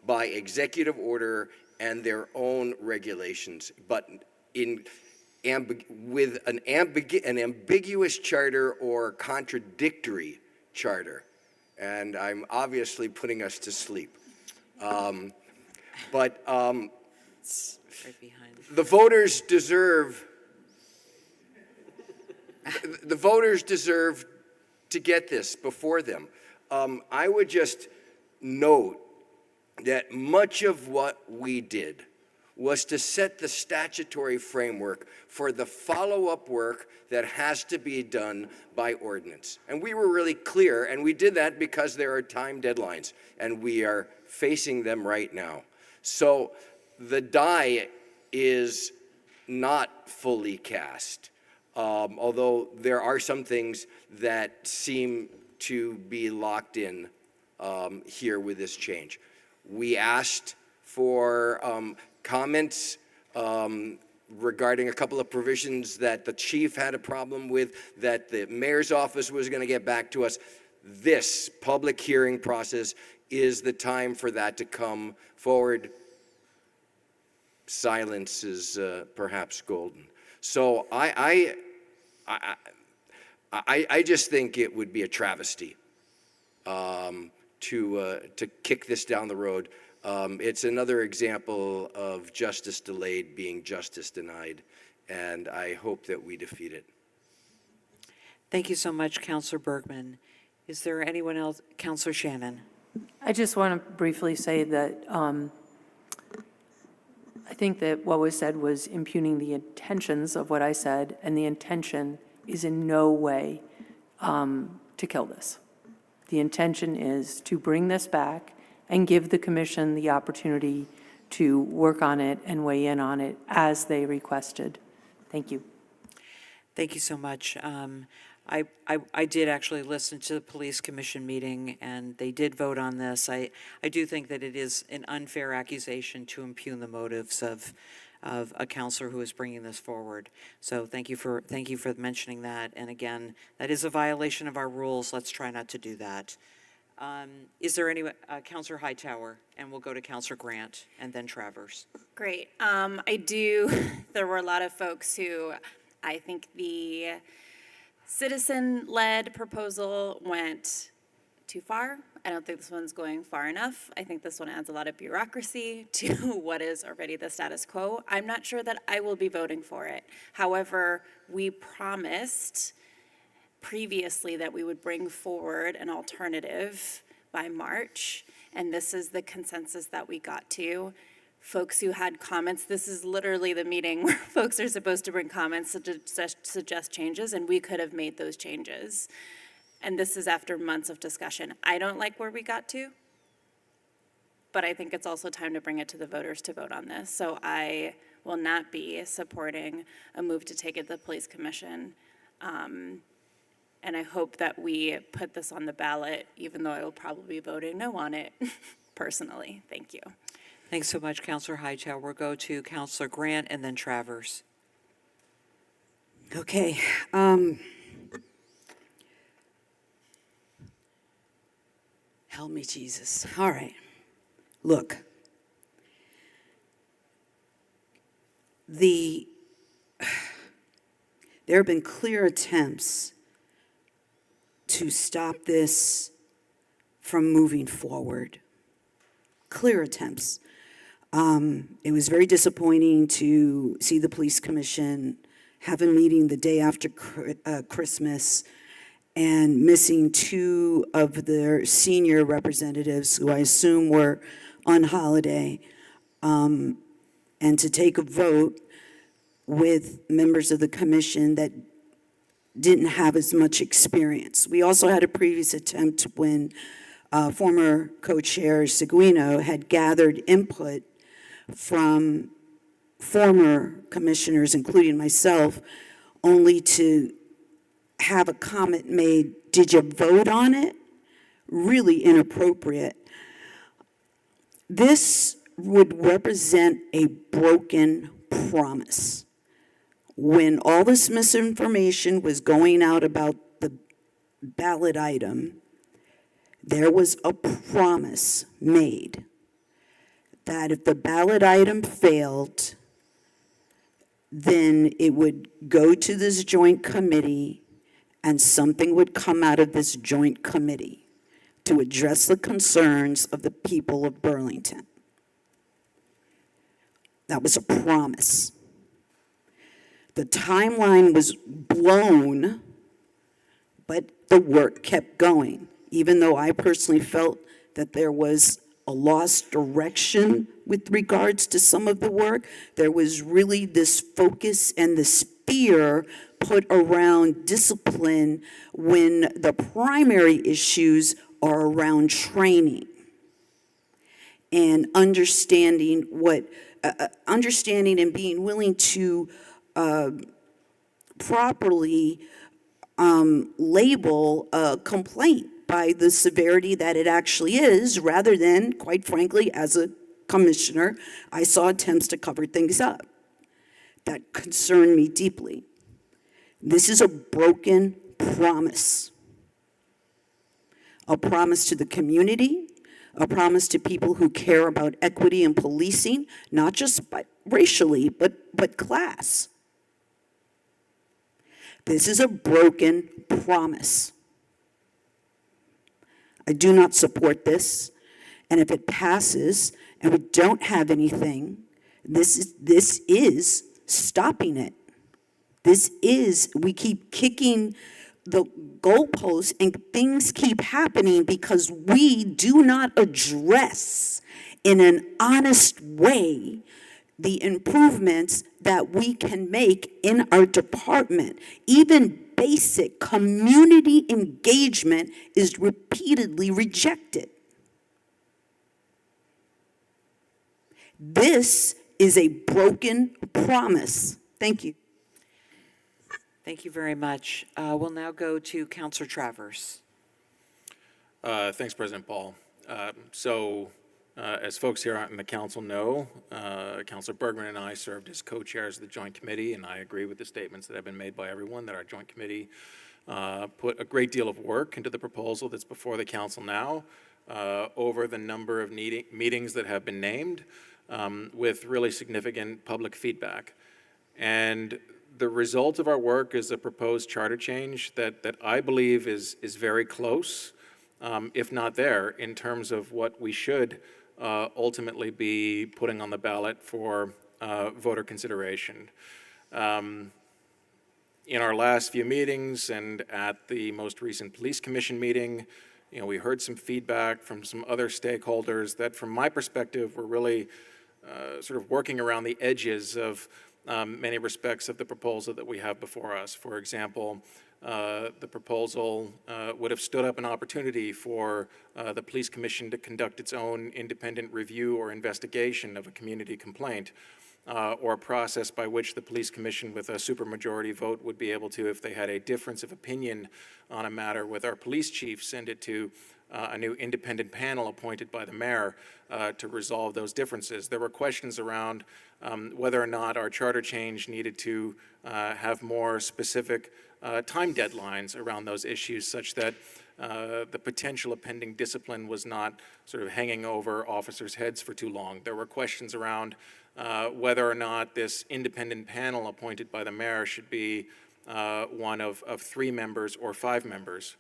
by executive order and their own regulations, but with an ambiguous charter or contradictory charter. And I'm obviously putting us to sleep. But right behind. The voters deserve to get this before them. I would just note that much of what we did was to set the statutory framework for the follow-up work that has to be done by ordinance. And we were really clear, and we did that because there are time deadlines, and we are facing them right now. So the die is not fully cast, although there are some things that seem to be locked in here with this change. We asked for comments regarding a couple of provisions that the chief had a problem with, that the mayor's office was going to get back to us. This public hearing process is the time for that to come forward. Silence is perhaps golden. So I just think it would be a travesty to kick this down the road. It's another example of justice delayed being justice denied, and I hope that we defeat it. Thank you so much, Councillor Bergman. Is there anyone else? Councillor Shannon. I just want to briefly say that I think that what was said was impugning the intentions of what I said, and the intention is in no way to kill this. The intention is to bring this back and give the commission the opportunity to work on it and weigh in on it as they requested. Thank you. Thank you so much. I did actually listen to the police commission meeting, and they did vote on this. I do think that it is an unfair accusation to impugn the motives of a counselor who is bringing this forward. So thank you for mentioning that. And again, that is a violation of our rules. Let's try not to do that. Is there any, Councillor Hightower, and we'll go to Councillor Grant and then Travers. Great. There were a lot of folks who, I think the citizen-led proposal went too far. I don't think this one's going far enough. I think this one adds a lot of bureaucracy to what is already the status quo. I'm not sure that I will be voting for it. However, we promised previously that we would bring forward an alternative by March, and this is the consensus that we got to. Folks who had comments, this is literally the meeting where folks are supposed to bring comments to suggest changes, and we could have made those changes. And this is after months of discussion. I don't like where we got to, but I think it's also time to bring it to the voters to vote on this. So I will not be supporting a move to take it to the police commission. And I hope that we put this on the ballot, even though I will probably be voting no on it personally. Thank you. Thanks so much, Councillor Hightower. We'll go to Councillor Grant and then Travers. Okay. Help me, Jesus. All right. Look. There have been clear attempts to stop this from moving forward. Clear attempts. It was very disappointing to see the police commission have a meeting the day after Christmas and missing two of their senior representatives, who I assume were on holiday, and to take a vote with members of the commission that didn't have as much experience. We also had a previous attempt when former co-chair Seguino had gathered input from former commissioners, including myself, only to have a comment made, did you vote on it? Really inappropriate. This would represent a broken promise. When all this misinformation was going out about the ballot item, there was a promise made that if the ballot item failed, then it would go to this joint committee and something would come out of this joint committee to address the concerns of the people of Burlington. That was a promise. The timeline was blown, but the work kept going, even though I personally felt that there was a lost direction with regards to some of the work. There was really this focus and this fear put around discipline when the primary issues are around training and understanding understanding and being willing to properly label a complaint by the severity that it actually is, rather than, quite frankly, as a commissioner, I saw attempts to cover things up. That concerned me deeply. This is a broken promise. A promise to the community, a promise to people who care about equity and policing, not just racially, but class. This is a broken promise. I do not support this, and if it passes and we don't have anything, this is stopping it. We keep kicking the goalposts and things keep happening because we do not address in an honest way the improvements that we can make in our department. Even basic community engagement is repeatedly rejected. This is a broken promise. Thank you. Thank you very much. We'll now go to Councilor Travers. Thanks, President Paul. As folks here on the council know, Councilor Bergman and I served as co-chairs of the Joint Committee, and I agree with the statements that have been made by everyone that our Joint Committee put a great deal of work into the proposal that's before the council now, over the number of meetings that have been named, with really significant public feedback. And the result of our work is a proposed charter change that I believe is very close, if not there, in terms of what we should ultimately be putting on the ballot for voter consideration. In our last few meetings and at the most recent Police Commission meeting, we heard some feedback from some other stakeholders that, from my perspective, were really sort of working around the edges of many respects of the proposal that we have before us. For example, the proposal would have stood up an opportunity for the Police Commission to conduct its own independent review or investigation of a community complaint, or a process by which the Police Commission with a supermajority vote would be able to, if they had a difference of opinion on a matter with our police chief, send it to a new independent panel appointed by the mayor to resolve those differences. There were questions around whether or not our charter change needed to have more specific time deadlines around those issues, such that the potential of pending discipline was not sort of hanging over officers' heads for too long. There were questions around whether or not this independent panel appointed by the mayor should be one of 3 members or 5 members.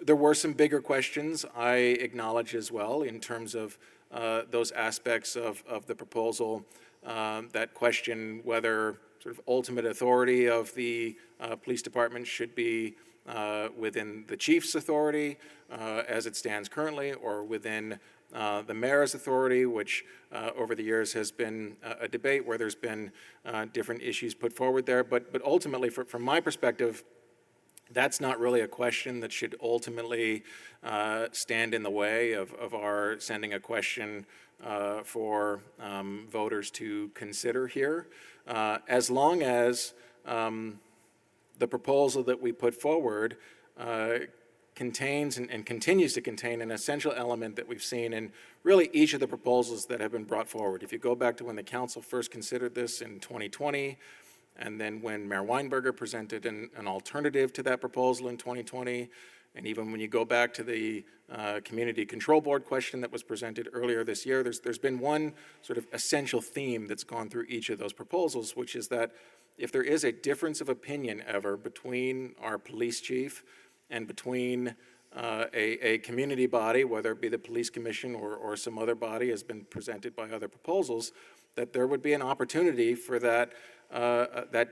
There were some bigger questions I acknowledge as well in terms of those aspects of the proposal that question whether sort of ultimate authority of the police department should be within the chief's authority as it stands currently, or within the mayor's authority, which over the years has been a debate where there's been different issues put forward there. But ultimately, from my perspective, that's not really a question that should ultimately stand in the way of our sending a question for voters to consider here. As long as the proposal that we put forward contains and continues to contain an essential element that we've seen in really each of the proposals that have been brought forward. If you go back to when the council first considered this in 2020, and then when Mayor Weinberger presented an alternative to that proposal in 2020, and even when you go back to the Community Control Board question that was presented earlier this year, there's been one sort of essential theme that's gone through each of those proposals, which is that if there is a difference of opinion ever between our police chief and between a community body, whether it be the Police Commission or some other body has been presented by other proposals, that there would be an opportunity for that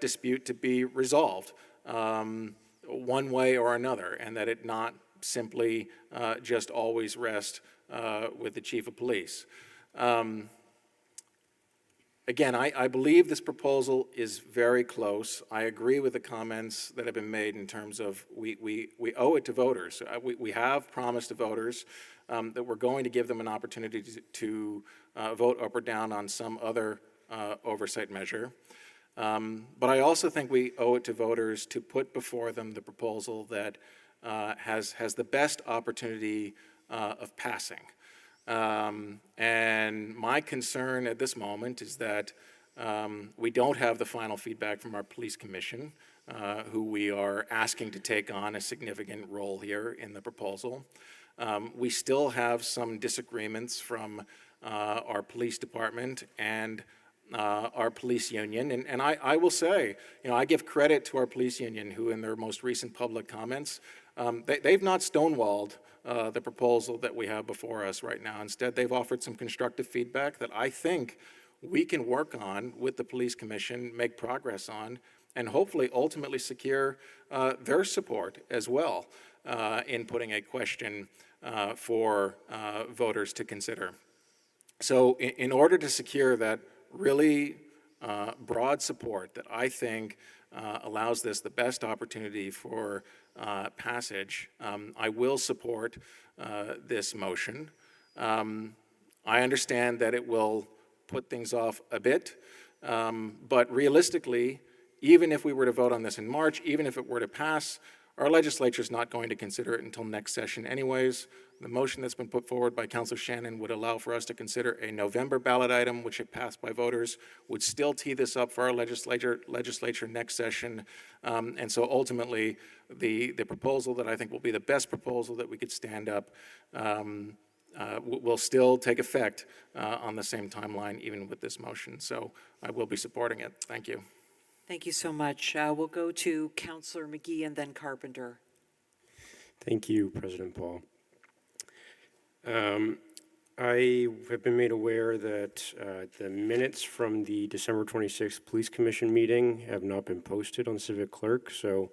dispute to be resolved one way or another, and that it not simply just always rest with the chief of police. Again, I believe this proposal is very close. I agree with the comments that have been made in terms of we owe it to voters. We have promised to voters that we're going to give them an opportunity to vote up or down on some other oversight measure. But I also think we owe it to voters to put before them the proposal that has the best opportunity of passing. And my concern at this moment is that we don't have the final feedback from our police commission, who we are asking to take on a significant role here in the proposal. We still have some disagreements from our police department and our police union. And I will say, I give credit to our police union, who in their most recent public comments, they've not stonewalled the proposal that we have before us right now. Instead, they've offered some constructive feedback that I think we can work on with the police commission, make progress on, and hopefully ultimately secure their support as well in putting a question for voters to consider. So in order to secure that really broad support that I think allows this the best opportunity for passage, I will support this motion. I understand that it will put things off a bit, but realistically, even if we were to vote on this in March, even if it were to pass, our legislature is not going to consider it until next session anyways. The motion that's been put forward by Councillor Shannon would allow for us to consider a November ballot item, which if passed by voters, would still tee this up for our legislature next session. And so ultimately, the proposal that I think will be the best proposal that we could stand up will still take effect on the same timeline, even with this motion. So I will be supporting it. Thank you. Thank you so much. We'll go to Councillor McGee and then Carpenter. Thank you, President Paul. I have been made aware that the minutes from the December 26th Police Commission meeting have not been posted on Civic Clerk, so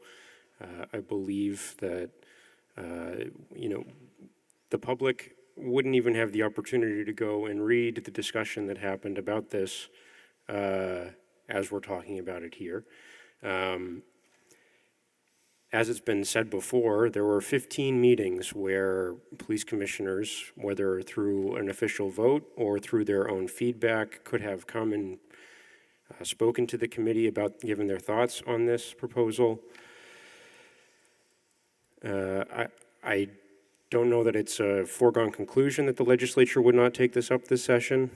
I believe that, the public wouldn't even have the opportunity to go and read the discussion that happened about this as we're talking about it here. As it's been said before, there were 15 meetings where police commissioners, whether through an official vote or through their own feedback, could have come and spoken to the committee about giving their thoughts on this proposal. I don't know that it's a foregone conclusion that the legislature would not take this up this session.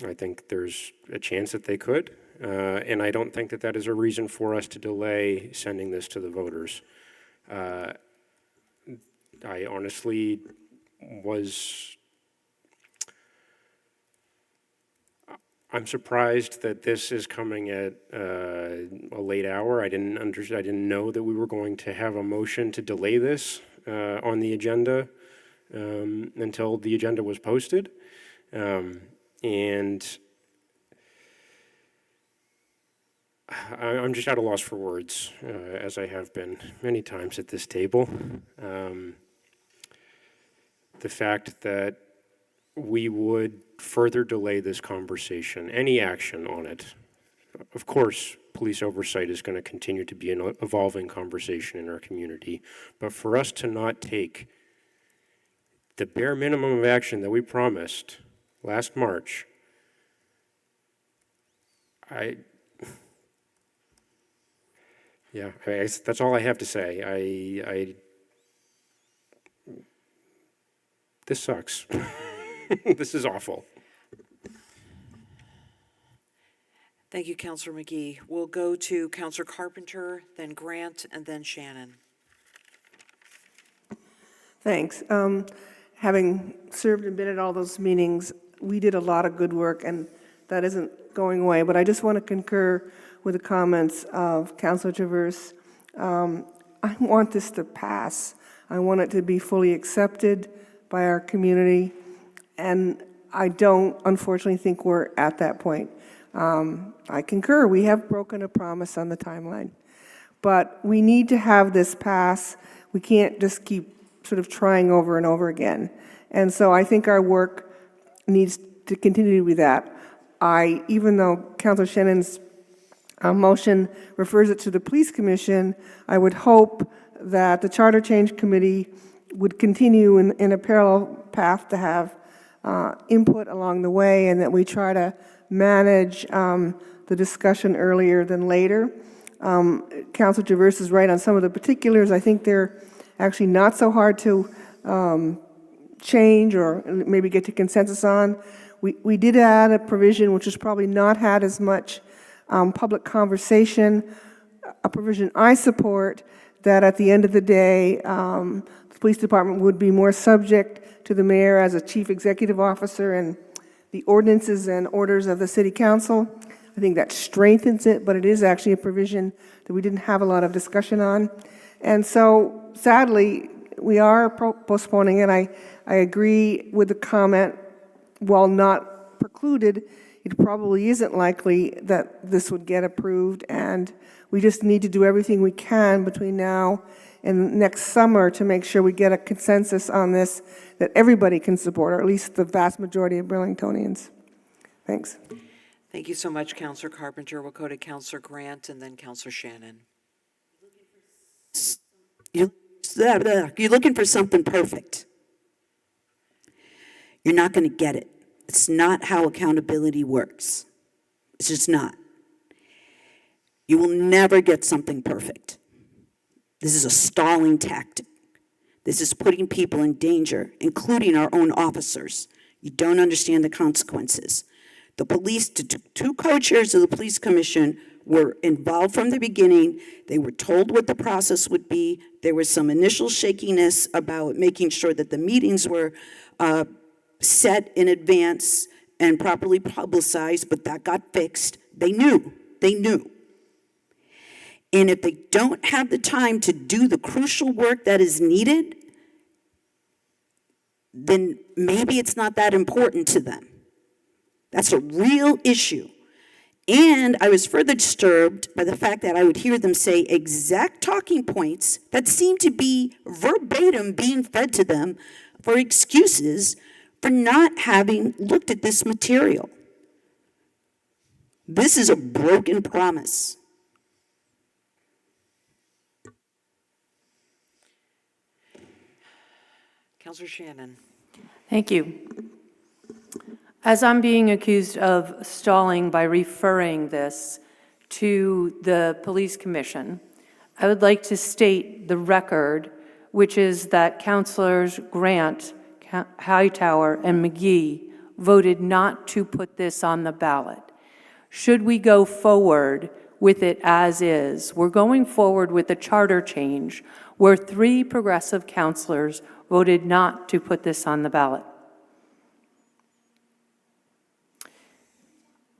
I think there's a chance that they could. And I don't think that that is a reason for us to delay sending this to the voters. I honestly I'm surprised that this is coming at a late hour. I didn't know that we were going to have a motion to delay this on the agenda until the agenda was posted. And I'm just at a loss for words, as I have been many times at this table. The fact that we would further delay this conversation, any action on it. Of course, police oversight is going to continue to be an evolving conversation in our community, but for us to not take the bare minimum of action that we promised last March, that's all I have to say. This sucks. This is awful. Thank you, Councillor McGee. We'll go to Councillor Carpenter, then Grant, and then Shannon. Thanks. Having served and been at all those meetings, we did a lot of good work, and that isn't going away. But I just want to concur with the comments of Councillor Traverse. I want this to pass. I want it to be fully accepted by our community, and I don't, unfortunately, think we're at that point. I concur. We have broken a promise on the timeline, but we need to have this pass. We can't just keep sort of trying over and over again. And so I think our work needs to continue with that. Even though Councilor Shannon's motion refers it to the Police Commission, I would hope that the Charter Change Committee would continue in a parallel path to have input along the way, and that we try to manage the discussion earlier than later. Councilor Traverse is right on some of the particulars. I think they're actually not so hard to change or maybe get to consensus on. We did add a provision which has probably not had as much public conversation, a provision I support, that at the end of the day, the police department would be more subject to the mayor as a chief executive officer and the ordinances and orders of the city council. I think that strengthens it, but it is actually a provision that we didn't have a lot of discussion on. And so, sadly, we are postponing it. I agree with the comment, while not precluded, it probably isn't likely that this would get approved, and we just need to do everything we can between now and next summer to make sure we get a consensus on this that everybody can support, or at least the vast majority of Burlingtonians. Thanks. Thank you so much, Councillor Carpenter. We'll go to Councillor Grant and then Councillor Shannon. You're looking for something perfect. You're not going to get it. It's not how accountability works. It's just not. You will never get something perfect. This is a stalling tactic. This is putting people in danger, including our own officers. You don't understand the consequences. The police, two co-chairs of the police commission were involved from the beginning. They were told what the process would be. There was some initial shakiness about making sure that the meetings were set in advance and properly publicized, but that got fixed. They knew. And if they don't have the time to do the crucial work that is needed, then maybe it's not that important to them. That's a real issue. And I was further disturbed by the fact that I would hear them say exact talking points that seemed to be verbatim being fed to them for excuses for not having looked at this material. This is a broken promise. Councillor Shannon. Thank you. As I'm being accused of stalling by referring this to the police commission, I would like to state the record, which is that Councilors Grant, Hightower, and McGee voted not to put this on the ballot. Should we go forward with it as is? We're going forward with a charter change where 3 progressive councilors voted not to put this on the ballot.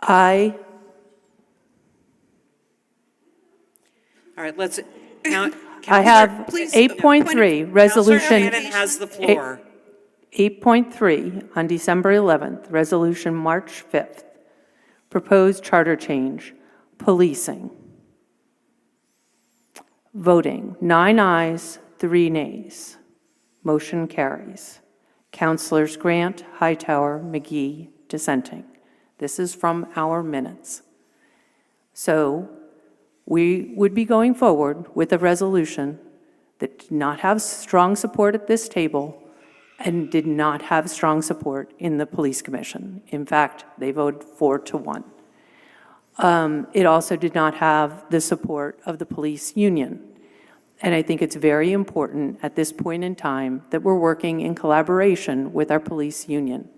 All right, let's count. I have 8.3, resolution. Councillor Shannon has the floor. 8.3 on December 11th, resolution March 5th, proposed charter change, policing. Voting, 9 ayes, 3 nays. Motion carries. Councilors Grant, Hightower, McGee, dissenting. This is from our minutes. So we would be going forward with a resolution that did not have strong support at this table and did not have strong support in the police commission. In fact, they voted 4-1. It also did not have the support of the police union. And I think it's very important at this point in time that we're working in collaboration with our police union.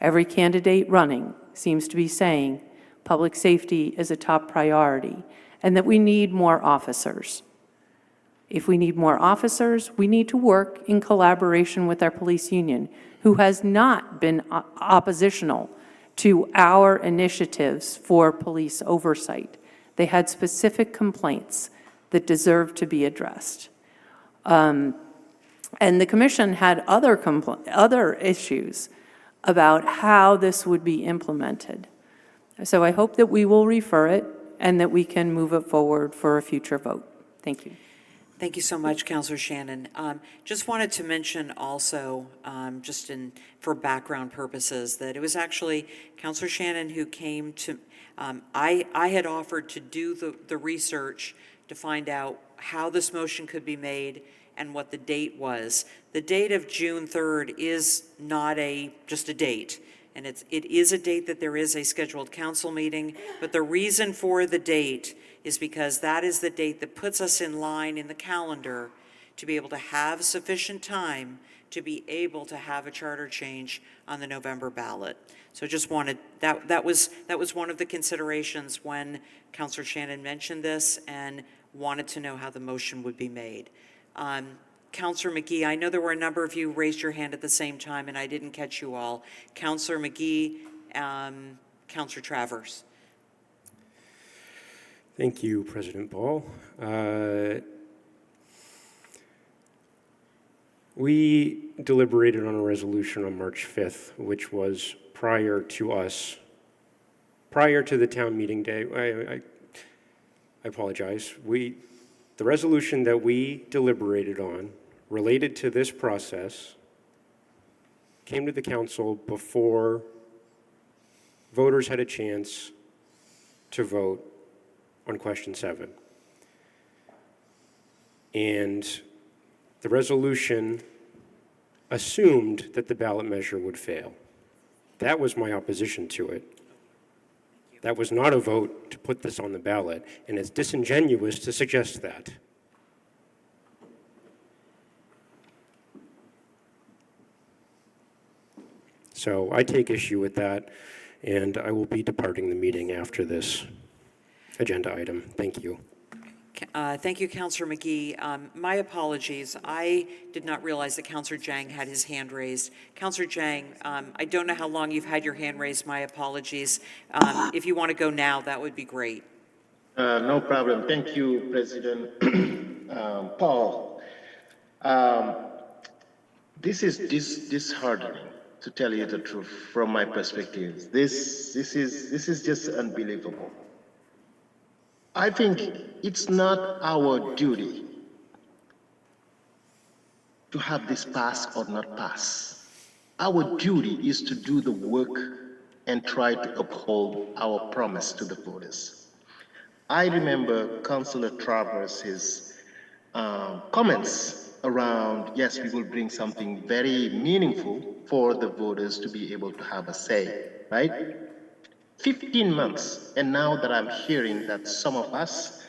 Every candidate running seems to be saying public safety is a top priority and that we need more officers. If we need more officers, we need to work in collaboration with our police union, who has not been oppositional to our initiatives for police oversight. They had specific complaints that deserve to be addressed. And the commission had other issues about how this would be implemented. So I hope that we will refer it and that we can move it forward for a future vote. Thank you. Thank you so much, Councillor Shannon. Just wanted to mention also, for background purposes, that it was actually Councillor Shannon who came to, I had offered to do the research to find out how this motion could be made and what the date was. The date of June 3rd is not just a date. And it is a date that there is a scheduled council meeting, but the reason for the date is because that is the date that puts us in line in the calendar to be able to have sufficient time to be able to have a charter change on the November ballot. So just wanted, that was one of the considerations when Councillor Shannon mentioned this and wanted to know how the motion would be made. Councillor McGee, I know there were a number of you raised your hand at the same time, and I didn't catch you all. Councillor McGee, Councillor Travers. Thank you, President Ball. We deliberated on a resolution on March 5th, which was prior to the town meeting day. I apologize. The resolution that we deliberated on related to this process came to the council before voters had a chance to vote on question 7. And the resolution assumed that the ballot measure would fail. That was my opposition to it. That was not a vote to put this on the ballot, and it's disingenuous to suggest that. So I take issue with that, and I will be departing the meeting after this agenda item. Thank you. Thank you, Councillor McGee. My apologies. I did not realize that Councillor Jang had his hand raised. Councillor Jang, I don't know how long you've had your hand raised. My apologies. If you want to go now, that would be great. No problem. Thank you, President Paul. This is disheartening, to tell you the truth, from my perspective. This is just unbelievable. I think it's not our duty to have this pass or not pass. Our duty is to do the work and try to uphold our promise to the voters. I remember Councillor Travers' comments around, yes, we will bring something very meaningful for the voters to be able to have a say, right? 15 months, and now that I'm hearing that some of us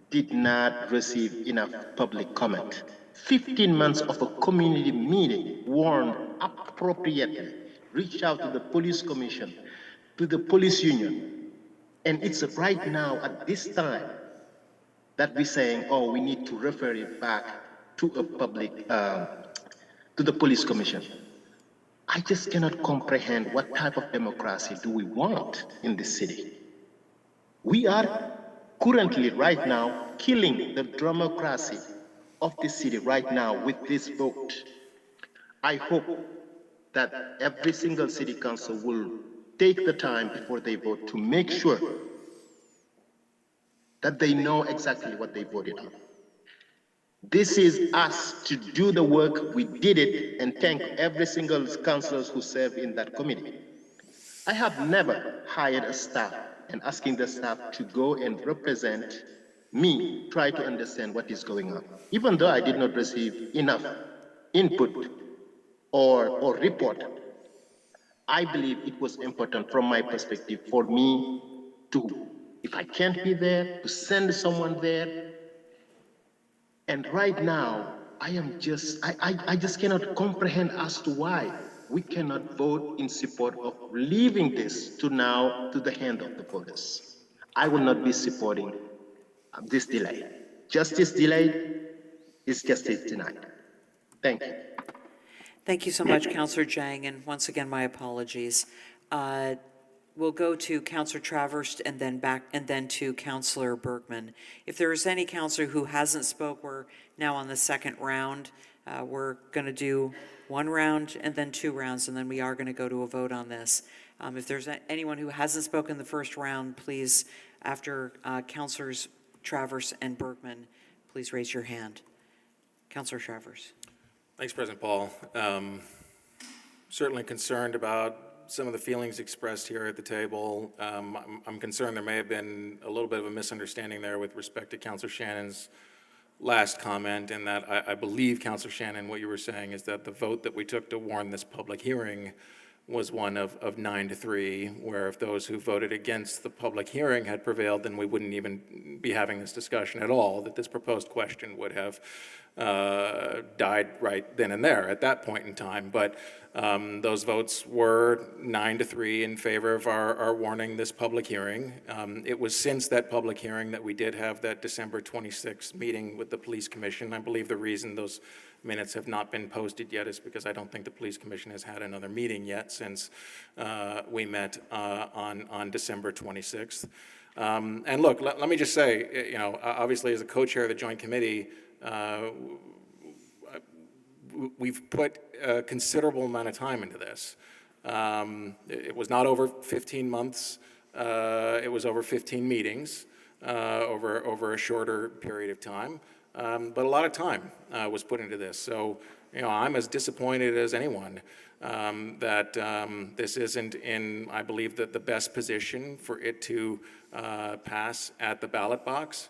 did not receive enough public comment. 15 months of a community meeting, warned appropriately, reached out to the police commission, to the police union, and it's right now at this time that we're saying, oh, we need to refer it back to a public, to the police commission. I just cannot comprehend what type of democracy do we want in this city. We are currently right now killing the democracy of this city right now with this vote. I hope that every single city council will take the time before they vote to make sure that they know exactly what they voted on. This is us to do the work. We did it, and thank every single councillors who served in that committee. I have never hired a staff and asking the staff to go and represent me, try to understand what is going on. Even though I did not receive enough input or report, I believe it was important from my perspective for me to, if I can't be there, to send someone there. And right now, I just cannot comprehend as to why we cannot vote in support of leaving this to the hand of the voters. I will not be supporting this delay. Justice delayed is justice denied. Thank you. Thank you so much, Councillor Jang, and once again, my apologies. We'll go to Councillor Travers and then to Councillor Bergman. If there is any councillor who hasn't spoke, we're now on the second round. We're going to do one round and then 2 rounds, and then we are going to go to a vote on this. If there's anyone who hasn't spoken the first round, please, after Councillors Travers and Bergman, please raise your hand. Counselor Travers. Thanks, President Paul. Certainly concerned about some of the feelings expressed here at the table. I'm concerned there may have been a little bit of a misunderstanding there with respect to Counselor Shannon's last comment, in that I believe, Counselor Shannon, what you were saying is that the vote that we took to warn this public hearing was one of 9-3, where if those who voted against the public hearing had prevailed, then we wouldn't even be having this discussion at all, that this proposed question would have died right then and there at that point in time. But those votes were 9-3 in favor of our warning this public hearing. It was since that public hearing that we did have that December 26th meeting with the Police Commission. I believe the reason those minutes have not been posted yet is because I don't think the Police Commission has had another meeting yet since we met on December 26th. And look, let me just say, you know, obviously as a co-chair of the Joint Committee, we've put a considerable amount of time into this. It was not over 15 months. It was over 15 meetings over a shorter period of time. But a lot of time was put into this. So, you know, I'm as disappointed as anyone that this isn't in, I believe, the best position for it to pass at the ballot box.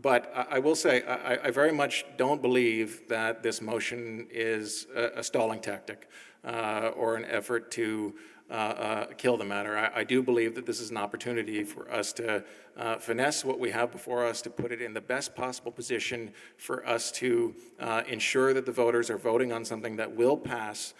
But I will say, I very much don't believe that this motion is a stalling tactic or an effort to kill the matter. I do believe that this is an opportunity for us to finesse what we have before us, to put it in the best possible position for us to ensure that the voters are voting on something that will pass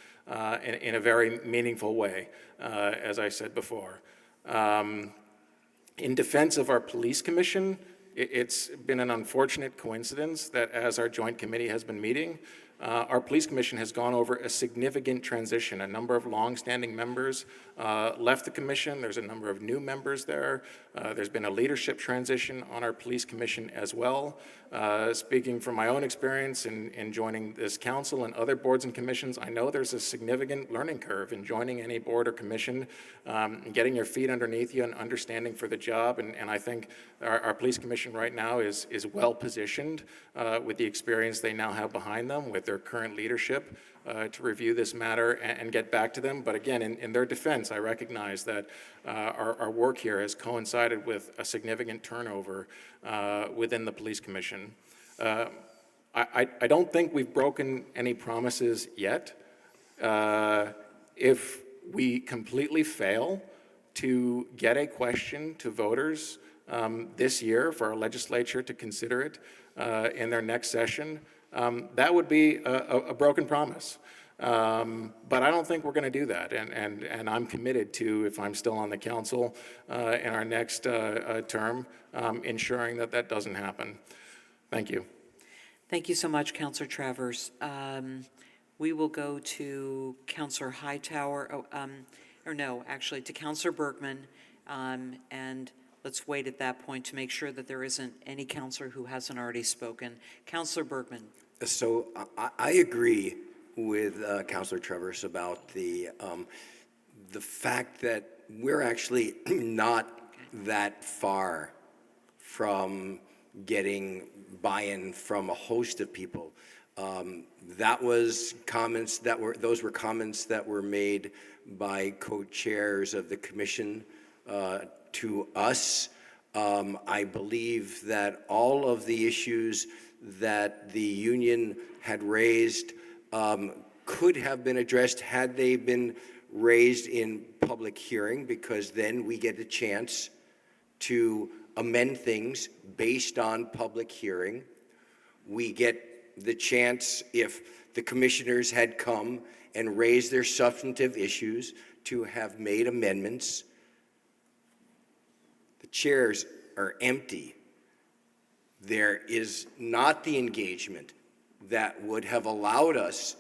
in a very meaningful way, as I said before. In defense of our police commission, it's been an unfortunate coincidence that as our joint committee has been meeting, our police commission has gone over a significant transition. A number of long-standing members left the commission. There's a number of new members there. There's been a leadership transition on our police commission as well. Speaking from my own experience in joining this council and other boards and commissions, I know there's a significant learning curve in joining any board or commission, getting your feet underneath you and understanding for the job. And I think our police commission right now is well positioned with the experience they now have behind them with their current leadership to review this matter and get back to them. But again, in their defense, I recognize that our work here has coincided with a significant turnover within the police commission. I don't think we've broken any promises yet. If we completely fail to get a question to voters this year for our legislature to consider it in their next session, that would be a broken promise. But I don't think we're going to do that. And I'm committed to, if I'm still on the council in our next term, ensuring that that doesn't happen. Thank you. Thank you so much, Councillor Travers. We will go to Councillor Hightower, to Councillor Bergman, and let's wait at that point to make sure that there isn't any councillor who hasn't already spoken. Councillor Bergman. So I agree with Councillor Travers about the fact that we're actually not that far from getting buy-in from a host of people. Those were comments that were made by co-chairs of the commission to us. I believe that all of the issues that the union had raised could have been addressed had they been raised in public hearing, because then we get a chance to amend things based on public hearing. We get the chance, if the commissioners had come and raised their substantive issues, to have made amendments. The chairs are empty. There is not the engagement that would have allowed us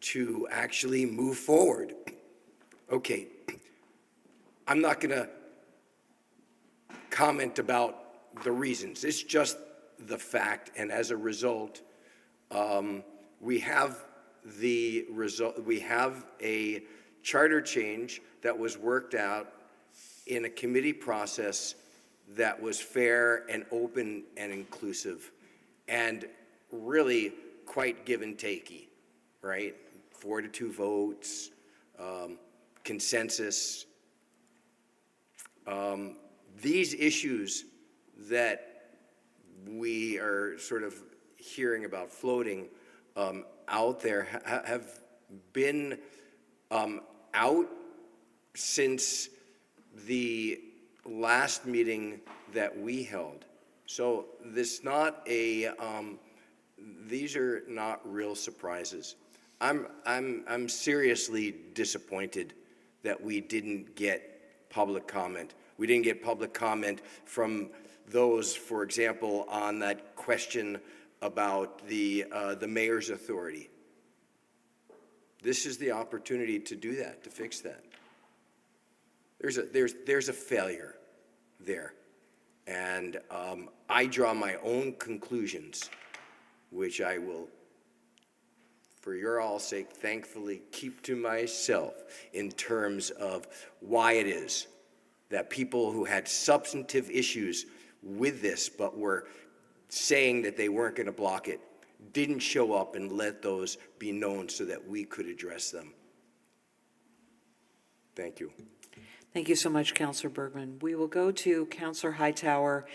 to actually move forward. Okay, I'm not going to comment about the reasons. It's just the fact, and as a result, we have a charter change that was worked out in a committee process that was fair and open and inclusive. and really quite give and takey, right? 4-2 votes, consensus. These issues that we are sort of hearing about floating out there have been out since the last meeting that we held. So this not a, these are not real surprises. I'm seriously disappointed that we didn't get public comment. We didn't get public comment from those, for example, on that question about the mayor's authority. This is the opportunity to do that, to fix that. There's a failure there. And I draw my own conclusions, which I will, for your all's sake, thankfully keep to myself in terms of why it is that people who had substantive issues with this but were saying that they weren't going to block it didn't show up and let those be known so that we could address them. Thank you. Thank you so much, Councillor Bergman. We will go to Councillor Hightower.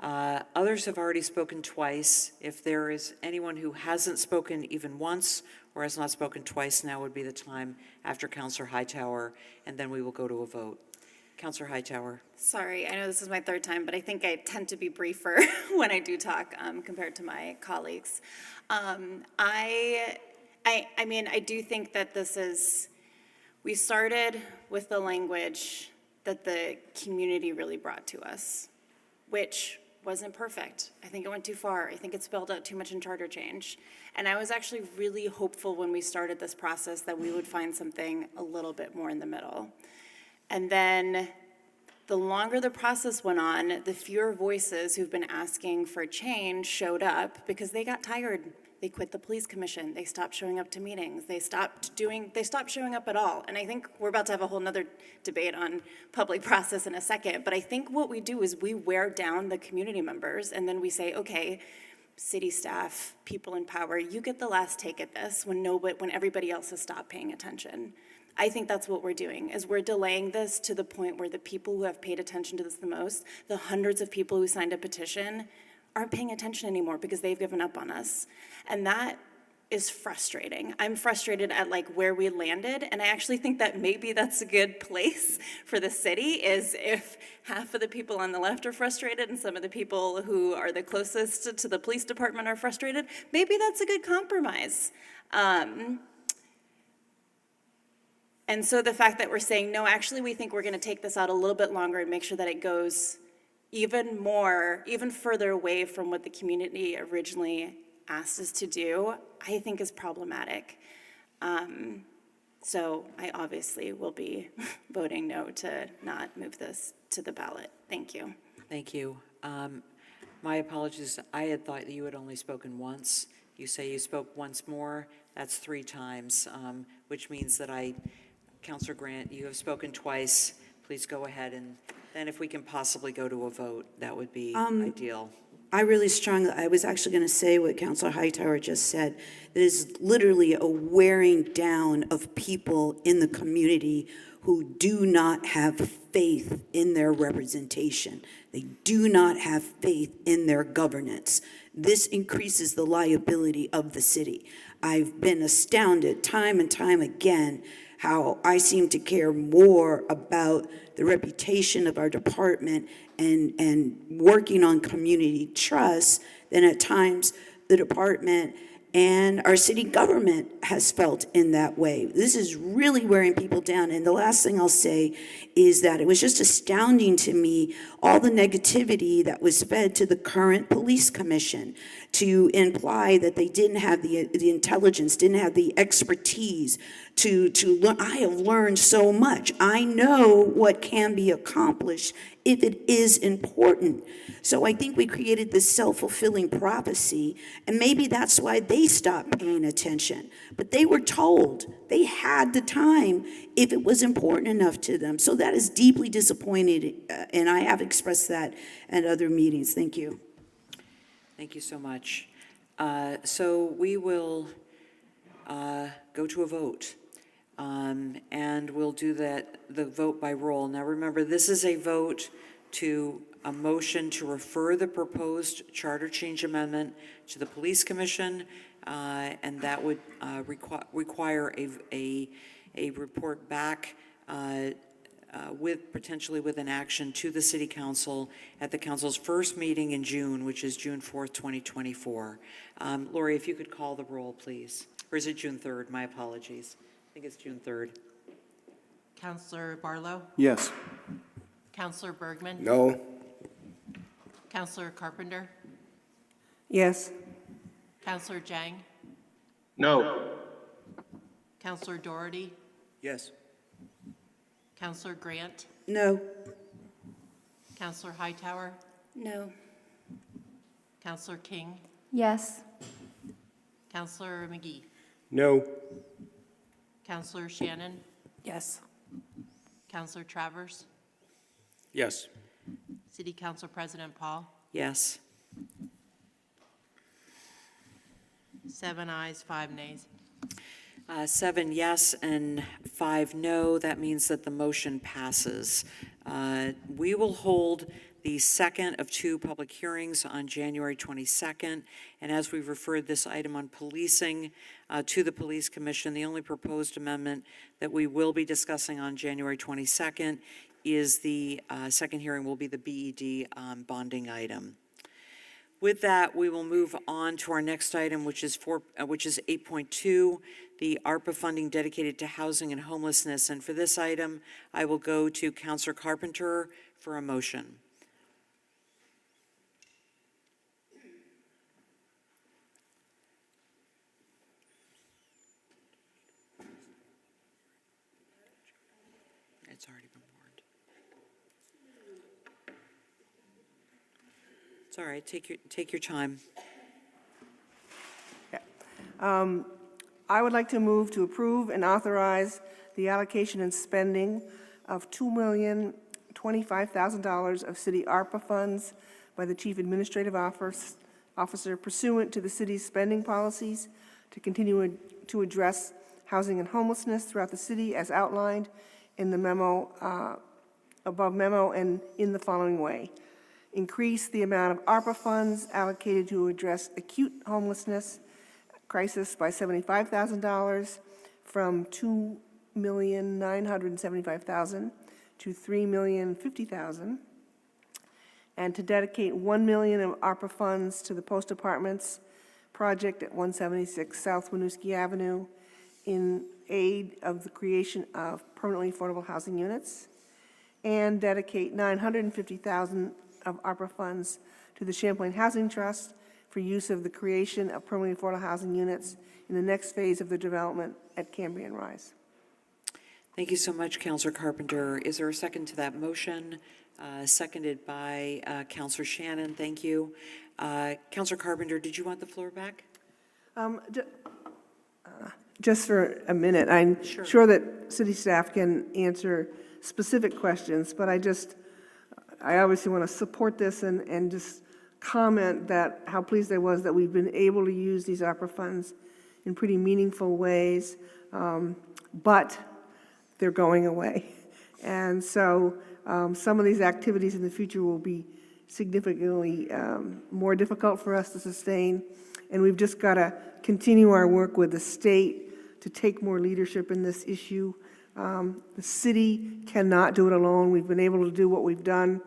Others have already spoken twice. If there is anyone who hasn't spoken even once or has not spoken twice, now would be the time after Councillor Hightower, and then we will go to a vote. Councillor Hightower. Sorry, I know this is my third time, but I think I tend to be briefer when I do talk compared to my colleagues. I mean, I do think that this is, we started with the language that the community really brought to us, which wasn't perfect. I think it went too far. I think it spelled out too much in charter change. And I was actually really hopeful when we started this process that we would find something a little bit more in the middle. And then the longer the process went on, the fewer voices who've been asking for change showed up because they got tired. They quit the police commission. They stopped showing up to meetings. They stopped showing up at all. And I think we're about to have a whole nother debate on public process in a second. But I think what we do is we wear down the community members and then we say, okay, city staff, people in power, you get the last take at this when everybody else has stopped paying attention. I think that's what we're doing, is we're delaying this to the point where the people who have paid attention to this the most, the hundreds of people who signed a petition, aren't paying attention anymore because they've given up on us. And that is frustrating. I'm frustrated at where we landed, and I actually think that maybe that's a good place for the city, is if half of the people on the left are frustrated and some of the people who are the closest to the police department are frustrated, maybe that's a good compromise. And so the fact that we're saying, no, actually we think we're going to take this out a little bit longer and make sure that it goes even further away from what the community originally asked us to do, I think is problematic. So I obviously will be voting no to not move this to the ballot. Thank you. Thank you. My apologies. I had thought that you had only spoken once. You say you spoke once more. That's 3 times, which means that Councillor Grant, you have spoken twice. Please go ahead, and then if we can possibly go to a vote, that would be ideal. I was actually going to say what Councillor Hightower just said. It is literally a wearing down of people in the community who do not have faith in their representation. They do not have faith in their governance. This increases the liability of the city. I've been astounded time and time again how I seem to care more about the reputation of our department and working on community trust than at times the department and our city government has felt in that way. This is really wearing people down. And the last thing I'll say is that it was just astounding to me, all the negativity that was fed to the current police commission to imply that they didn't have the intelligence, didn't have the expertise to learn. I have learned so much. I know what can be accomplished if it is important. So I think we created this self-fulfilling prophecy, and maybe that's why they stopped paying attention. But they were told they had the time if it was important enough to them. So that is deeply disappointing, and I have expressed that at other meetings. Thank you. Thank you so much. So we will go to a vote. And we'll do the vote by roll. Now, remember, this is a vote to a motion to refer the proposed charter change amendment to the Police Commission, and that would require a report back potentially with an action to the City Council at the Council's first meeting in June, which is June 4th, 2024. Lori, if you could call the roll, please. Or is it June 3rd? My apologies. I think it's June 3rd. Councillor Barlow? Yes. Councillor Bergman? No. Councillor Carpenter? Yes. Councillor Jang? No. Councillor Doherty? Yes. Councillor Grant? No. Councillor Hightower? No. Councillor King? Yes. Councillor McGee? No. Councillor Shannon? Yes. Councillor Travers? Yes. City Council President Paul? Yes. 7 ayes, 5 nays. 7 yes and 5 no. That means that the motion passes. We will hold the second of 2 public hearings on January 22nd. And as we've referred this item on policing to the Police Commission, the only proposed amendment that we will be discussing on January 22nd is the second hearing will be the BED bonding item. With that, we will move on to our next item, which is 8.2, the ARPA funding dedicated to housing and homelessness. And for this item, I will go to Councilor Carpenter for a motion. It's already been warned. It's all right. Take your time. I would like to move to approve and authorize the allocation and spending of $2,025,000 of city ARPA funds by the Chief Administrative Officer pursuant to the city's spending policies to continue to address housing and homelessness throughout the city as outlined in the memo, above memo, and in the following way. Increase the amount of ARPA funds allocated to address acute homelessness crisis by $75,000 from $2,975,000 to $3,050,000, and to dedicate $1 million of ARPA funds to the Post Apartments project at 176 South Winooski Avenue in aid of the creation of permanently affordable housing units, and dedicate $950,000 of ARPA funds to the Champlain Housing Trust for use of the creation of permanently affordable housing units in the next phase of the development at Cambrian Rise. Thank you so much, Councilor Carpenter. Is there a second to that motion? Seconded by Councilor Shannon. Thank you. Councilor Carpenter, did you want the floor back? Just for a minute, I'm sure that city staff can answer specific questions, but I obviously want to support this and just comment that how pleased I was that we've been able to use these ARPA funds in pretty meaningful ways, but they're going away. And so some of these activities in the future will be significantly more difficult for us to sustain, and we've just got to continue our work with the state to take more leadership in this issue. The city cannot do it alone. We've been able to do what we've done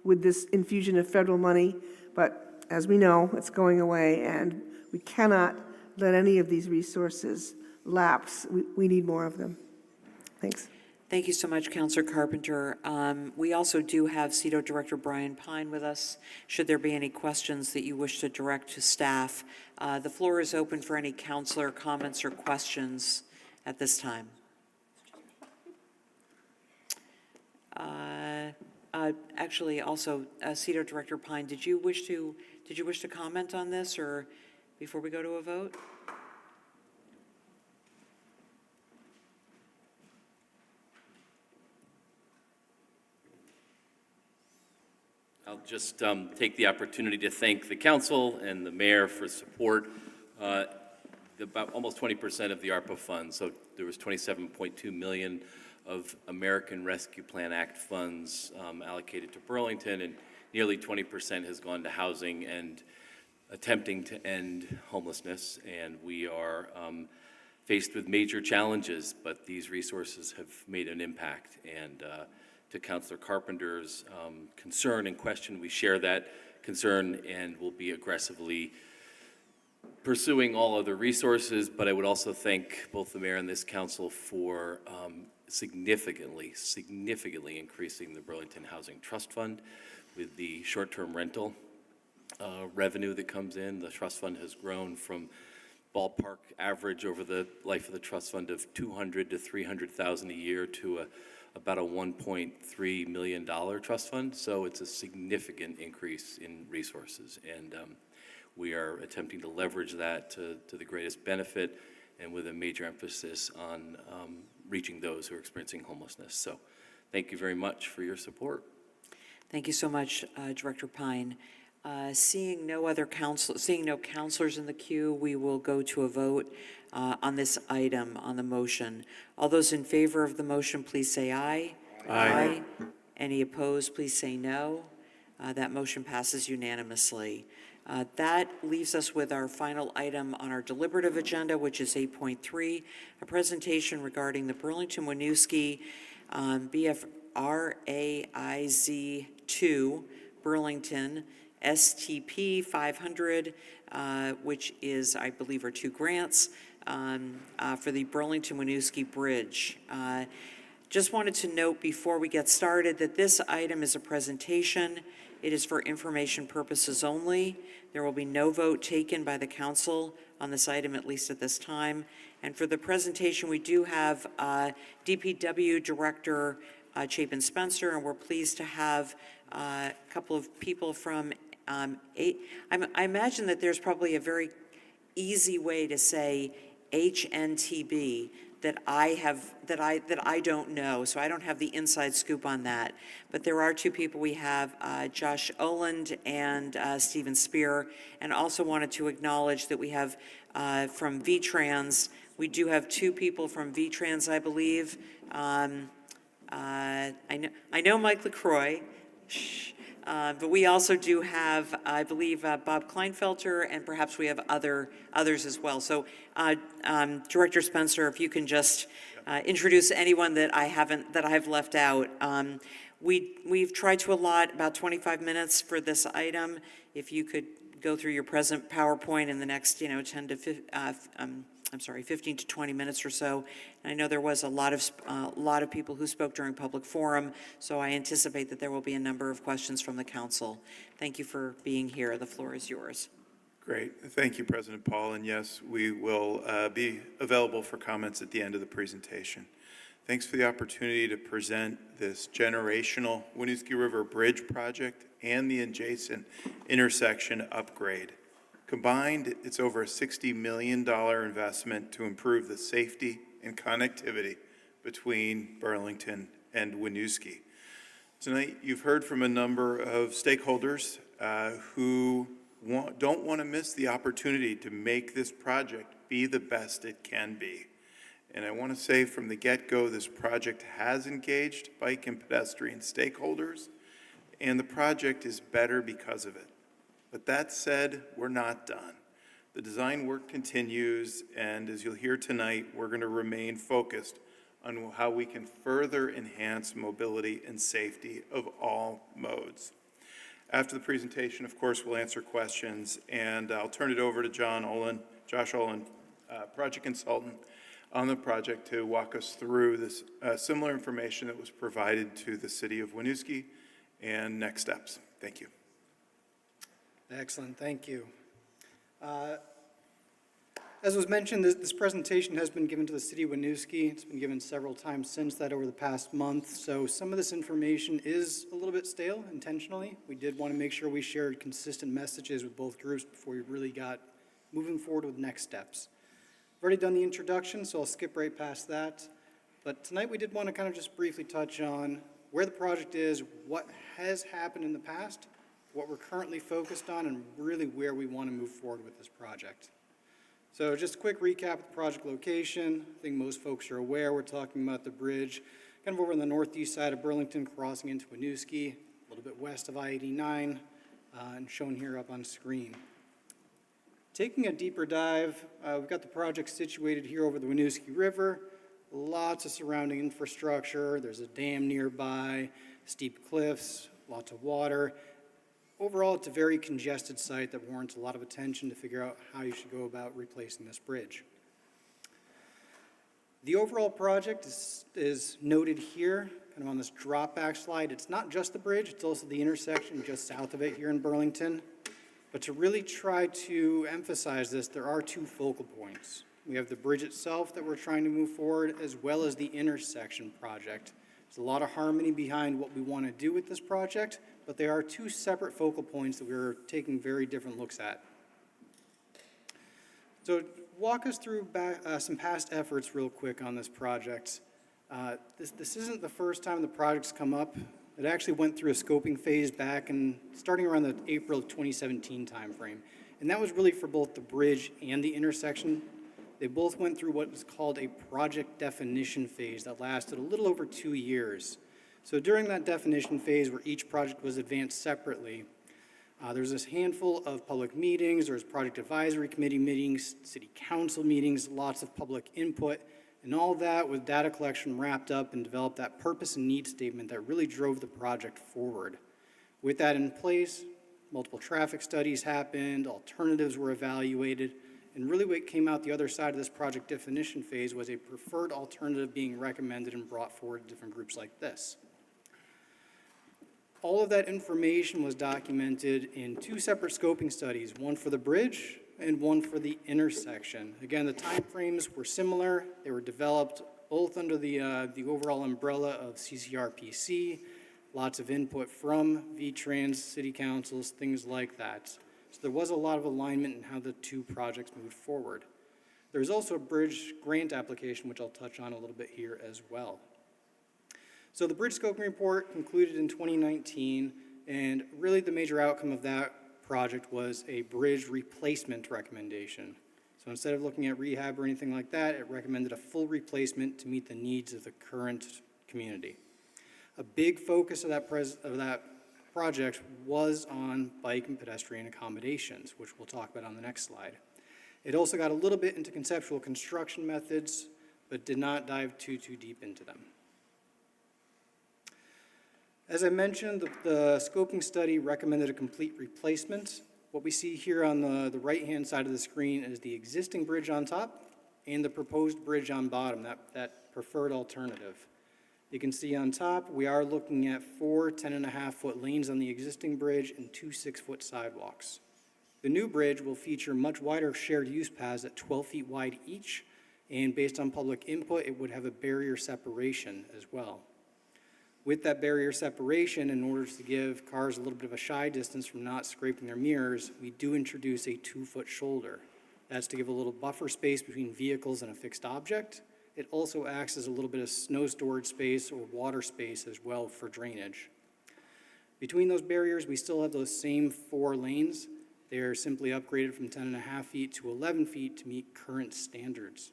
with this infusion of federal money, but as we know, it's going away, and we cannot let any of these resources lapse. We need more of them. Thanks. Thank you so much, Councilor Carpenter. We also do have CEDO Director Brian Pine with us, should there be any questions that you wish to direct to staff. The floor is open for any councilor comments or questions at this time. Actually, also, CEDO Director Pine, did you wish to comment on this, or before we go to a vote? I'll just take the opportunity to thank the council and the mayor for support. About almost 20% of the ARPA funds, so there was 27.2 million of American Rescue Plan Act funds allocated to Burlington, and nearly 20% has gone to housing and attempting to end homelessness. And we are faced with major challenges, but these resources have made an impact. And to Councilor Carpenter's concern and question, we share that concern and will be aggressively pursuing all other resources. But I would also thank both the mayor and this council for significantly increasing the Burlington Housing Trust Fund with the short-term rental revenue that comes in. The trust fund has grown from ballpark average over the life of the trust fund of $200,000 to $300,000 a year to about a $1.3 million trust fund. So it's a significant increase in resources, and we are attempting to leverage that to the greatest benefit, and with a major emphasis on reaching those who are experiencing homelessness. So thank you very much for your support. Thank you so much, Director Pine. Seeing no counselors in the queue, we will go to a vote on this item, on the motion. All those in favor of the motion, please say aye. Aye. Any opposed, please say no. That motion passes unanimously. That leaves us with our final item on our deliberative agenda, which is 8.3, a presentation regarding the Burlington Winooski BFRAIZ 2 Burlington STP 500, which is, I believe, are 2 grants for the Burlington Winooski Bridge. Just wanted to note before we get started that this item is a presentation. It is for information purposes only. There will be no vote taken by the council on this item, at least at this time. And for the presentation, we do have DPW Director Chapin Spencer, and we're pleased to have a couple of people from I imagine that there's probably a very easy way to say HNTB that I don't know, so I don't have the inside scoop on that. But there are 2 people. We have Josh Oland and Stephen Spear, and also wanted to acknowledge that we have from VTrans. We do have 2 people from VTrans, I believe. I know Mike LaCroix. But we also do have, I believe, Bob Kleinfelter, and perhaps we have others as well. So, Director Spencer, if you can just introduce anyone that I've left out. We've tried to allot about 25 minutes for this item. If you could go through your present PowerPoint in the next, 15 to 20 minutes or so. And I know there was a lot of people who spoke during public forum, so I anticipate that there will be a number of questions from the council. Thank you for being here. The floor is yours. Great. Thank you, President Paul. And yes, we will be available for comments at the end of the presentation. Thanks for the opportunity to present this generational Winooski River Bridge project and the adjacent intersection upgrade. Combined, it's over a $60 million investment to improve the safety and connectivity between Burlington and Winooski. Tonight, you've heard from a number of stakeholders who don't want to miss the opportunity to make this project be the best it can be. And I want to say from the get-go, this project has engaged bike and pedestrian stakeholders, and the project is better because of it. But that said, we're not done. The design work continues, and as you'll hear tonight, we're going to remain focused on how we can further enhance mobility and safety of all modes. After the presentation, of course, we'll answer questions, and I'll turn it over to Josh Olin, project consultant on the project, to walk us through this similar information that was provided to the city of Winooski and next steps. Thank you. Excellent, thank you. As was mentioned, this presentation has been given to the city of Winooski. It's been given several times since that over the past month, so some of this information is a little bit stale intentionally. We did want to make sure we shared consistent messages with both groups before we really got moving forward with next steps. I've already done the introduction, so I'll skip right past that. But tonight we did want to kind of just briefly touch on where the project is, what has happened in the past, what we're currently focused on, and really where we want to move forward with this project. So just a quick recap of the project location. I think most folks are aware we're talking about the bridge kind of over on the northeast side of Burlington, crossing into Winooski, a little bit west of I-89, and shown here up on screen. Taking a deeper dive, we've got the project situated here over the Winooski River. Lots of surrounding infrastructure. There's a dam nearby, steep cliffs, lots of water. Overall, it's a very congested site that warrants a lot of attention to figure out how you should go about replacing this bridge. The overall project is noted here, kind of on this drop-back slide. It's not just the bridge, it's also the intersection just south of it here in Burlington. But to really try to emphasize this, there are two focal points. We have the bridge itself that we're trying to move forward, as well as the intersection project. There's a lot of harmony behind what we want to do with this project, but there are two separate focal points that we're taking very different looks at. So walk us through some past efforts real quick on this project. This isn't the first time the project's come up. It actually went through a scoping phase back in, starting around the April of 2017 timeframe. And that was really for both the bridge and the intersection. They both went through what is called a project definition phase that lasted a little over 2 years. So during that definition phase, where each project was advanced separately, there was this handful of public meetings, there was project advisory committee meetings, city council meetings, lots of public input, and all that with data collection wrapped up and developed that purpose and need statement that really drove the project forward. With that in place, multiple traffic studies happened, alternatives were evaluated, and really what came out the other side of this project definition phase was a preferred alternative being recommended and brought forward to different groups like this. All of that information was documented in two separate scoping studies, one for the bridge and one for the intersection. Again, the timeframes were similar. They were developed both under the overall umbrella of CCRPC, lots of input from VTrans, city councils, things like that. So there was a lot of alignment in how the two projects moved forward. There's also a bridge grant application, which I'll touch on a little bit here as well. So the bridge scoping report concluded in 2019, and really the major outcome of that project was a bridge replacement recommendation. So instead of looking at rehab or anything like that, it recommended a full replacement to meet the needs of the current community. A big focus of that project was on bike and pedestrian accommodations, which we'll talk about on the next slide. It also got a little bit into conceptual construction methods, but did not dive too deep into them. As I mentioned, the scoping study recommended a complete replacement. What we see here on the right-hand side of the screen is the existing bridge on top and the proposed bridge on bottom, that preferred alternative. You can see on top, we are looking at 4 10.5-foot lanes on the existing bridge and 2 6-foot sidewalks. The new bridge will feature much wider shared use paths at 12 feet wide each, and based on public input, it would have a barrier separation as well. With that barrier separation, in order to give cars a little bit of a shy distance from not scraping their mirrors, we do introduce a 2-foot shoulder. That's to give a little buffer space between vehicles and a fixed object. It also acts as a little bit of snow storage space or water space as well for drainage. Between those barriers, we still have those same 4 lanes. They are simply upgraded from 10.5 feet to 11 feet to meet current standards.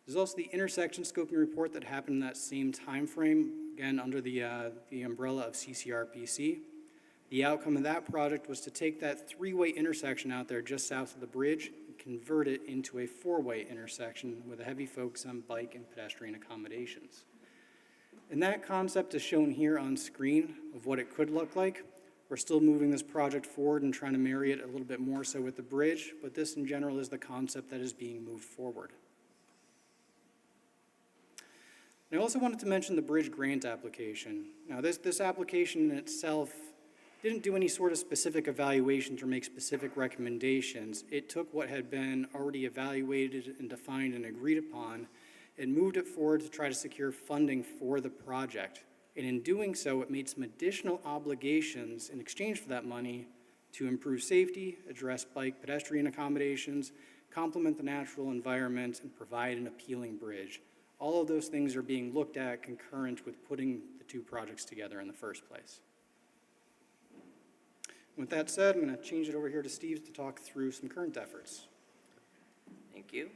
There's also the intersection scoping report that happened in that same time frame, again under the umbrella of CCRPC. The outcome of that project was to take that 3-way intersection out there just south of the bridge and convert it into a 4-way intersection with a heavy focus on bike and pedestrian accommodations. And that concept is shown here on screen of what it could look like. We're still moving this project forward and trying to marry it a little bit more so with the bridge, but this in general is the concept that is being moved forward. I also wanted to mention the bridge grant application. Now this application in itself didn't do any sort of specific evaluations or make specific recommendations. It took what had been already evaluated and defined and agreed upon and moved it forward to try to secure funding for the project. And in doing so, it made some additional obligations in exchange for that money to improve safety, address bike pedestrian accommodations, complement the natural environment, and provide an appealing bridge. All of those things are being looked at concurrent with putting the two projects together in the first place. With that said, I'm going to change it over here to Steve to talk through some current efforts. Thank you.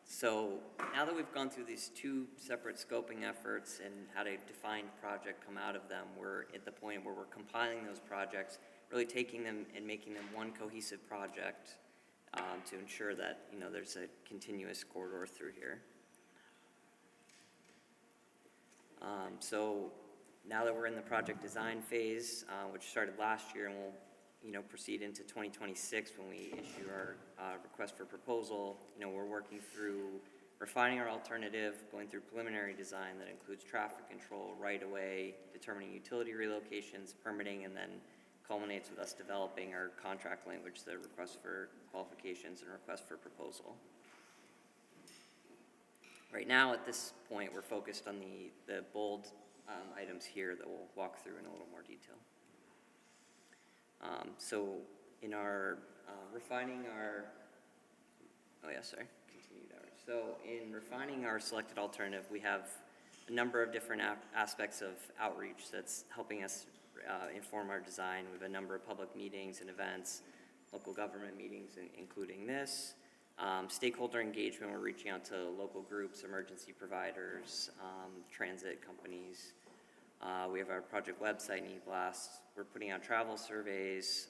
So now that we've gone through these two separate scoping efforts and had a defined project come out of them, we're at the point where we're compiling those projects, really taking them and making them one cohesive project to ensure that, you know, there's a continuous corridor through here. So now that we're in the project design phase, which started last year and will, you know, proceed into 2026 when we issue our request for proposal, you know, we're working through refining our alternative, going through preliminary design that includes traffic control, right-of-way, determining utility relocations, permitting, and then culminates with us developing our contract language, the request for qualifications and request for proposal. Right now, at this point, we're focused on the bold items here that we'll walk through in a little more detail. So in our refining our, continued hours. So in refining our selected alternative, we have a number of different aspects of outreach that's helping us inform our design. We have a number of public meetings and events, local government meetings, including this. Stakeholder engagement, we're reaching out to local groups, emergency providers, transit companies. We have our project website, e-blast. We're putting out travel surveys,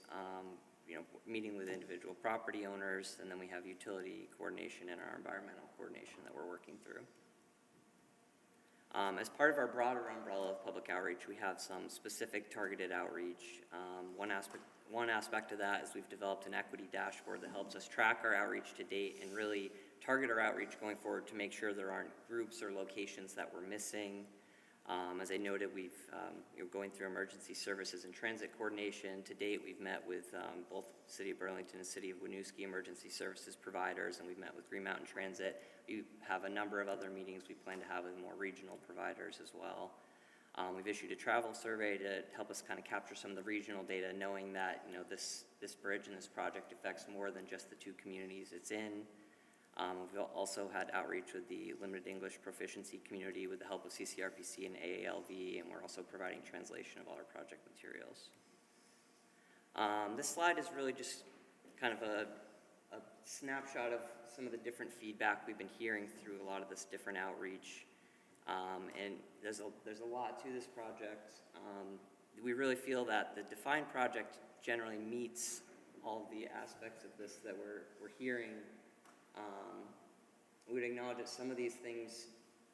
you know, meeting with individual property owners, and then we have utility coordination and our environmental coordination that we're working through. As part of our broader umbrella of public outreach, we have some specific targeted outreach. One aspect of that is we've developed an equity dashboard that helps us track our outreach to date and really target our outreach going forward to make sure there aren't groups or locations that we're missing. As I noted, you're going through emergency services and transit coordination. To date, we've met with both City of Burlington and City of Winooski emergency services providers, and we've met with Green Mountain Transit. We have a number of other meetings we plan to have with more regional providers as well. We've issued a travel survey to help us kind of capture some of the regional data, knowing that, you know, this bridge and this project affects more than just the two communities it's in. We've also had outreach with the limited English proficiency community with the help of CCRPC and AALV, and we're also providing translation of all our project materials. This slide is really just kind of a snapshot of some of the different feedback we've been hearing through a lot of this different outreach. And there's a lot to this project. We really feel that the defined project generally meets all of the aspects of this that we're hearing. We would acknowledge that some of these things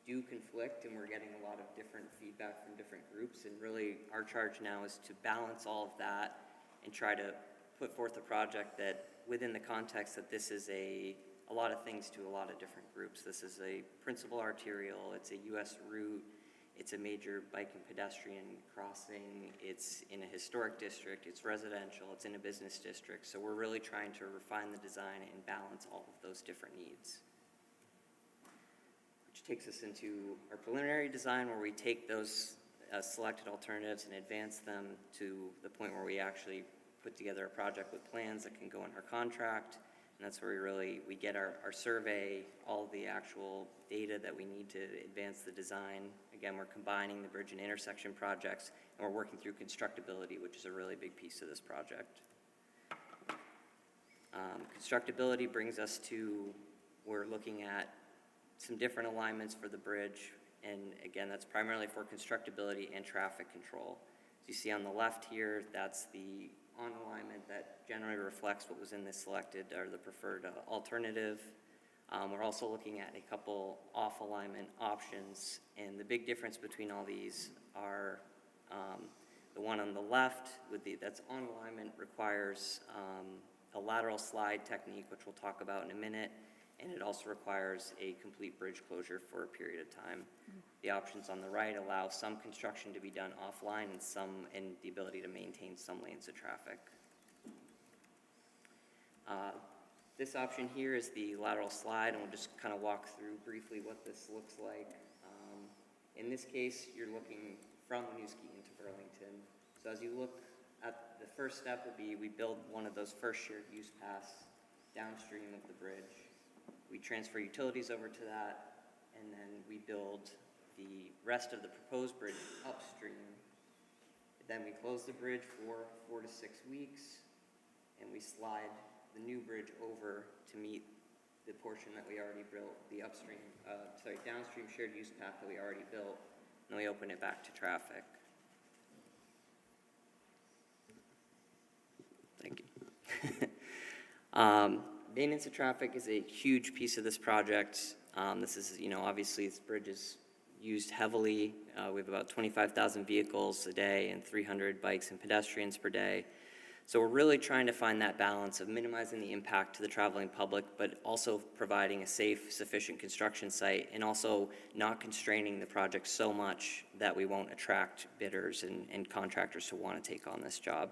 do conflict, and we're getting a lot of different feedback from different groups, and really our charge now is to balance all of that and try to put forth a project that, within the context that this is a lot of things to a lot of different groups. This is a principal arterial, it's a U.S. route, it's a major bike and pedestrian crossing, it's in a historic district, it's residential, it's in a business district. So we're really trying to refine the design and balance all of those different needs. Which takes us into our preliminary design, where we take those selected alternatives and advance them to the point where we actually put together a project with plans that can go in our contract. And that's where we get our survey, all the actual data that we need to advance the design. Again, we're combining the bridge and intersection projects, and we're working through constructability, which is a really big piece of this project. Constructability brings us to, we're looking at some different alignments for the bridge, and again, that's primarily for constructability and traffic control. As you see on the left here, that's the on alignment that generally reflects what was in the selected or the preferred alternative. We're also looking at a couple off alignment options, and the big difference between all these are the one on the left that's on alignment requires a lateral slide technique, which we'll talk about in a minute, and it also requires a complete bridge closure for a period of time. The options on the right allow some construction to be done offline and the ability to maintain some lanes of traffic. This option here is the lateral slide, and we'll just kind of walk through briefly what this looks like. In this case, you're looking from Winooski into Burlington. So as you look at the first step would be we build one of those first shared use paths downstream of the bridge. We transfer utilities over to that, and then we build the rest of the proposed bridge upstream. Then we close the bridge for 4 to 6 weeks, and we slide the new bridge over to meet the portion that we already built, the downstream shared use path that we already built, and we open it back to traffic. Thank you. Maintenance of traffic is a huge piece of this project. This is, obviously this bridge is used heavily. We have about 25,000 vehicles a day and 300 bikes and pedestrians per day. So we're really trying to find that balance of minimizing the impact to the traveling public, but also providing a safe, sufficient construction site, and also not constraining the project so much that we won't attract bidders and contractors to want to take on this job.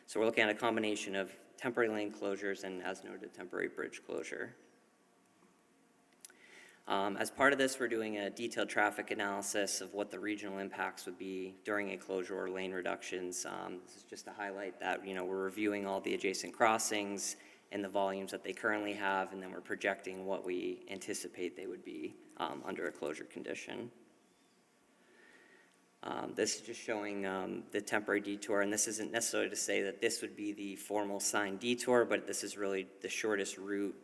So we're looking at a combination of temporary lane closures and, as noted, temporary bridge closure. As part of this, we're doing a detailed traffic analysis of what the regional impacts would be during a closure or lane reductions. This is just to highlight that, we're reviewing all the adjacent crossings and the volumes that they currently have, and then we're projecting what we anticipate they would be under a closure condition. This is just showing the temporary detour, and this isn't necessarily to say that this would be the formal signed detour, but this is really the shortest route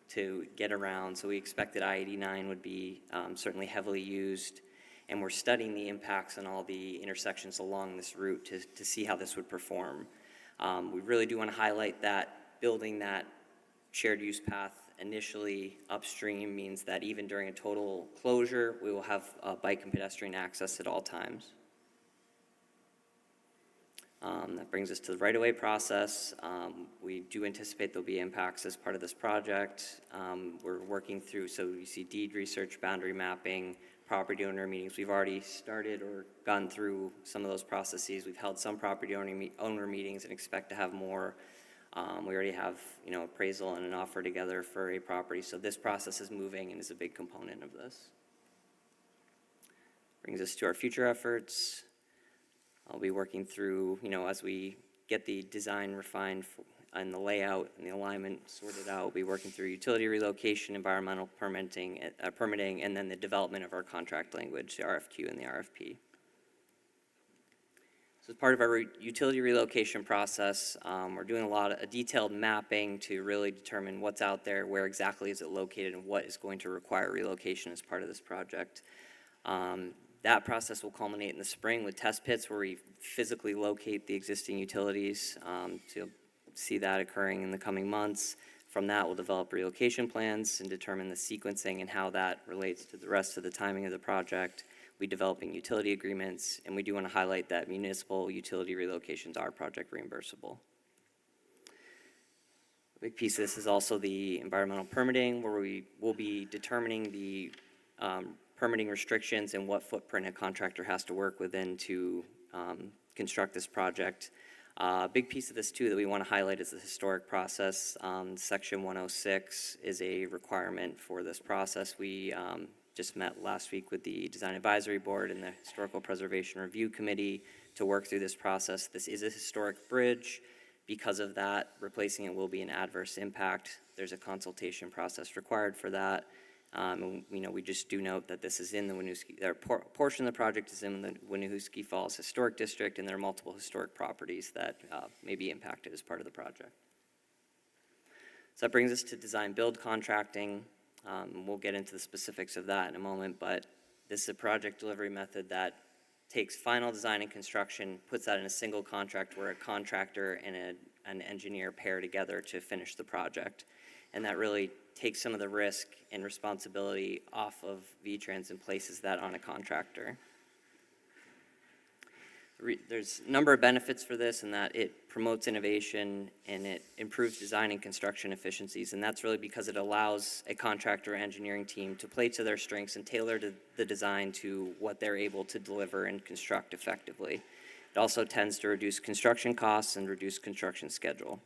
to get around. So we expect that I-89 would be certainly heavily used, and we're studying the impacts on all the intersections along this route to see how this would perform. We really do want to highlight that building that shared use path initially upstream means that even during a total closure, we will have bike and pedestrian access at all times. That brings us to the right-of-way process. We do anticipate there'll be impacts as part of this project. We're working through, so you see deed research, boundary mapping, property owner meetings. We've already started or gone through some of those processes. We've held some property owner meetings and expect to have more. We already have, appraisal and an offer together for a property. So this process is moving and is a big component of this. Brings us to our future efforts. I'll be working through, as we get the design refined and the layout and the alignment sorted out, we'll be working through utility relocation, environmental permitting, and then the development of our contract language, the RFQ and the RFP. So as part of our utility relocation process, we're doing a detailed mapping to really determine what's out there, where exactly is it located, and what is going to require relocation as part of this project. That process will culminate in the spring with test pits where we physically locate the existing utilities. So you'll see that occurring in the coming months. From that, we'll develop relocation plans and determine the sequencing and how that relates to the rest of the timing of the project. We're developing utility agreements, and we do want to highlight that municipal utility relocations are project reimbursable. A big piece of this is also the environmental permitting, where we will be determining the permitting restrictions and what footprint a contractor has to work within to construct this project. A big piece of this too that we want to highlight is the historic process. Section 106 is a requirement for this process. We just met last week with the Design Advisory Board and the Historical Preservation Review Committee to work through this process. This is a historic bridge. Because of that, replacing it will be an adverse impact. There's a consultation process required for that. And, we just do note that this is in the Winooski, portion of the project is in the Winooski Falls Historic District, and there are multiple historic properties that may be impacted as part of the project. So that brings us to design build contracting. We'll get into the specifics of that in a moment, but this is a project delivery method that takes final design and construction, puts that in a single contract where a contractor and an engineer pair together to finish the project. And that really takes some of the risk and responsibility off of V-Trans and places that on a contractor. There's a number of benefits for this in that it promotes innovation and it improves design and construction efficiencies, and that's really because it allows a contractor or engineering team to play to their strengths and tailor the design to what they're able to deliver and construct effectively. It also tends to reduce construction costs and reduce construction schedule.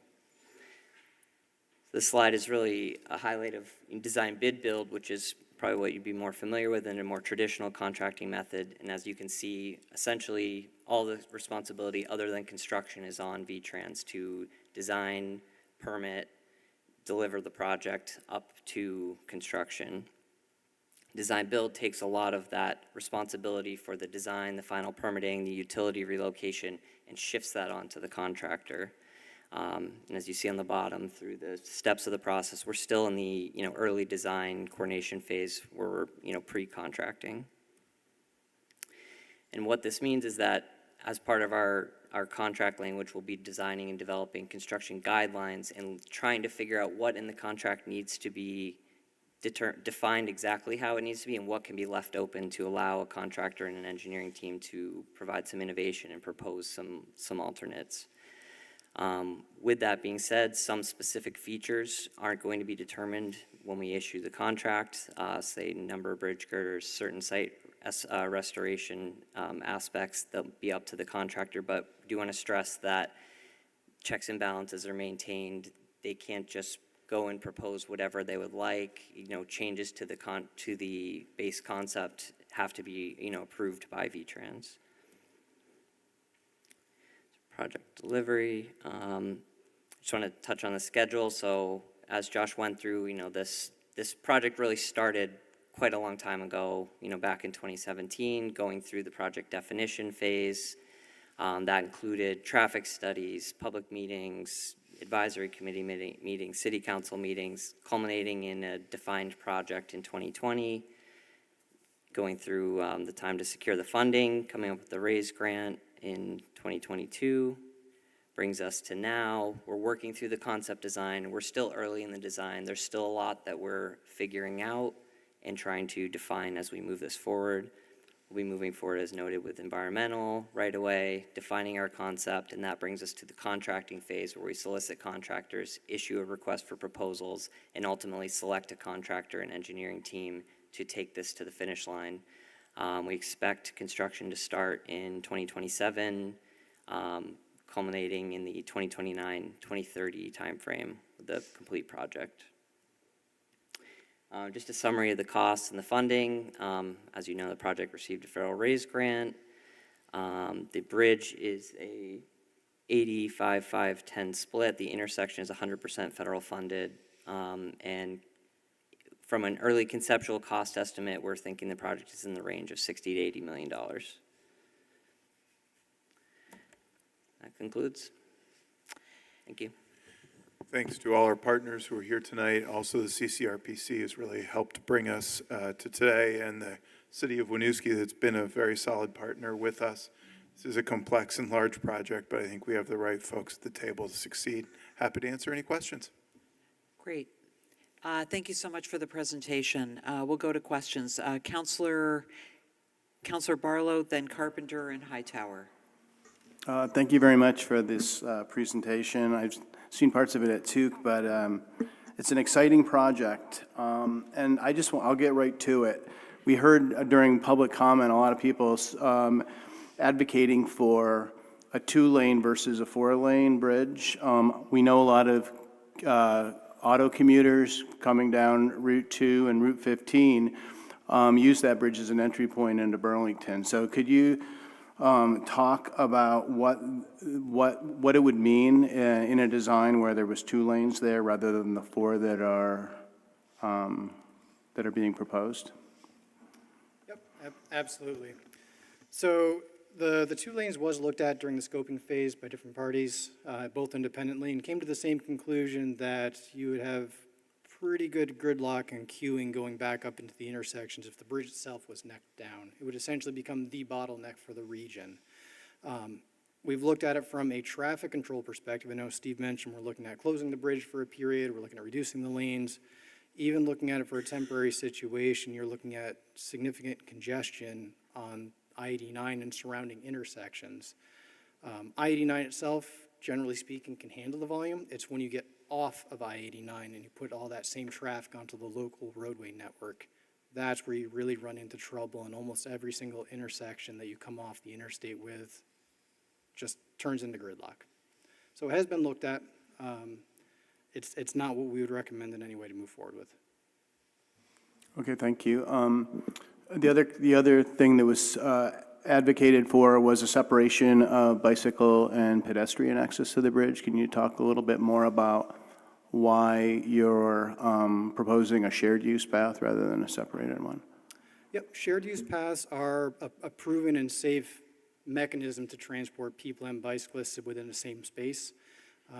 This slide is really a highlight of design bid build, which is probably what you'd be more familiar with in a more traditional contracting method. And as you can see, essentially all the responsibility other than construction is on V-Trans to design, permit, deliver the project up to construction. Design build takes a lot of that responsibility for the design, the final permitting, the utility relocation, and shifts that onto the contractor. And as you see on the bottom, through the steps of the process, we're still in the early design coordination phase where we're pre-contracting. And what this means is that as part of our contract language, we'll be designing and developing construction guidelines and trying to figure out what in the contract needs to be defined exactly how it needs to be and what can be left open to allow a contractor and an engineering team to provide some innovation and propose some alternates. With that being said, some specific features aren't going to be determined when we issue the contract, say number of bridge girders, certain site restoration aspects. They'll be up to the contractor, but I do want to stress that checks and balances are maintained. They can't just go and propose whatever they would like. Changes to the base concept have to be approved by VTrans. Project delivery. Just want to touch on the schedule. So as Josh went through, this project really started quite a long time ago, back in 2017, going through the project definition phase. That included traffic studies, public meetings, advisory committee meetings, city council meetings, culminating in a defined project in 2020, going through the time to secure the funding, coming up with the RAISE grant in 2022, brings us to now. We're working through the concept design. We're still early in the design. There's still a lot that we're figuring out and trying to define as we move this forward. We'll be moving forward, as noted, with environmental right away, defining our concept, and that brings us to the contracting phase where we solicit contractors, issue a request for proposals, and ultimately select a contractor and engineering team to take this to the finish line. We expect construction to start in 2027, culminating in the 2029-2030 timeframe with the complete project. Just a summary of the costs and the funding. As you know, the project received a federal RAISE grant. The bridge is a 85-5-10 split. The intersection is 100% federal funded. And from an early conceptual cost estimate, we're thinking the project is in the range of $60 to $80 million. That concludes. Thank you. Thanks to all our partners who are here tonight. Also, the CCRPC has really helped bring us to today, and the city of Winooski that's been a very solid partner with us. This is a complex and large project, but I think we have the right folks at the table to succeed. Happy to answer any questions. Great. Thank you so much for the presentation. We'll go to questions. Councilor Barlow, then Carpenter, and Hightower. Thank you very much for this presentation. I've seen parts of it at Tuke, but it's an exciting project. And I'll get right to it. We heard during public comment a lot of people advocating for a 2-lane versus a 4-lane bridge. We know a lot of auto commuters coming down Route 2 and Route 15 use that bridge as an entry point into Burlington. So could you talk about what it would mean in a design where there was 2 lanes there rather than the 4 that are being proposed? Yep, absolutely. So the 2 lanes was looked at during the scoping phase by different parties, both independently, and came to the same conclusion that you would have pretty good gridlock and queuing going back up into the intersections if the bridge itself was necked down. It would essentially become the bottleneck for the region. We've looked at it from a traffic control perspective. I know Steve mentioned we're looking at closing the bridge for a period, we're looking at reducing the lanes. Even looking at it for a temporary situation, you're looking at significant congestion on I-89 and surrounding intersections. I-89 itself, generally speaking, can handle the volume. It's when you get off of I-89 and you put all that same traffic onto the local roadway network, that's where you really run into trouble, and almost every single intersection that you come off the interstate with just turns into gridlock. So it has been looked at. It's not what we would recommend in any way to move forward with. Okay, thank you. The other thing that was advocated for was a separation of bicycle and pedestrian access to the bridge. Can you talk a little bit more about why you're proposing a shared use path rather than a separated one? Yep, shared use paths are a proven and safe mechanism to transport people and bicyclists within the same space.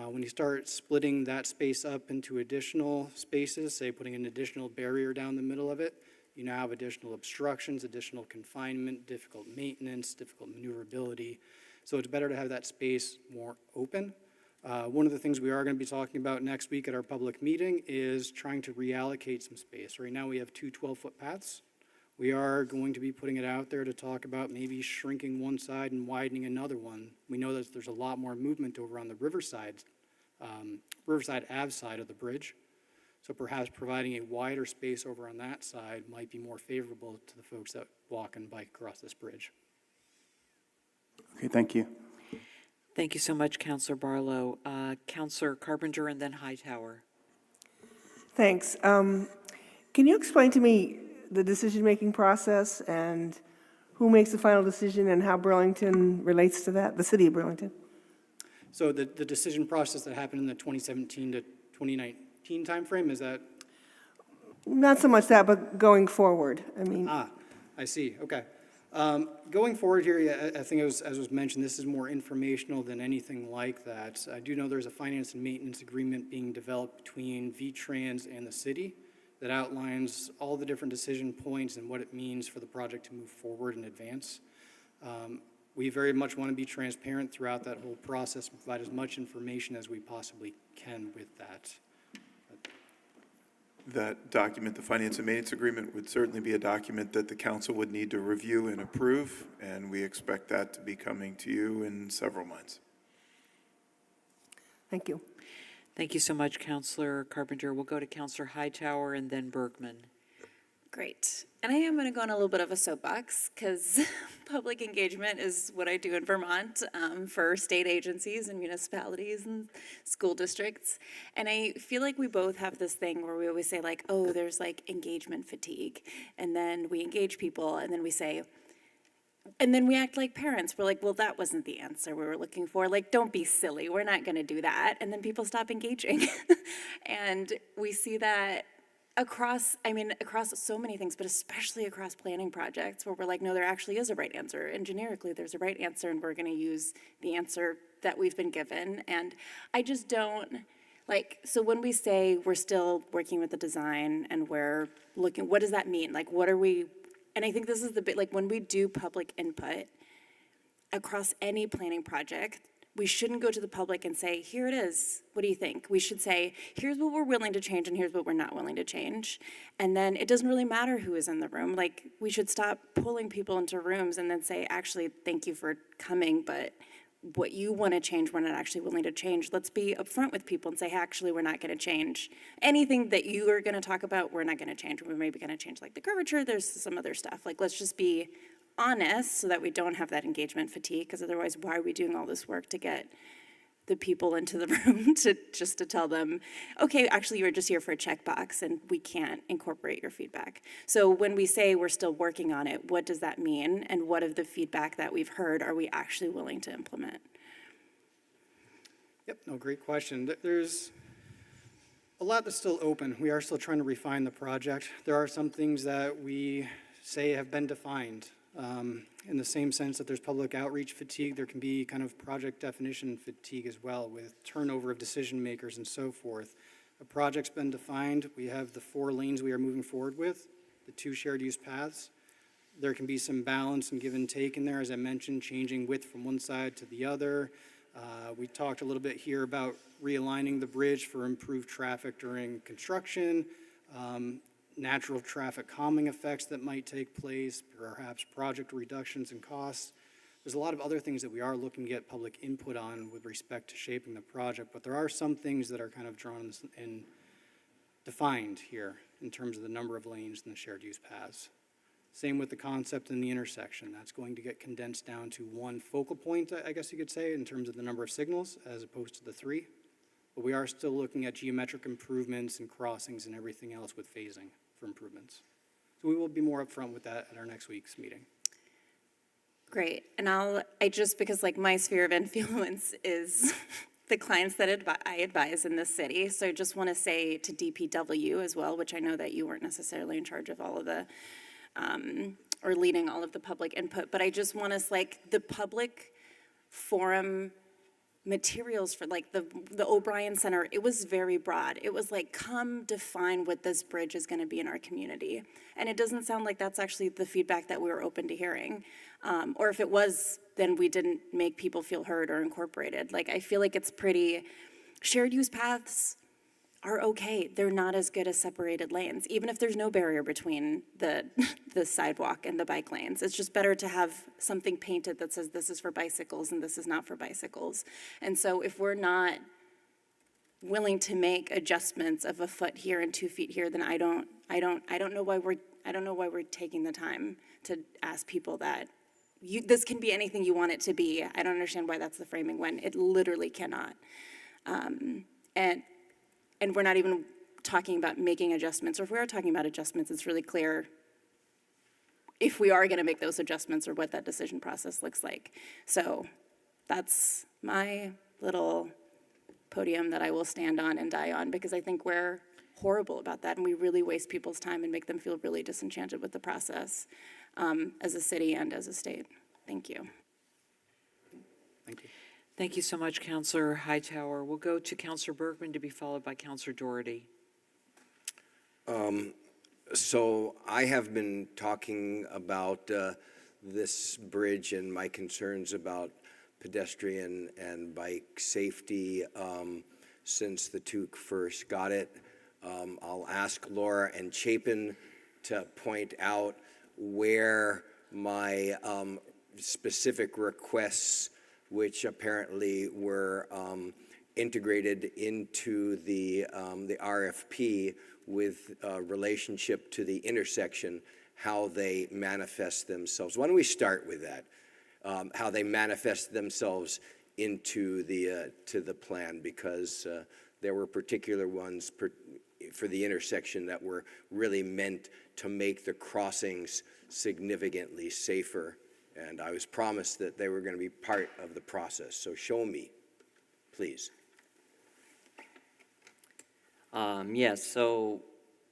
When you start splitting that space up into additional spaces, say putting an additional barrier down the middle of it, you now have additional obstructions, additional confinement, difficult maintenance, difficult maneuverability. So it's better to have that space more open. One of the things we are going to be talking about next week at our public meeting is trying to reallocate some space. Right now we have two 12-foot paths. We are going to be putting it out there to talk about maybe shrinking one side and widening another one. We know that there's a lot more movement over on the Riverside Ave side of the bridge. So perhaps providing a wider space over on that side might be more favorable to the folks that walk and bike across this bridge. Okay, thank you. Thank you so much, Councilor Barlow. Councilor Carpenter and then Hightower. Thanks. Can you explain to me the decision-making process and who makes the final decision and how Burlington relates to that, the city of Burlington? So the decision process that happened in the 2017 to 2019 timeframe, is that? Not so much that, but going forward. I mean. I see, okay. Going forward here, I think as was mentioned, this is more informational than anything like that. I do know there's a finance and maintenance agreement being developed between VTrans and the city that outlines all the different decision points and what it means for the project to move forward in advance. We very much want to be transparent throughout that whole process and provide as much information as we possibly can with that. That document, the finance and maintenance agreement, would certainly be a document that the council would need to review and approve, and we expect that to be coming to you in several months. Thank you. Thank you so much, Councilor Carpenter. We'll go to Councilor Hightower and then Bergman. Great. And I am going to go on a little bit of a soapbox because public engagement is what I do in Vermont for state agencies and municipalities and school districts. And I feel like we both have this thing where we always say like, oh, there's like engagement fatigue. And then we engage people and then we say, and then we act like parents. We're like, well, that wasn't the answer we were looking for. Like, don't be silly. We're not going to do that. And then people stop engaging. And we see that across so many things, but especially across planning projects where we're like, no, there actually is a right answer. Engineerically, there's a right answer, and we're going to use the answer that we've been given. And I just don't, so when we say we're still working with the design and we're looking, what does that mean? Like, what are we, and I think this is the bit, like when we do public input across any planning project, we shouldn't go to the public and say, here it is, what do you think? We should say, here's what we're willing to change and here's what we're not willing to change. And then it doesn't really matter who is in the room. Like, we should stop pulling people into rooms and then say, actually, thank you for coming, but what you want to change, we're not actually willing to change. Let's be upfront with people and say, actually, we're not going to change. Anything that you are going to talk about, we're not going to change. We're maybe going to change like the curvature, there's some other stuff. Like, let's just be honest so that we don't have that engagement fatigue, because otherwise why are we doing all this work to get the people into the room to tell them, okay, actually you were just here for a checkbox and we can't incorporate your feedback. So when we say we're still working on it, what does that mean? And what of the feedback that we've heard are we actually willing to implement? Yep, no, great question. There's a lot that's still open. We are still trying to refine the project. There are some things that we say have been defined. In the same sense that there's public outreach fatigue, there can be kind of project definition fatigue as well, with turnover of decision makers and so forth. A project's been defined. We have the 4 lanes we are moving forward with, the 2 shared use paths. There can be some balance and give and take in there, as I mentioned, changing width from one side to the other. We talked a little bit here about realigning the bridge for improved traffic during construction. Natural traffic calming effects that might take place, perhaps project reductions in costs. There's a lot of other things that we are looking to get public input on with respect to shaping the project, but there are some things that are kind of drawn and defined here in terms of the number of lanes and the shared use paths. Same with the concept in the intersection. That's going to get condensed down to 1 focal point, I guess you could say, in terms of the number of signals as opposed to the 3. But we are still looking at geometric improvements and crossings and everything else with phasing for improvements. So we will be more upfront with that at our next week's meeting. Great. And I just, because like my sphere of influence is the clients that I advise in this city. So I just want to say to DPW as well, which I know that you weren't necessarily in charge of all of the or leading all of the public input. But I just want us, like, the public forum materials for, like, the O'Brien Center, it was very broad. It was like, come define what this bridge is going to be in our community. And it doesn't sound like that's actually the feedback that we were open to hearing. Or if it was, then we didn't make people feel heard or incorporated. Like, I feel like it's pretty, shared use paths are okay. They're not as good as separated lanes, even if there's no barrier between the sidewalk and the bike lanes. It's just better to have something painted that says this is for bicycles and this is not for bicycles. And so if we're not willing to make adjustments of a foot here and 2 feet here, then I don't know why we're taking the time to ask people that. This can be anything you want it to be. I don't understand why that's the framing when it literally cannot. And we're not even talking about making adjustments, or if we are talking about adjustments, it's really clear if we are going to make those adjustments or what that decision process looks like. So that's my little podium that I will stand on and die on, because I think we're horrible about that, and we really waste people's time and make them feel really disenchanted with the process as a city and as a state. Thank you. Thank you. Thank you so much, Councilor Hightower. We'll go to Councilor Bergman to be followed by Councilor Doherty. So I have been talking about this bridge and my concerns about pedestrian and bike safety since the TOOC first got it. I'll ask Laura and Chapin to point out where my specific requests, which apparently were integrated into the RFP with relationship to the intersection, how they manifest themselves. Why don't we start with that? How they manifest themselves into the plan, because there were particular ones for the intersection that were really meant to make the crossings significantly safer. And I was promised that they were going to be part of the process. So show me, please. Yes, so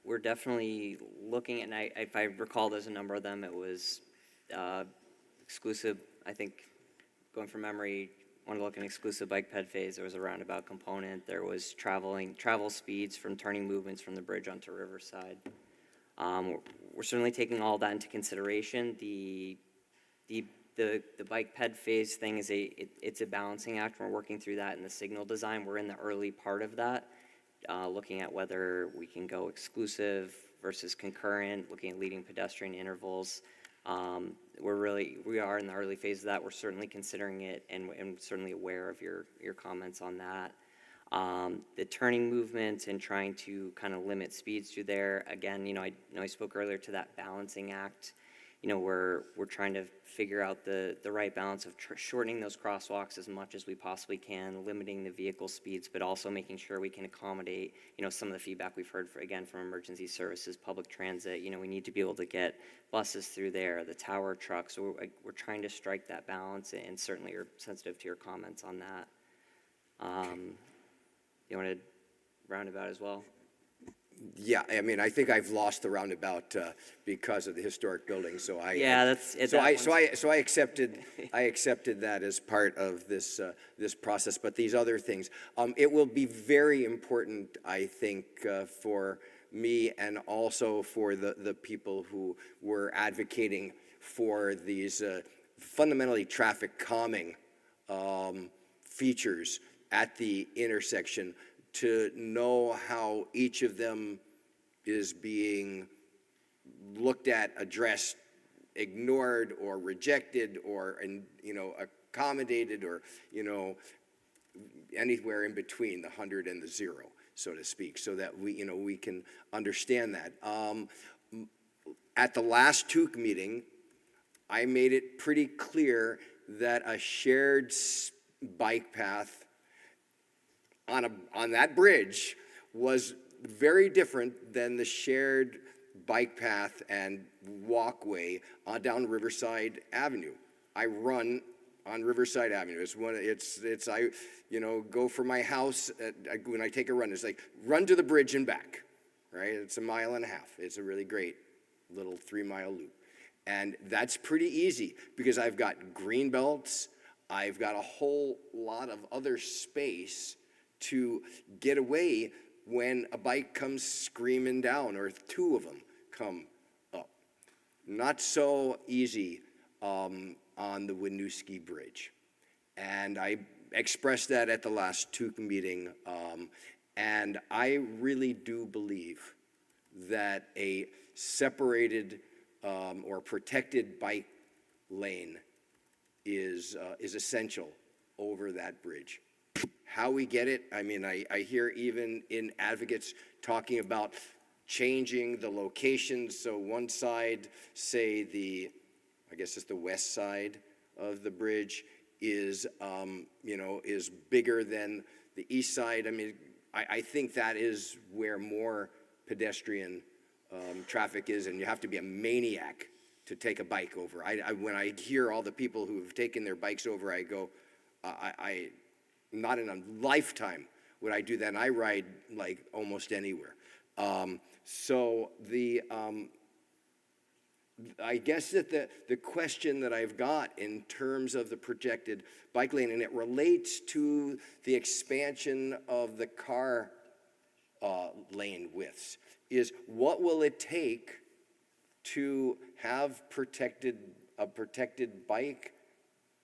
we're definitely looking, and if I recall, there's a number of them. It was exclusive, I think, going from memory, want to look at an exclusive bike ped phase. There was a roundabout component. There was travel speeds from turning movements from the bridge onto Riverside. We're certainly taking all that into consideration. The bike ped phase thing is it's a balancing act. We're working through that in the signal design. We're in the early part of that, looking at whether we can go exclusive versus concurrent, looking at leading pedestrian intervals. We are in the early phase of that. We're certainly considering it and certainly aware of your comments on that. The turning movements and trying to kind of limit speeds through there. Again, I spoke earlier to that balancing act. We're trying to figure out the right balance of shortening those crosswalks as much as we possibly can, limiting the vehicle speeds, but also making sure we can accommodate, some of the feedback we've heard, from emergency services, public transit. We need to be able to get buses through there, the tower trucks. So we're trying to strike that balance, and certainly are sensitive to your comments on that. You want to roundabout as well? Yeah, I mean, I think I've lost the roundabout because of the historic building. So I accepted that as part of this process. But these other things, it will be very important, I think, for me and also for the people who were advocating for these fundamentally traffic calming features at the intersection, to know how each of them is being looked at, addressed, ignored, or rejected, or accommodated, or anywhere in between the 100 and the 0, so to speak, so that we can understand that. At the last TOOC meeting, I made it pretty clear that a shared bike path on that bridge was very different than the shared bike path and walkway down Riverside Avenue. I run on Riverside Avenue. I go from my house when I take a run. It's like run to the bridge and back, right? It's a mile and a half. It's a really great little 3-mile loop. And that's pretty easy because I've got green belts, I've got a whole lot of other space to get away when a bike comes screaming down or 2 of them come up. Not so easy on the Winooski Bridge. And I expressed that at the last TUC meeting, and I really do believe that a separated or protected bike lane is essential over that bridge. How we get it, I mean, I hear even in advocates talking about changing the locations. So one side, say I guess it's the west side of the bridge is, is bigger than the east side. I mean, I think that is where more pedestrian traffic is, and you have to be a maniac to take a bike over. When I hear all the people who have taken their bikes over, I go, not in a lifetime would I do that, and I ride like almost anywhere. I guess that the question that I've got in terms of the projected bike lane, and it relates to the expansion of the car lane widths, is what will it take to have a protected bike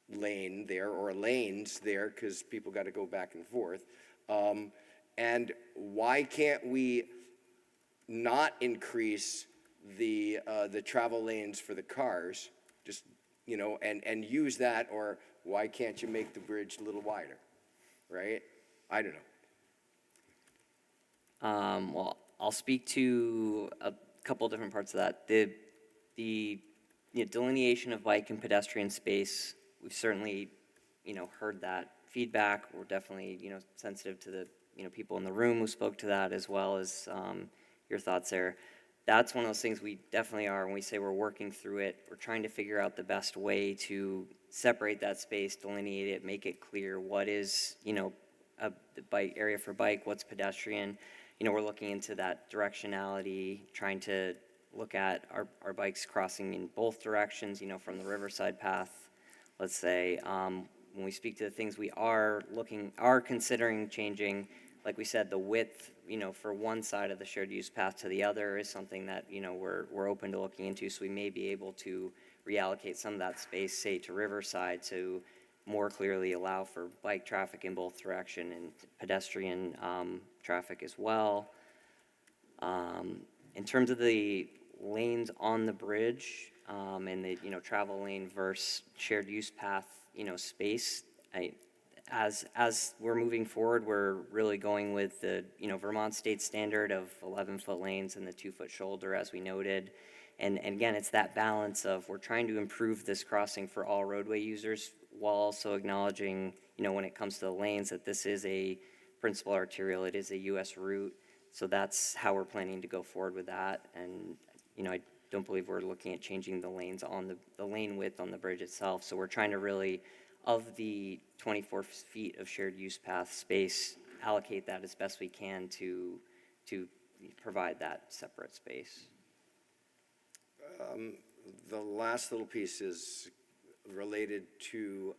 lane there, or lanes there, because people got to go back and forth, and why can't we not increase the travel lanes for the cars, just, and use that, or why can't you make the bridge a little wider, right? I don't know. Well, I'll speak to a couple different parts of that. The delineation of bike and pedestrian space, we've certainly, heard that feedback. We're definitely, sensitive to the, people in the room who spoke to that, as well as your thoughts there. That's one of those things we definitely are. When we say we're working through it, we're trying to figure out the best way to separate that space, delineate it, make it clear what is, a bike area for bike, what's pedestrian. We're looking into that directionality, trying to look at our bikes crossing in both directions, from the Riverside path, let's say. When we speak to the things we are considering changing, like we said, the width, for one side of the shared use path to the other is something that, we're open to looking into. So we may be able to reallocate some of that space, say, to Riverside, to more clearly allow for bike traffic in both direction and pedestrian traffic as well. In terms of the lanes on the bridge and the, travel lane versus shared use path, space, as we're moving forward, we're really going with the, Vermont state standard of 11-foot lanes and the 2-foot shoulder, as we noted. And again, it's that balance of we're trying to improve this crossing for all roadway users while also acknowledging, when it comes to the lanes, that this is a principal arterial, it is a U.S. route. So that's how we're planning to go forward with that. And, I don't believe we're looking at changing the lanes on the lane width on the bridge itself. So we're trying to really, of the 24 feet of shared use path space, allocate that as best we can to provide that separate space. The last little piece is related to,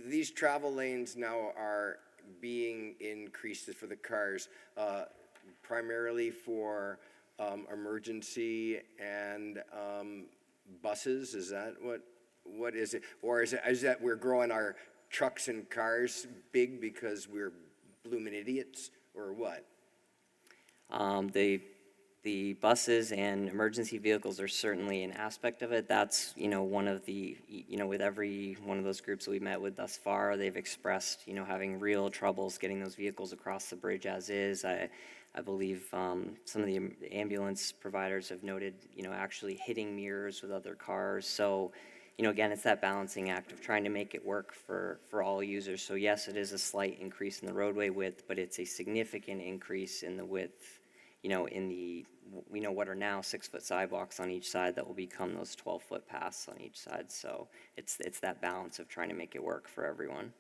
these travel lanes now are being increased for the cars, primarily for emergency and buses. Is that what is it? Or is that we're growing our trucks and cars big because we're blooming idiots, or what? The buses and emergency vehicles are certainly an aspect of it. That's, one of the, with every one of those groups that we've met with thus far, they've expressed, having real troubles getting those vehicles across the bridge as is. I believe some of the ambulance providers have noted, actually hitting mirrors with other cars. So, again, it's that balancing act of trying to make it work for all users. So yes, it is a slight increase in the roadway width, but it's a significant increase in the width, what are now 6-foot sidewalks on each side that will become those 12-foot paths on each side. So it's that balance of trying to make it work for everyone.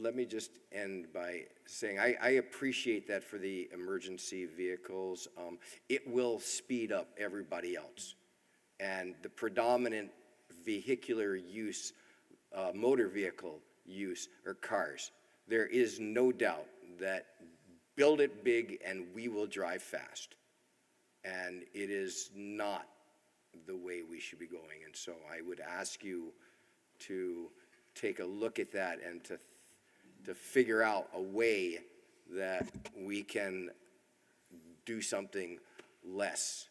let me just end by saying I appreciate that for the emergency vehicles. It will speed up everybody else. And the predominant vehicular use, motor vehicle use, are cars. There is no doubt that build it big and we will drive fast. And it is not the way we should be going. And so I would ask you to take a look at that and to figure out a way that we can do something less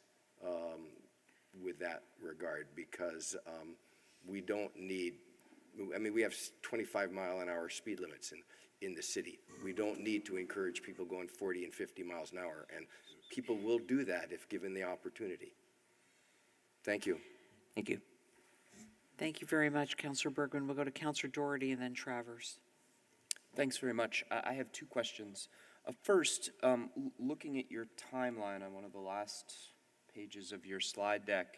with that regard, because we don't need, I mean, we have 25-mile-an-hour speed limits in the city. We don't need to encourage people going 40 and 50 miles an hour, and people will do that if given the opportunity. Thank you. Thank you. Thank you very much, Councilor Bergman. We'll go to Councilor Doherty and then Travers. Thanks very much. I have two questions. First, looking at your timeline on one of the last pages of your slide deck,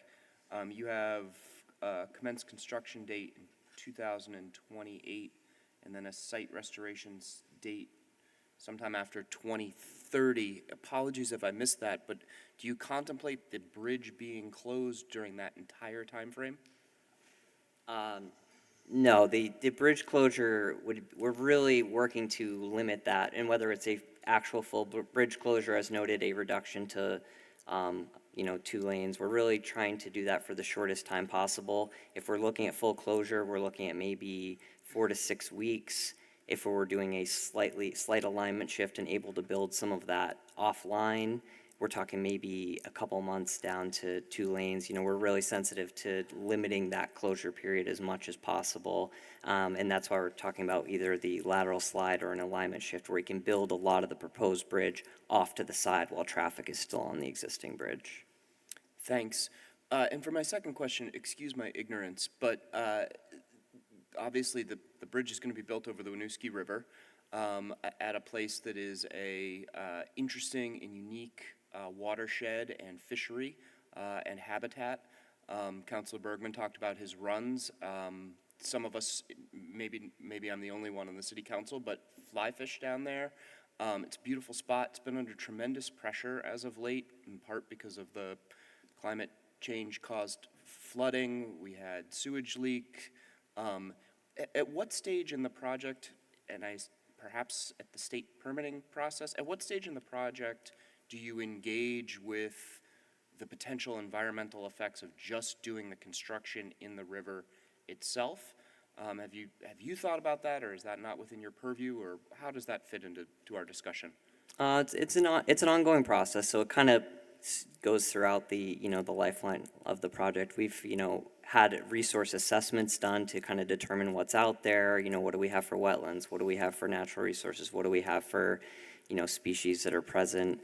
you have commenced construction date in 2028, and then a site restoration date sometime after 2030. Apologies if I missed that, but do you contemplate the bridge being closed during that entire time frame? No, the bridge closure we're really working to limit that, and whether it's a actual full bridge closure, as noted, a reduction to 2 lanes, we're really trying to do that for the shortest time possible. If we're looking at full closure, we're looking at maybe 4 to 6 weeks. If we're doing a slight alignment shift and able to build some of that offline, we're talking maybe a couple months down to 2 lanes. We're really sensitive to limiting that closure period as much as possible. And that's why we're talking about either the lateral slide or an alignment shift where we can build a lot of the proposed bridge off to the side while traffic is still on the existing bridge. Thanks. And for my second question, excuse my ignorance, but obviously the bridge is going to be built over the Winooski River at a place that is a interesting and unique watershed and fishery and habitat. Councilor Bergman talked about his runs. Some of us, maybe I'm the only one on the city council, but fly fish down there. It's a beautiful spot. It's been under tremendous pressure as of late, in part because of the climate change caused flooding. We had sewage leak. At what stage in the project, and perhaps at the state permitting process, at what stage in the project do you engage with the potential environmental effects of just doing the construction in the river itself? Have you thought about that, or is that not within your purview, or how does that fit into our discussion? It's an ongoing process, so it kind of goes throughout the the lifeline of the project. We've had resource assessments done to kind of determine what's out there. What do we have for wetlands? What do we have for natural resources? What do we have for species that are present?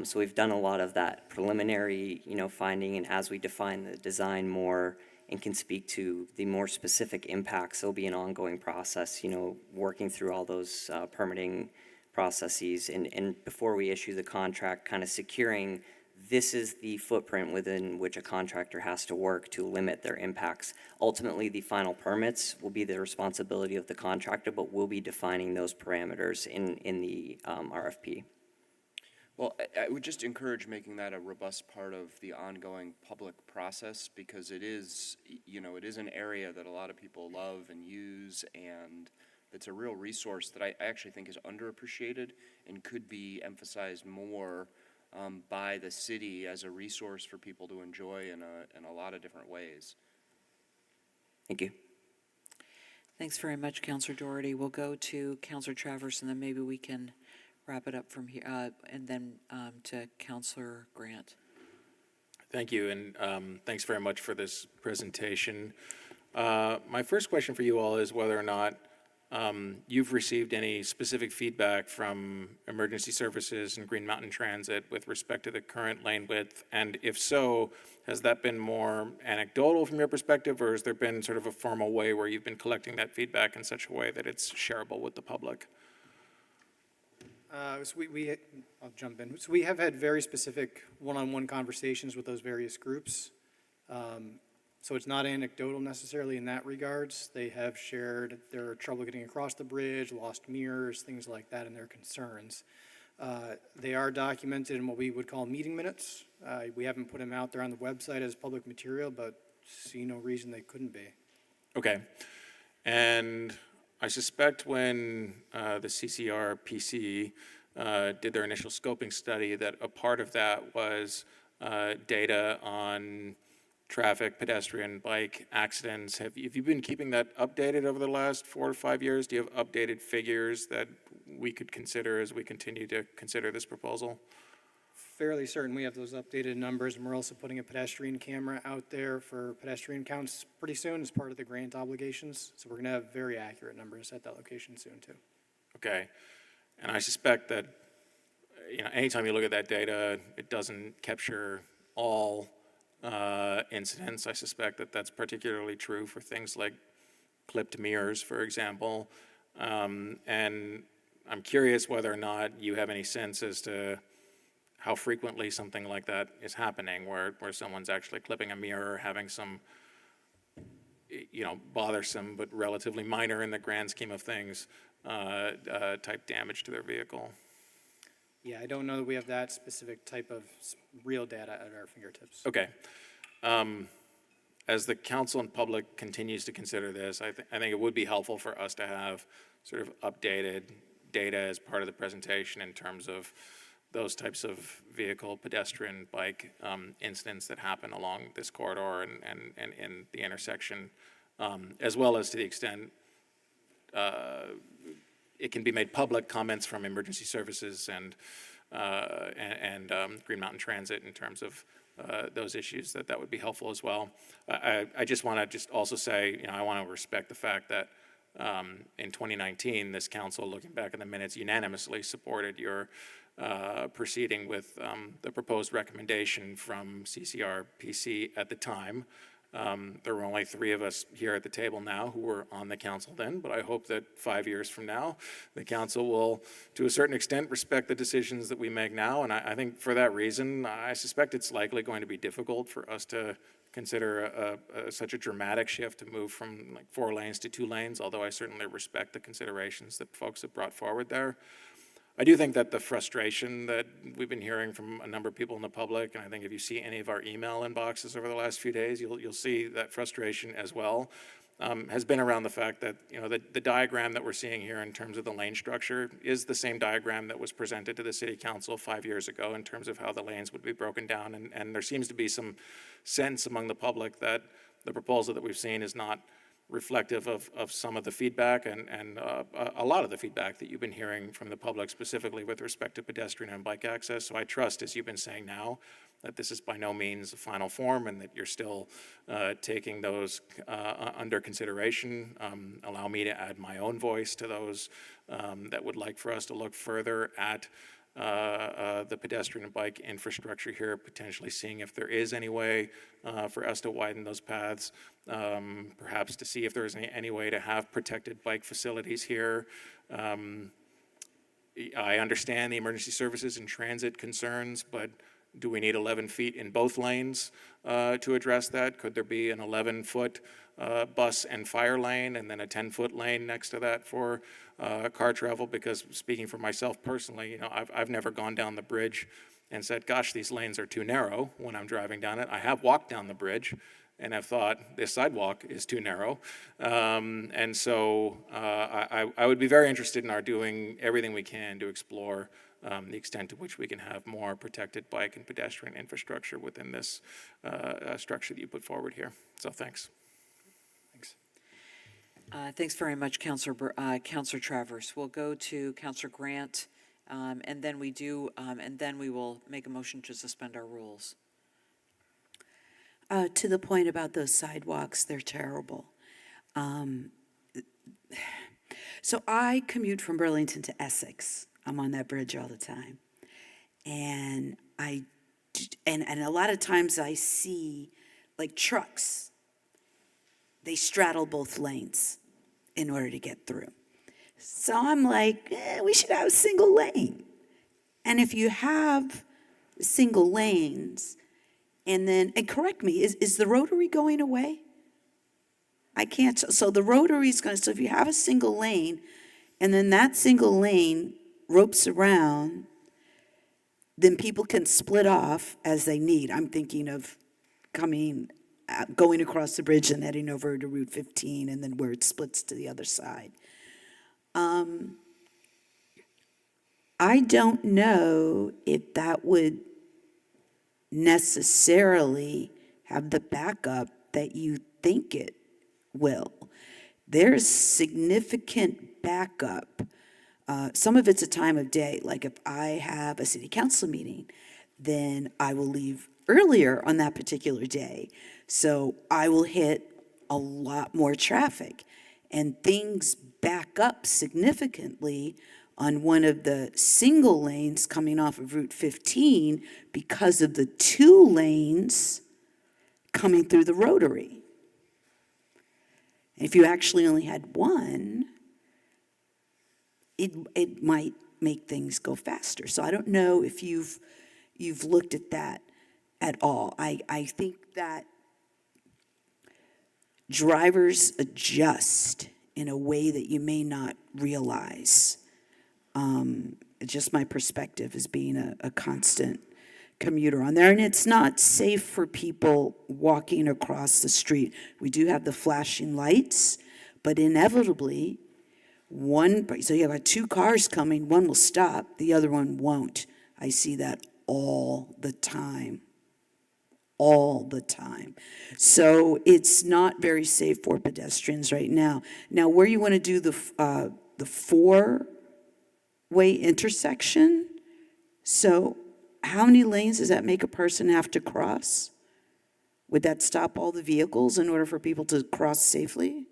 So we've done a lot of that preliminary finding, and as we define the design more and can speak to the more specific impacts, there'll be an ongoing process, working through all those permitting processes, and before we issue the contract, kind of securing this is the footprint within which a contractor has to work to limit their impacts. Ultimately, the final permits will be the responsibility of the contractor, but we'll be defining those parameters in the RFP. Well, I would just encourage making that a robust part of the ongoing public process, because it is, it is an area that a lot of people love and use, and it's a real resource that I actually think is underappreciated and could be emphasized more by the city as a resource for people to enjoy in a lot of different ways. Thank you. Thanks very much, Councilor Doherty. We'll go to Councilor Travers, and then maybe we can wrap it up from here, and then to Councilor Grant. Thank you, and thanks very much for this presentation. My first question for you all is whether or not you've received any specific feedback from emergency services and Green Mountain Transit with respect to the current lane width, and if so, has that been more anecdotal from your perspective, or has there been sort of a formal way where you've been collecting that feedback in such a way that it's shareable with the public? I'll jump in. So we have had very specific one-on-one conversations with those various groups. So it's not anecdotal necessarily in that regards. They have shared their trouble getting across the bridge, lost mirrors, things like that, and their concerns. They are documented in what we would call meeting minutes. We haven't put them out there on the website as public material, but see no reason they couldn't be. Okay. And I suspect when the CCRPC did their initial scoping study that a part of that was data on traffic, pedestrian, bike accidents. Have you been keeping that updated over the last 4 to 5 years? Do you have updated figures that we could consider as we continue to consider this proposal? Fairly certain we have those updated numbers, and we're also putting a pedestrian camera out there for pedestrian counts pretty soon as part of the grant obligations. So we're going to have very accurate numbers at that location soon too. Okay. And I suspect that, anytime you look at that data, it doesn't capture all incidents. I suspect that that's particularly true for things like clipped mirrors, for example. And I'm curious whether or not you have any sense as to how frequently something like that is happening, where someone's actually clipping a mirror or having some, bothersome but relatively minor in the grand scheme of things type damage to their vehicle. Yeah, I don't know that we have that specific type of real data at our fingertips. Okay. As the council and public continues to consider this, I think it would be helpful for us to have sort of updated data as part of the presentation in terms of those types of vehicle, pedestrian, bike incidents that happen along this corridor and in the intersection, as well as to the extent it can be made public, comments from emergency services and Green Mountain Transit in terms of those issues, that would be helpful as well. I just want to also say, I want to respect the fact that in 2019, this council, looking back at the minutes, unanimously supported your proceeding with the proposed recommendation from CCRPC at the time. There were only 3 of us here at the table now who were on the council then, but I hope that 5 years from now, the council will, to a certain extent, respect the decisions that we make now. And I think for that reason, I suspect it's likely going to be difficult for us to consider such a dramatic shift to move from like 4 lanes to 2 lanes, although I certainly respect the considerations that folks have brought forward there. I do think that the frustration that we've been hearing from a number of people in the public, and I think if you see any of our email inboxes over the last few days, you'll see that frustration as well, has been around the fact that, the diagram that we're seeing here in terms of the lane structure is the same diagram that was presented to the city council 5 years ago in terms of how the lanes would be broken down. And there seems to be some sense among the public that the proposal that we've seen is not reflective of some of the feedback and a lot of the feedback that you've been hearing from the public, specifically with respect to pedestrian and bike access. So I trust, as you've been saying now, that this is by no means a final form and that you're still taking those under consideration. Allow me to add my own voice to those that would like for us to look further at the pedestrian and bike infrastructure here, potentially seeing if there is any way for us to widen those paths, perhaps to see if there's any way to have protected bike facilities here. I understand the emergency services and transit concerns, but do we need 11 feet in both lanes to address that? Could there be an 11-foot bus and fire lane and then a 10-foot lane next to that for car travel? Because speaking for myself personally, I've never gone down the bridge and said, gosh, these lanes are too narrow when I'm driving down it. I have walked down the bridge and have thought this sidewalk is too narrow. And so I would be very interested in our doing everything we can to explore the extent to which we can have more protected bike and pedestrian infrastructure within this structure that you put forward here. So thanks. Thanks very much, Councilor Travers. We'll go to Councilor Grant, and then we will make a motion to suspend our rules. To the point about those sidewalks, they're terrible. So I commute from Burlington to Essex. I'm on that bridge all the time. And and a lot of times I see like trucks. They straddle both lanes in order to get through. So I'm like, we should have a single lane. And if you have single lanes, And then, and correct me, is the rotary going away? I can't, so the rotary's going to, so if you have a single lane, and then that single lane ropes around, then people can split off as they need. I'm thinking of going across the bridge and heading over to Route 15, and then where it splits to the other side. I don't know if that would necessarily have the backup that you think it will. There's significant backup. Some of it's a time of day. Like if I have a city council meeting, then I will leave earlier on that particular day. So I will hit a lot more traffic, and things back up significantly on one of the single lanes coming off of Route 15 because of the 2 lanes coming through the rotary. If you actually only had 1, it might make things go faster. So I don't know if you've looked at that at all. I think that drivers adjust in a way that you may not realize. Just my perspective as being a constant commuter on there. And it's not safe for people walking across the street. We do have the flashing lights, but inevitably, so you have 2 cars coming, one will stop, the other one won't. I see that all the time. All the time. So it's not very safe for pedestrians right now. Now, where you want to do the 4-way intersection, so how many lanes does that make a person have to cross? Would that stop all the vehicles in order for people to cross safely?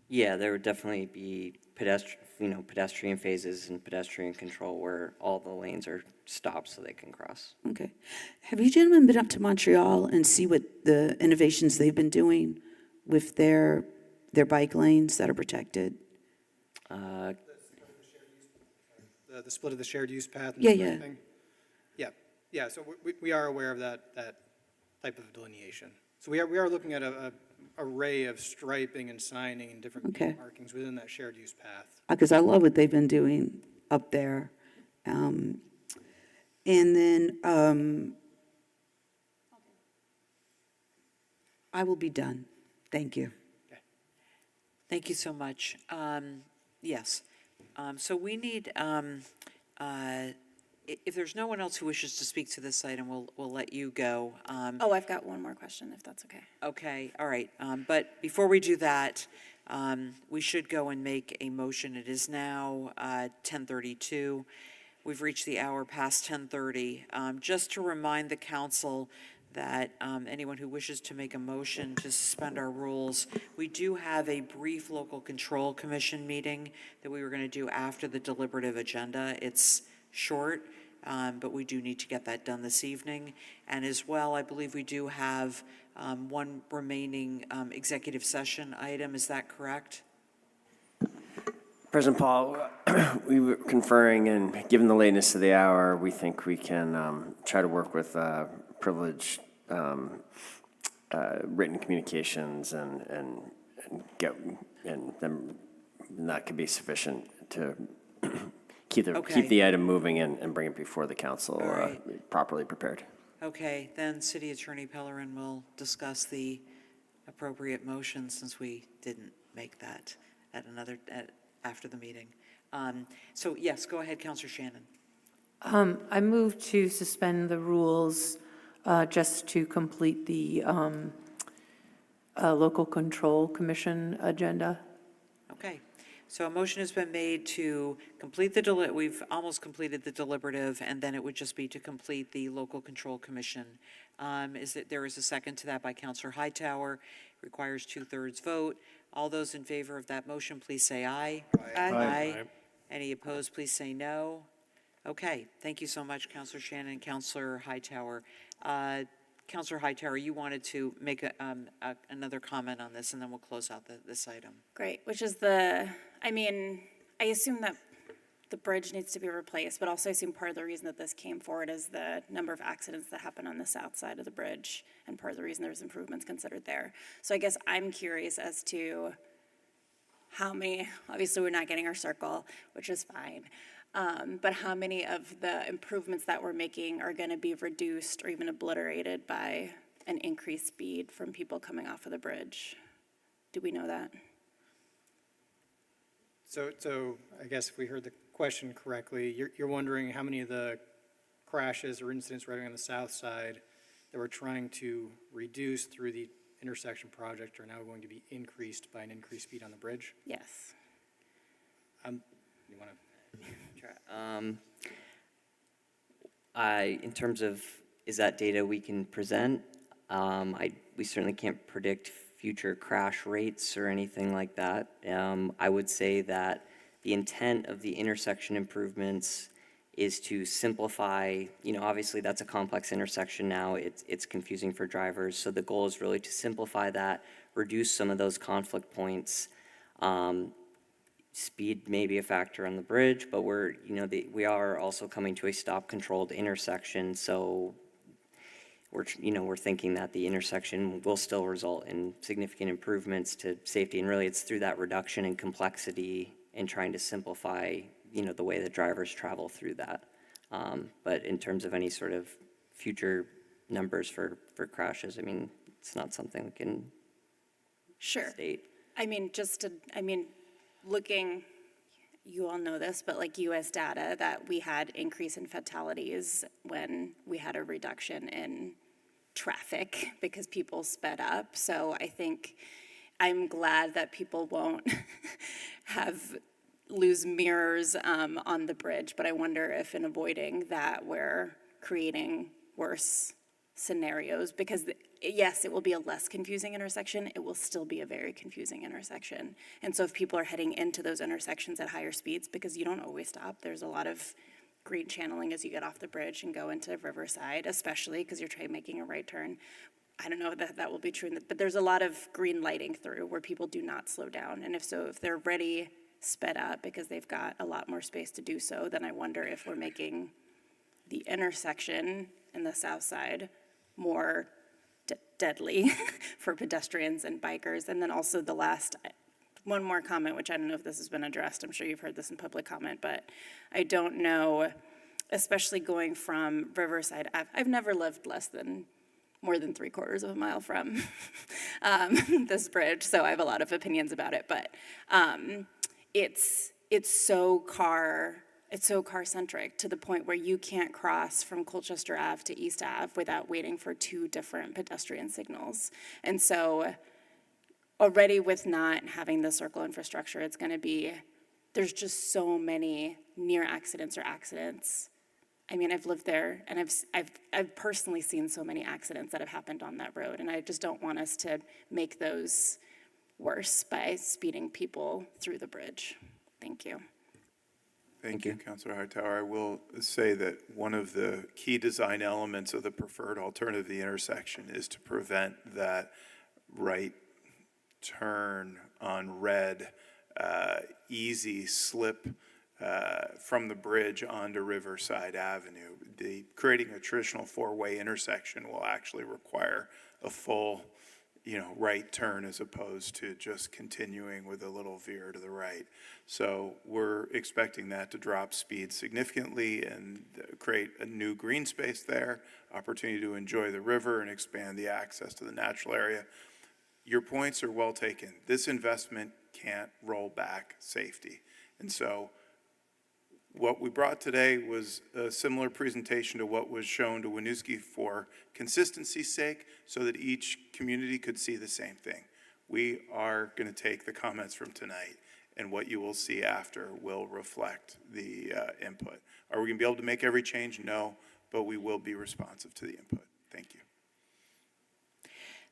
Yeah, there would definitely be pedestrian phases and pedestrian control where all the lanes are stopped so they can cross. Okay. Have you gentlemen been up to Montreal and see what the innovations they've been doing with their bike lanes that are protected? The split of the shared use path and Yeah, striping? Yeah, so we are aware of that type of delineation. So we are looking at a array of striping and signing and different markings within that shared use path. Because I love what they've been doing up there. And then I will be done. Thank you. Thank you so much. Yes. So we need, if there's no one else who wishes to speak to this item, we'll let you go. Oh, I've got one more question, if that's okay. Okay, all right. But before we do that, we should go and make a motion. It is now 10:32. We've reached the hour past 10:30. Just to remind the council that anyone who wishes to make a motion to suspend our rules, we do have a brief local control commission meeting that we were going to do after the deliberative agenda. It's short, but we do need to get that done this evening. And as well, I believe we do have one remaining executive session item. Is that correct? President Paul, we were conferring, and given the lateness of the hour, we think we can try to work with privileged written communications and that could be sufficient to keep the item moving and bring it before the council properly prepared. Okay, then City Attorney Pellerin will discuss the appropriate motion since we didn't make that after the meeting. So yes, go ahead, Councilor Shannon. I move to suspend the rules just to complete the Local Control Commission agenda. Okay, so a motion has been made to complete we've almost completed the deliberative, and then it would just be to complete the Local Control Commission. There is a second to that by Councilor Hightower. Requires 2/3 vote. All those in favor of that motion, please say aye. Aye. Any opposed, please say no. Okay, thank you so much, Councilor Shannon and Councilor Hightower. Councilor Hightower, you wanted to make another comment on this, and then we'll close out this item. Great, which is I assume that the bridge needs to be replaced, but also I assume part of the reason that this came forward is the number of accidents that happen on the south side of the bridge, and part of the reason there's improvements considered there. So I guess I'm curious as to how many, obviously we're not getting our circle, which is fine, but how many of the improvements that we're making are going to be reduced or even obliterated by an increased speed from people coming off of the bridge? Do we know that? So I guess if we heard the question correctly, you're wondering how many of the crashes or incidents right on the south side that we're trying to reduce through the intersection project are now going to be increased by an increased speed on the bridge? Yes. You want In terms of, is that data we can present? We certainly can't predict future crash rates or anything like that. I would say that the intent of the intersection improvements is to simplify, obviously that's a complex intersection now, it's confusing for drivers, so the goal is really to simplify that, reduce some of those conflict points. Speed may be a factor on the bridge, but we are also coming to a stop-controlled intersection, so we're thinking that the intersection will still result in significant improvements to safety, and really it's through that reduction in complexity and trying to simplify, the way that drivers travel through that. But in terms of any sort of future numbers for crashes, it's not something we can state. Looking, you all know this, but like US data, that we had increase in fatalities when we had a reduction in traffic because people sped up. So I think I'm glad that people won't lose mirrors on the bridge, but I wonder if in avoiding that we're creating worse scenarios, because yes, it will be a less confusing intersection, it will still be a very confusing intersection. And so if people are heading into those intersections at higher speeds, because you don't always stop, there's a lot of green channeling as you get off the bridge and go into Riverside, especially because you're making a right turn. I don't know that will be true, but there's a lot of green lighting through where people do not slow down. And if they're ready sped up because they've got a lot more space to do so, then I wonder if we're making the intersection in the south side more deadly for pedestrians and bikers. And then also one more comment, which I don't know if this has been addressed. I'm sure you've heard this in public comment, but I don't know, especially going from Riverside. I've never lived more than 3/4 of a mile from this bridge, so I have a lot of opinions about it. But it's so car-centric to the point where you can't cross from Colchester Ave to East Ave without waiting for 2 different pedestrian signals. And so already with not having the circle infrastructure, there's just so many near accidents or accidents. I've lived there, and I've personally seen so many accidents that have happened on that road, and I just don't want us to make those worse by speeding people through the bridge. Thank you. Thank you, Councilor Hightower. I will say that one of the key design elements of the preferred alternative to the intersection is to prevent that right turn on red, easy slip from the bridge onto Riverside Avenue. Creating a traditional 4-way intersection will actually require a full right turn as opposed to just continuing with a little veer to the right. So we're expecting that to drop speed significantly and create a new green space there, opportunity to enjoy the river and expand the access to the natural area. Your points are well taken. This investment can't roll back safety. And so what we brought today was a similar presentation to what was shown to Winooski for consistency's sake, so that each community could see the same thing. We are going to take the comments from tonight, and what you will see after will reflect the input. Are we going to be able to make every change? No, but we will be responsive to the input. Thank you.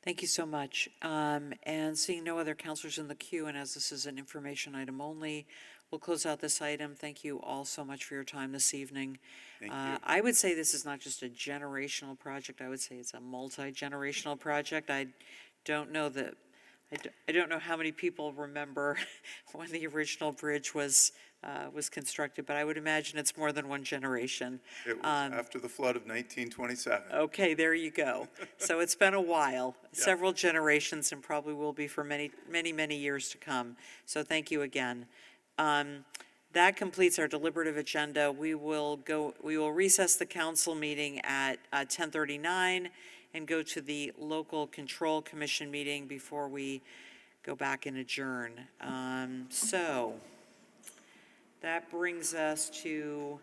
Thank you so much. And seeing no other counselors in the queue, and as this is an information item only, we'll close out this item. Thank you all so much for your time this evening. Thank you. I would say this is not just a generational project. I would say it's a multi-generational project. I don't know that I don't know how many people remember when the original bridge was constructed, but I would imagine it's more than one generation. It was after the flood of 1927. Okay, there you go. So it's been a while, several generations, and probably will be for many, many, many years to come. So thank you again. That completes our deliberative agenda. We will recess the council meeting at 10:39 and go to the local control commission meeting before we go back and adjourn. So that brings us to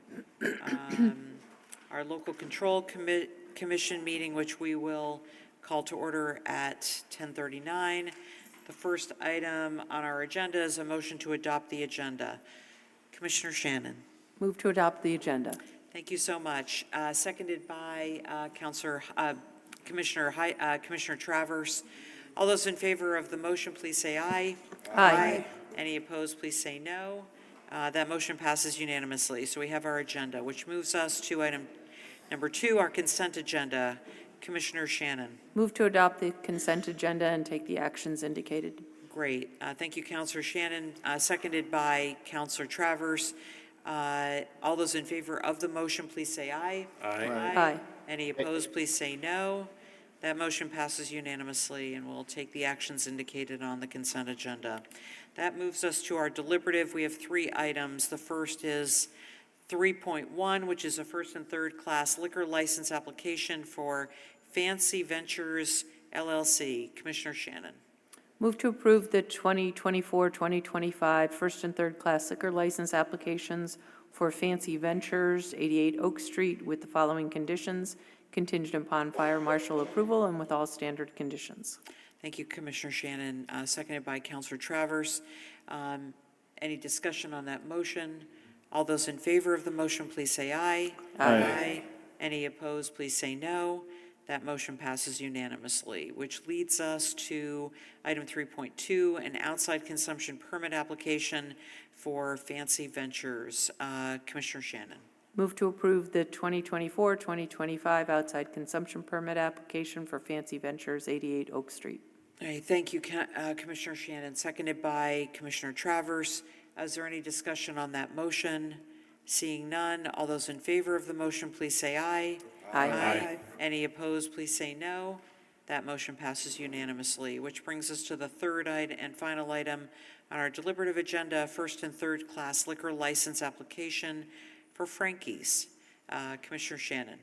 our local control commission meeting, which we will call to order at 10:39. The first item on our agenda is a motion to adopt the agenda. Commissioner Shannon. Move to adopt the agenda. Thank you so much. Seconded by Commissioner Travers. All those in favor of the motion, please say aye. Aye. Any opposed, please say no. That motion passes unanimously. So we have our agenda, which moves us to item number 2, our consent agenda. Commissioner Shannon. Move to adopt the consent agenda and take the actions indicated. Great. Thank you, Councilor Shannon. Seconded by Councilor Travers. All those in favor of the motion, please say aye. Aye. Aye. Any opposed, please say no. That motion passes unanimously, and we'll take the actions indicated on the consent agenda. That moves us to our deliberative. We have 3 items. The first is 3.1, which is a first and third class liquor license application for Fancy Ventures LLC. Commissioner Shannon. Move to approve the 2024-2025 first and third class liquor license applications for Fancy Ventures, 88 Oak Street, with the following conditions, contingent upon fire marshal approval and with all standard conditions. Thank you, Commissioner Shannon. Seconded by Councilor Travers. Any discussion on that motion? All those in favor of the motion, please say aye. Aye. Any opposed, please say no. That motion passes unanimously, which leads us to item 3.2, an outside consumption permit application for Fancy Ventures. Commissioner Shannon. Move to approve the 2024-2025 outside consumption permit application for Fancy Ventures, 88 Oak Street. All right, thank you, Commissioner Shannon. Seconded by Commissioner Travers. Is there any discussion on that motion? Seeing none, all those in favor of the motion, please say aye. Aye. Any opposed, please say no. That motion passes unanimously, which brings us to the third and final item on our deliberative agenda, first and third class liquor license application for Frankie's. Commissioner Shannon.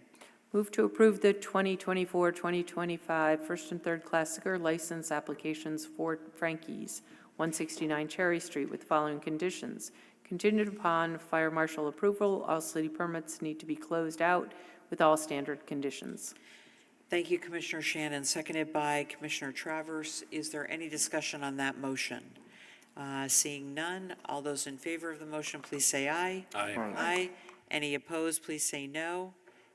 Move to approve the 2024-2025 first and third class liquor license applications for Frankie's, 169 Cherry Street, with the following conditions. Contingent upon fire marshal approval, all city permits need to be closed out with all standard conditions. Thank you, Commissioner Shannon. Seconded by Commissioner Travers. Is there any discussion on that motion? Seeing none, all those in favor of the motion, please say aye. Aye. Any opposed, please say no.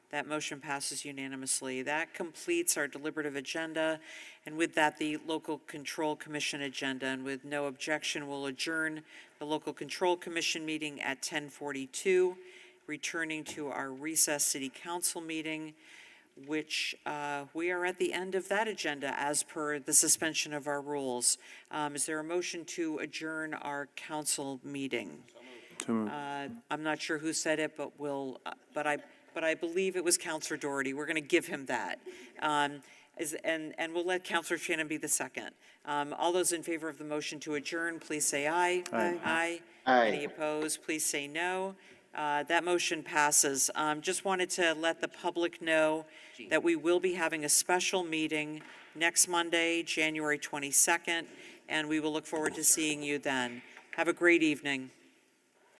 That motion passes unanimously. That completes our deliberative agenda. And with that, the Local Control Commission agenda. And with no objection, we'll adjourn the Local Control Commission meeting at 10:42, returning to our recess City Council meeting, which we are at the end of that agenda as per the suspension of our rules. Is there a motion to adjourn our council meeting? I'm not sure who said it, but I believe it was Councilor Doherty. We're going to give him that. And we'll let Councilor Shannon be the second. All those in favor of the motion to adjourn, please say aye. Aye. Any opposed, please say no. That motion passes. Just wanted to let the public know that we will be having a special meeting next Monday, January 22nd, and we will look forward to seeing you then. Have a great evening.